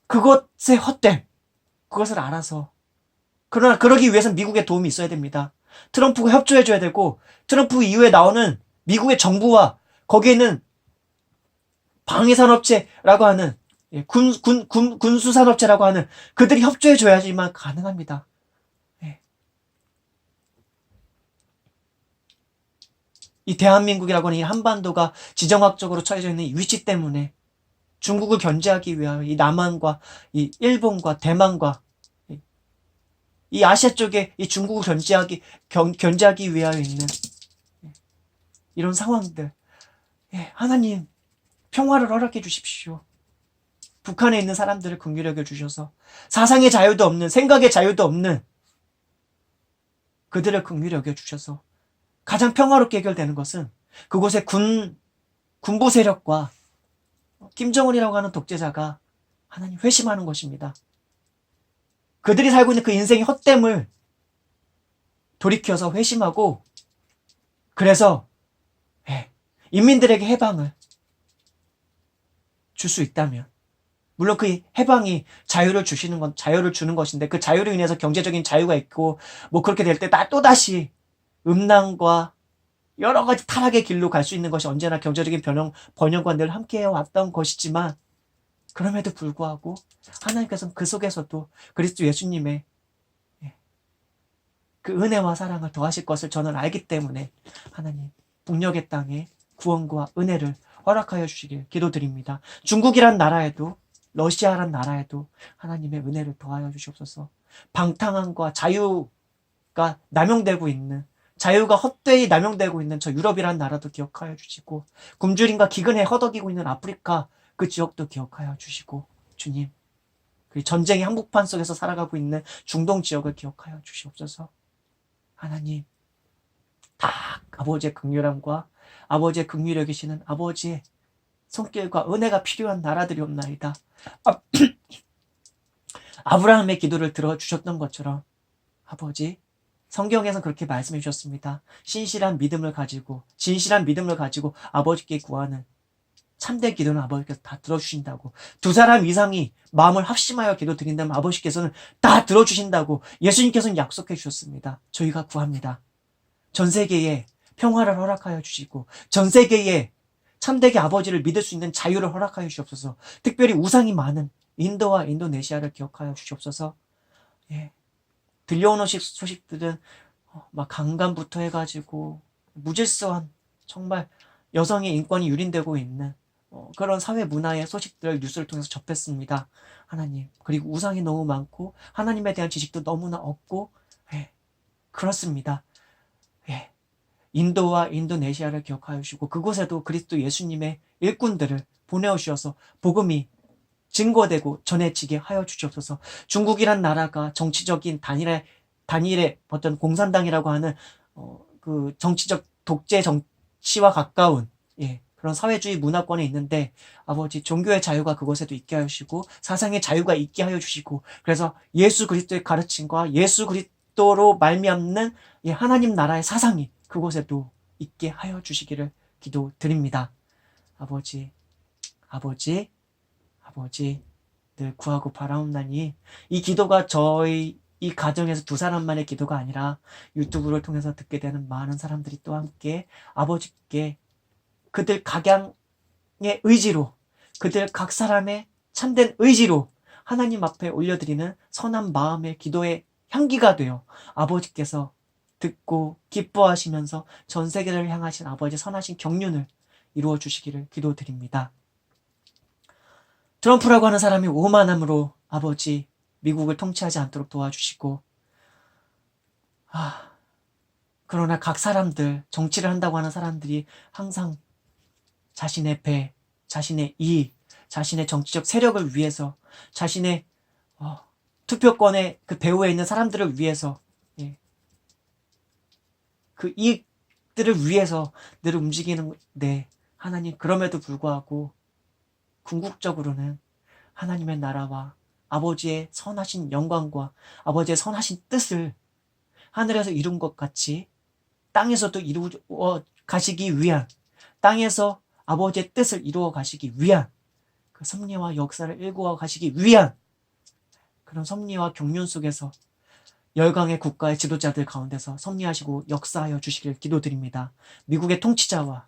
그것의 헛됨, 그것을 알아서 그러나 그러기 위해서는 미국의 도움이 있어야 됩니다. 트럼프가 협조해줘야 되고 트럼프 이후에 나오는 미국의 정부와 거기에 있는 방위산업체라고 하는 군수산업체라고 하는 그들이 협조해줘야지만 가능합니다. 이 대한민국이라고 하는 이 한반도가 지정학적으로 처해져 있는 이 위치 때문에 중국을 견제하기 위하여 이 남한과 이 일본과 대만과 이 아시아 쪽에 이 중국을 견제하기 위하여 있는 이런 상황들. 하나님 평화를 허락해 주십시오. 북한에 있는 사람들을 긍휼히 여겨 주셔서 사상의 자유도 없는 생각의 자유도 없는 그들을 긍휼히 여겨 주셔서 가장 평화롭게 해결되는 것은 그곳의 군부 세력과 김정은이라고 하는 독재자가 하나님 회심하는 것입니다. 그들이 살고 있는 그 인생의 헛됨을 돌이켜서 회심하고, 그래서 인민들에게 해방을 줄 수 있다면, 물론 그 해방이 자유를 주는 것인데, 그 자유로 인해서 경제적인 자유가 있고 뭐 그렇게 될 때 또다시 음란과 여러 가지 타락의 길로 갈 수 있는 것이 언제나 경제적인 번영과 늘 함께해 왔던 것이지만, 그럼에도 불구하고 하나님께서는 그 속에서도 그리스도 예수님의 그 은혜와 사랑을 더하실 것을 저는 알기 때문에, 하나님 북녘의 땅에 구원과 은혜를 허락하여 주시길 기도드립니다. 중국이란 나라에도, 러시아란 나라에도 하나님의 은혜를 더하여 주시옵소서. 방탕함과 자유가 남용되고 있는, 자유가 헛되이 남용되고 있는 저 유럽이란 나라도 기억하여 주시고, 굶주림과 기근에 허덕이고 있는 아프리카 그 지역도 기억하여 주시고, 주님, 그 전쟁의 한복판 속에서 살아가고 있는 중동 지역을 기억하여 주시옵소서. 하나님, 다 아버지의 긍휼함과 아버지의 긍휼히 여기시는 아버지의 손길과 은혜가 필요한 나라들이옵나이다. 아브라함의 기도를 들어주셨던 것처럼 아버지, 성경에서 그렇게 말씀해 주셨습니다. 진실한 믿음을 가지고 아버지께 구하는 참된 기도는 아버지께서 다 들어주신다고, 두 사람 이상이 마음을 합심하여 기도 드린다면 아버지께서는 다 들어주신다고 예수님께서는 약속해 주셨습니다. 저희가 구합니다. 전 세계에 평화를 허락하여 주시고, 전 세계에 참되게 아버지를 믿을 수 있는 자유를 허락하여 주시옵소서. 특별히 우상이 많은 인도와 인도네시아를 기억하여 주시옵소서. 들려오는 소식들은 막 강간부터 해가지고 무질서한, 정말 여성의 인권이 유린되고 있는 그런 사회 문화의 소식들을 뉴스를 통해서 접했습니다. 하나님, 그리고 우상이 너무 많고 하나님에 대한 지식도 너무나 없고, 그렇습니다. 인도와 인도네시아를 기억하여 주시고, 그곳에도 그리스도 예수님의 일꾼들을 보내오셔서 복음이 증거되고 전해지게 하여 주시옵소서. 중국이란 나라가 정치적인 단일의 어떤 공산당이라고 하는 그 정치적 독재 정치와 가까운 그런 사회주의 문화권에 있는데, 아버지 종교의 자유가 그곳에도 있게 하여 주시고 사상의 자유가 있게 하여 주시고, 그래서 예수 그리스도의 가르침과 예수 그리스도로 말미암는 하나님 나라의 사상이 그곳에도 있게 하여 주시기를 기도드립니다. 아버지, 늘 구하고 바라옵나니, 이 기도가 저희 이 가정에서 두 사람만의 기도가 아니라 유튜브를 통해서 듣게 되는 많은 사람들이 또 함께 아버지께 그들 각양의 의지로, 그들 각 사람의 참된 의지로 하나님 앞에 올려드리는 선한 마음의 기도의 향기가 되어 아버지께서 듣고 기뻐하시면서 전 세계를 향하신 아버지의 선하신 경륜을 이루어 주시기를 기도드립니다. 트럼프라고 하는 사람이 오만함으로 아버지 미국을 통치하지 않도록 도와주시고, 그러나 각 사람들, 정치를 한다고 하는 사람들이 항상 자신의 배, 자신의 이익, 자신의 정치적 세력을 위해서, 자신의 투표권의 그 배후에 있는 사람들을 위해서, 그 이익들을 위해서 늘 움직이는데, 하나님, 그럼에도 불구하고 궁극적으로는 하나님의 나라와 아버지의 선하신 영광과 아버지의 선하신 뜻을 하늘에서 이룬 것 같이 땅에서도 이루어 가시기 위한, 땅에서 아버지의 뜻을 이루어 가시기 위한, 그 섭리와 역사를 일구어 가시기 위한 그런 섭리와 경륜 속에서 열강의 국가의 지도자들 가운데서 섭리하시고 역사하여 주시길 기도드립니다. 미국의 통치자와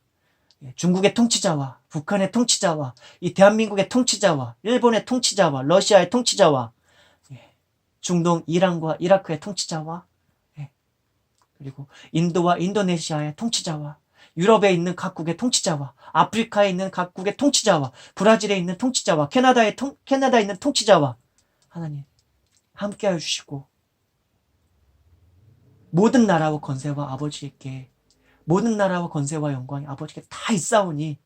중국의 통치자와 북한의 통치자와 이 대한민국의 통치자와 일본의 통치자와 러시아의 통치자와 중동 이란과 이라크의 통치자와 그리고 인도와 인도네시아의 통치자와 유럽에 있는 각국의 통치자와 아프리카에 있는 각국의 통치자와 브라질에 있는 통치자와 캐나다에 있는 통치자와 하나님 함께하여 주시고, 모든 나라와 권세와 아버지께, 모든 나라와 권세와 영광이 아버지께 다 있사오니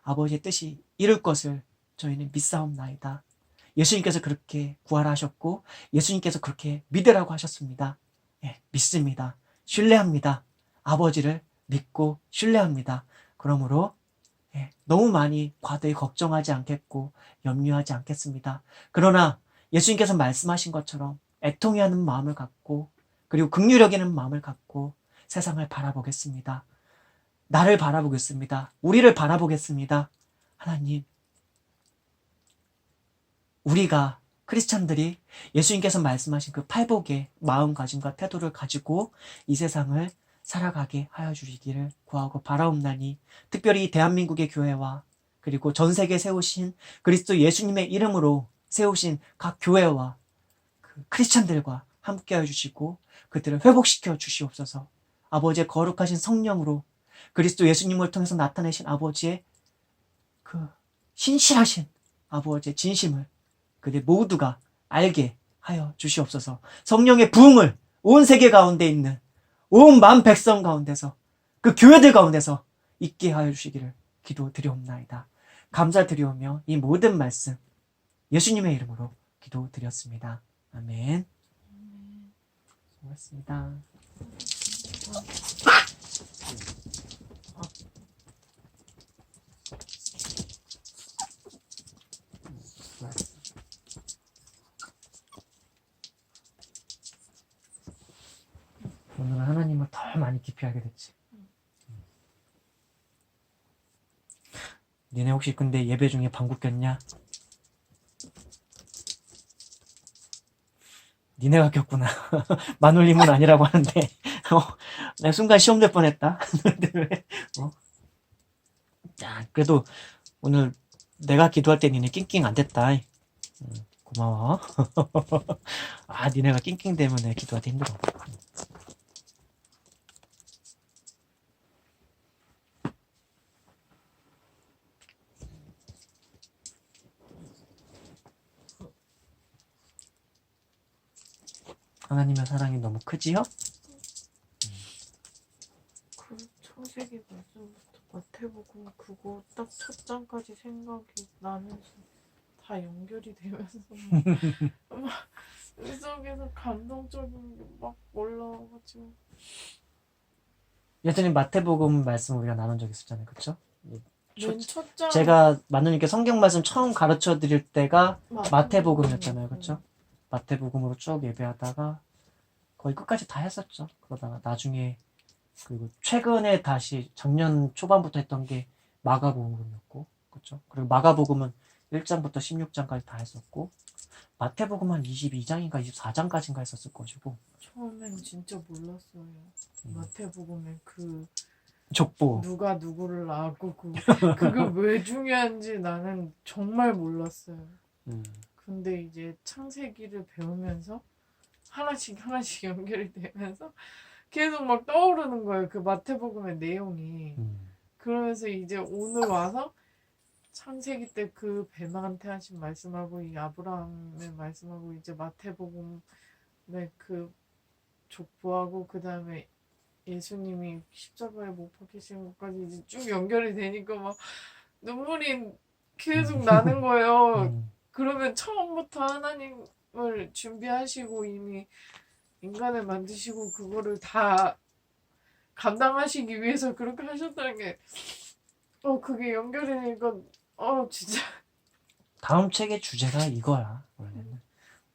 아버지의 뜻이 이룰 것을 저희는 믿사옵나이다. 예수님께서 그렇게 구하라셨고 예수님께서 그렇게 믿으라고 하셨습니다. 믿습니다. 신뢰합니다. 아버지를 믿고 신뢰합니다. 그러므로 예, 너무 많이 과도히 걱정하지 않겠고 염려하지 않겠습니다. 그러나 예수님께서 말씀하신 것처럼 애통해 하는 마음을 갖고 그리고 긍휼 여기는 마음을 갖고 세상을 바라보겠습니다. 나를 바라보겠습니다. 우리를 바라보겠습니다. 하나님, 우리가 크리스찬들이 예수님께서 말씀하신 그 팔복의 마음가짐과 태도를 가지고 이 세상을 살아가게 하여 주시기를 구하고 바라옵나니 특별히 이 대한민국의 교회와 그리고 전 세계에 세우신 그리스도 예수님의 이름으로 세우신 각 교회와 그 크리스찬들과 함께하여 주시고 그들을 회복시켜 주시옵소서. 아버지의 거룩하신 성령으로 그리스도 예수님을 통해서 나타내신 아버지의 그 신실하신 아버지의 진심을 그들 모두가 알게 하여 주시옵소서. 성령의 부흥을 온 세계 가운데 있는 온 만 백성 가운데서 그 교회들 가운데서 있게 하여 주시기를 기도드리옵나이다. 감사드리오며 이 모든 말씀 예수님의 이름으로 기도드렸습니다. 아멘. 고맙습니다. 오늘은 하나님을 더 많이 깊이 알게 됐지. 니네 혹시 근데 예배 중에 방구 꼈냐? 니네가 꼈구나. 마눌님은 아니라고 하는데 내가 순간 시험 될 뻔했다. 자, 그래도 오늘 내가 기도할 때 니네 낑낑 안 됐다. 고마워. 아, 니네가 낑낑 되면 내가 기도할 때 힘들어. 하나님의 사랑이 너무 크지요? 그 창세기 말씀부터 마태복음 그거 딱 첫 장까지 생각이 나면서 다 연결이 되면서 막 속에서 감동적인 게 막 올라와가지고 예전에 마태복음 말씀 우리가 나눈 적 있었잖아요. 그쵸? 맨 첫 장 제가 마누님께 성경 말씀 처음 가르쳐 드릴 때가 마태복음이었잖아요. 그쵸? 마태복음으로 쭉 예배하다가 거의 끝까지 다 했었죠. 그러다가 나중에 그리고 최근에 다시 작년 초반부터 했던 게 마가복음이었고, 그렇죠? 그리고 마가복음은 1장부터 16장까지 다 했었고, 마태복음 한 22장인가 24장까지인가 했었을 것이고. 처음엔 진짜 몰랐어요. 마태복음에 그 족보. 누가 누구를 낳았고 그게 왜 중요한지 나는 정말 몰랐어요. 근데 이제 창세기를 배우면서 하나씩 하나씩 연결이 되면서 계속 막 떠오르는 거예요. 그 마태복음의 내용이. 그러면서 이제 오늘 와서 창세기 때 그 뱀한테 하신 말씀하고 이 아브라함의 말씀하고 이제 마태복음의 그 족보하고 그 다음에 예수님이 십자가에 못 박히신 것까지 이제 쭉 연결이 되니까 막 눈물이 계속 나는 거예요. 그러면 처음부터 하나님을 준비하시고 이미 인간을 만드시고 그거를 다 감당하시기 위해서 그렇게 하셨다는 게 그게 연결이 되니까 진짜 다음 책의 주제가 이거야. 원래는.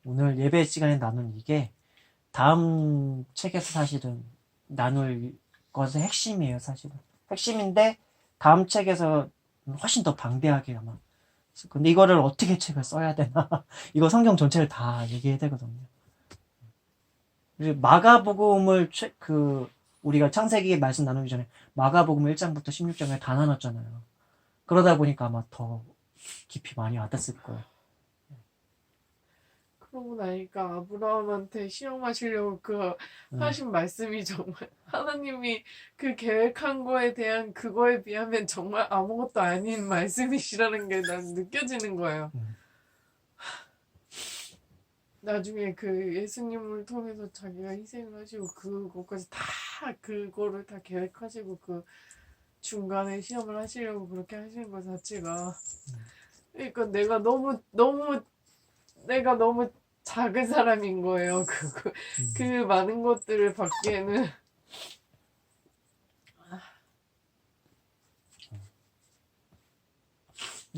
오늘 예배 시간에 나눈 이게 다음 책에서 사실은 나눌 것의 핵심이에요. 사실은 핵심인데 다음 책에서 훨씬 더 방대하게 아마. 근데 이거를 어떻게 책을 써야 되나? 이거 성경 전체를 다 얘기해야 되거든요. 그리고 마가복음을 우리가 창세기 말씀 나누기 전에 마가복음 1장부터 16장을 다 나눴잖아요. 그러다 보니까 아마 더 깊이 많이 와닿았을 거예요. 그러고 나니까 아브라함한테 시험하시려고 그 하신 말씀이 정말 하나님이 그 계획한 거에 대한 그거에 비하면 정말 아무것도 아닌 말씀이시라는 게 난 느껴지는 거예요. 나중에 그 예수님을 통해서 자기가 희생을 하시고 그것까지 다 그거를 다 계획하시고 그 중간에 시험을 하시려고 그렇게 하시는 것 자체가 그러니까 내가 너무 작은 사람인 거예요. 그 많은 것들을 받기에는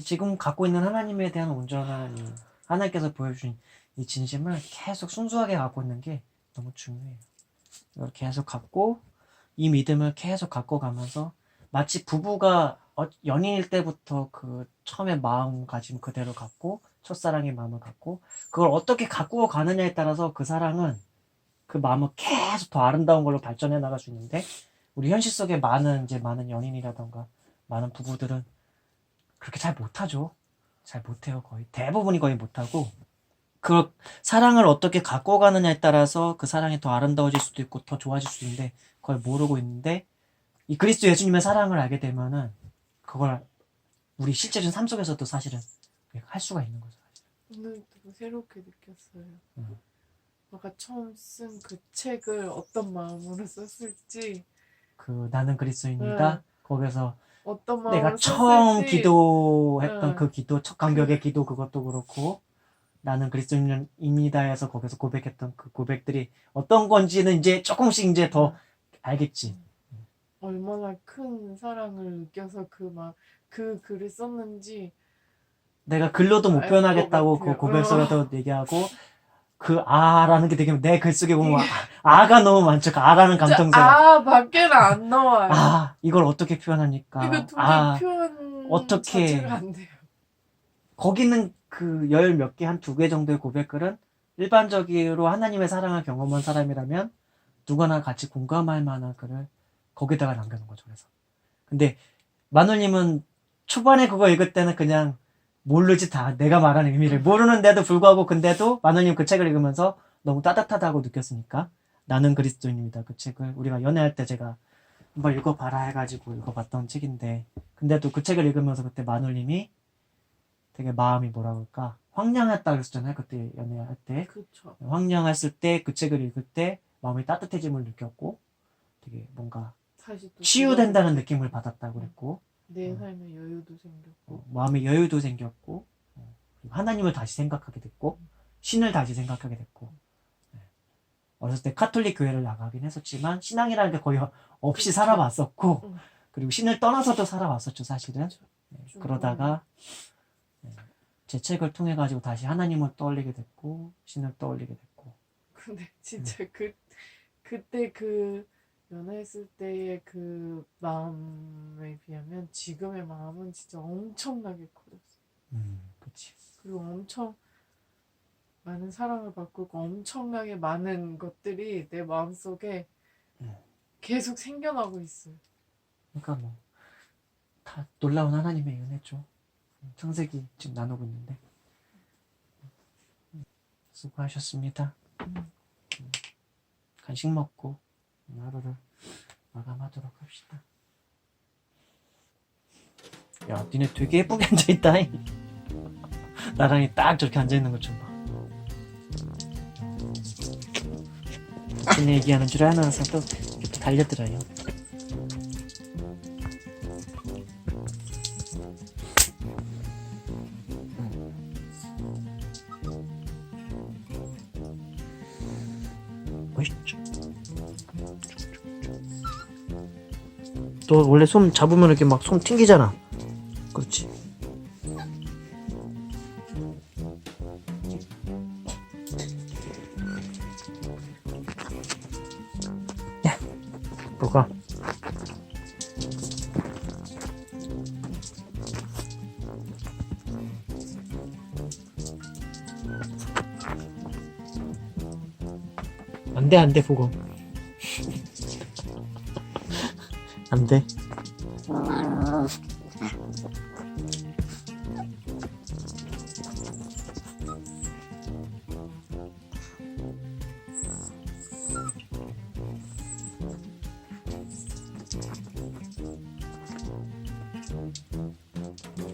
지금 갖고 있는 하나님에 대한 온전한 하나님께서 보여주신 이 진심을 계속 순수하게 갖고 있는 게 너무 중요해요. 이걸 계속 갖고 이 믿음을 계속 갖고 가면서 마치 부부가 연인일 때부터 그 처음에 마음가짐 그대로 갖고 첫사랑의 마음을 갖고 그걸 어떻게 갖고 가느냐에 따라서 그 사랑은 그 마음을 계속 더 아름다운 걸로 발전해 나갈 수 있는데 우리 현실 속에 많은 연인이라던가 많은 부부들은 그렇게 잘 못하죠. 잘 못해요. 거의 대부분이 거의 못하고 그 사랑을 어떻게 갖고 가느냐에 따라서 그 사랑이 더 아름다워질 수도 있고 더 좋아질 수도 있는데 그걸 모르고 있는데 이 그리스도 예수님의 사랑을 알게 되면은 그걸 우리 실제적인 삶 속에서도 사실은 할 수가 있는 거죠. 오늘도 새롭게 느꼈어요. 너가 처음 쓴 그 책을 어떤 마음으로 썼을지, 그 나는 그리스도인이다. 거기서 어떤 마음으로 내가 처음 썼을지, 기도했던 그 기도, 첫 간격의 기도 그것도 그렇고 나는 그리스도인입니다에서 거기서 고백했던 그 고백들이 어떤 건지는 이제 조금씩 이제 더 알겠지. 얼마나 큰 사랑을 느껴서 그 글을 썼는지 내가 글로도 못 알 표현하겠다고 것 그 같아요. 고백 속에서 얘기하고 그 아라는 게 되게 내 글 속에 보면 아가 너무 많죠. 그 아라는 감정세가 밖에는 안 나와요. 이걸 어떻게 표현합니까? 이거 도저히 표현 어떻게 자체가 안 돼요. 거기는 그 열 몇 개, 한 두 개 정도의 고백글은 일반적으로 하나님의 사랑을 경험한 사람이라면 누구나 같이 공감할 만한 글을 거기다가 남겨놓은 거죠. 그래서. 근데 마누님은 초반에 그거 읽을 때는 그냥 모르지 다 내가 말하는 의미를 모르는데도 불구하고 근데도 마누님 그 책을 읽으면서 너무 따뜻하다고 느꼈으니까 나는 그리스도인입니다. 그 책을 우리가 연애할 때 제가 한번 읽어봐라 해가지고 읽어봤던 책인데 근데도 그 책을 읽으면서 그때 마누님이 되게 마음이 뭐라 그럴까 황량했다 그랬잖아요. 그때 연애할 때 그렇죠. 황량했을 때 그 책을 읽을 때 마음이 따뜻해짐을 느꼈고 되게 뭔가 다시 또 치유된다는 느낌을 받았다고 그랬고 내 삶에 여유도 생겼고 마음에 여유도 생겼고 그리고 하나님을 다시 생각하게 됐고 신을 다시 생각하게 됐고 어렸을 때 카톨릭 교회를 나가긴 했었지만 신앙이라는 게 거의 없이 그쵸. 살아왔었고 그리고 신을 떠나서도 살아왔었죠 사실은. 좀 그러다가 제 책을 통해 가지고 다시 하나님을 떠올리게 됐고 신을 떠올리게 됐고 근데 진짜 그때 그 연애했을 때의 그 마음에 비하면 지금의 마음은 진짜 엄청나게 커졌어. 그치. 그리고 엄청 많은 사랑을 받고 있고 엄청나게 많은 것들이 내 마음속에 계속 생겨나고 있어요. 그러니까 뭐 다 놀라운 하나님의 은혜죠. 창세기 지금 나누고 있는데 수고하셨습니다. 간식 먹고 하루를 마감하도록 합시다. 야, 니네 되게 예쁘게 앉아있다. 나랑이 딱 저렇게 앉아있는 것 좀 봐. 무슨 얘기하는 줄 아나서 또 이렇게 달려들어요. 너 원래 손 잡으면 이렇게 막 손 튕기잖아. 그렇지. 야, 뭐가? 안 돼, 보고. 안 돼.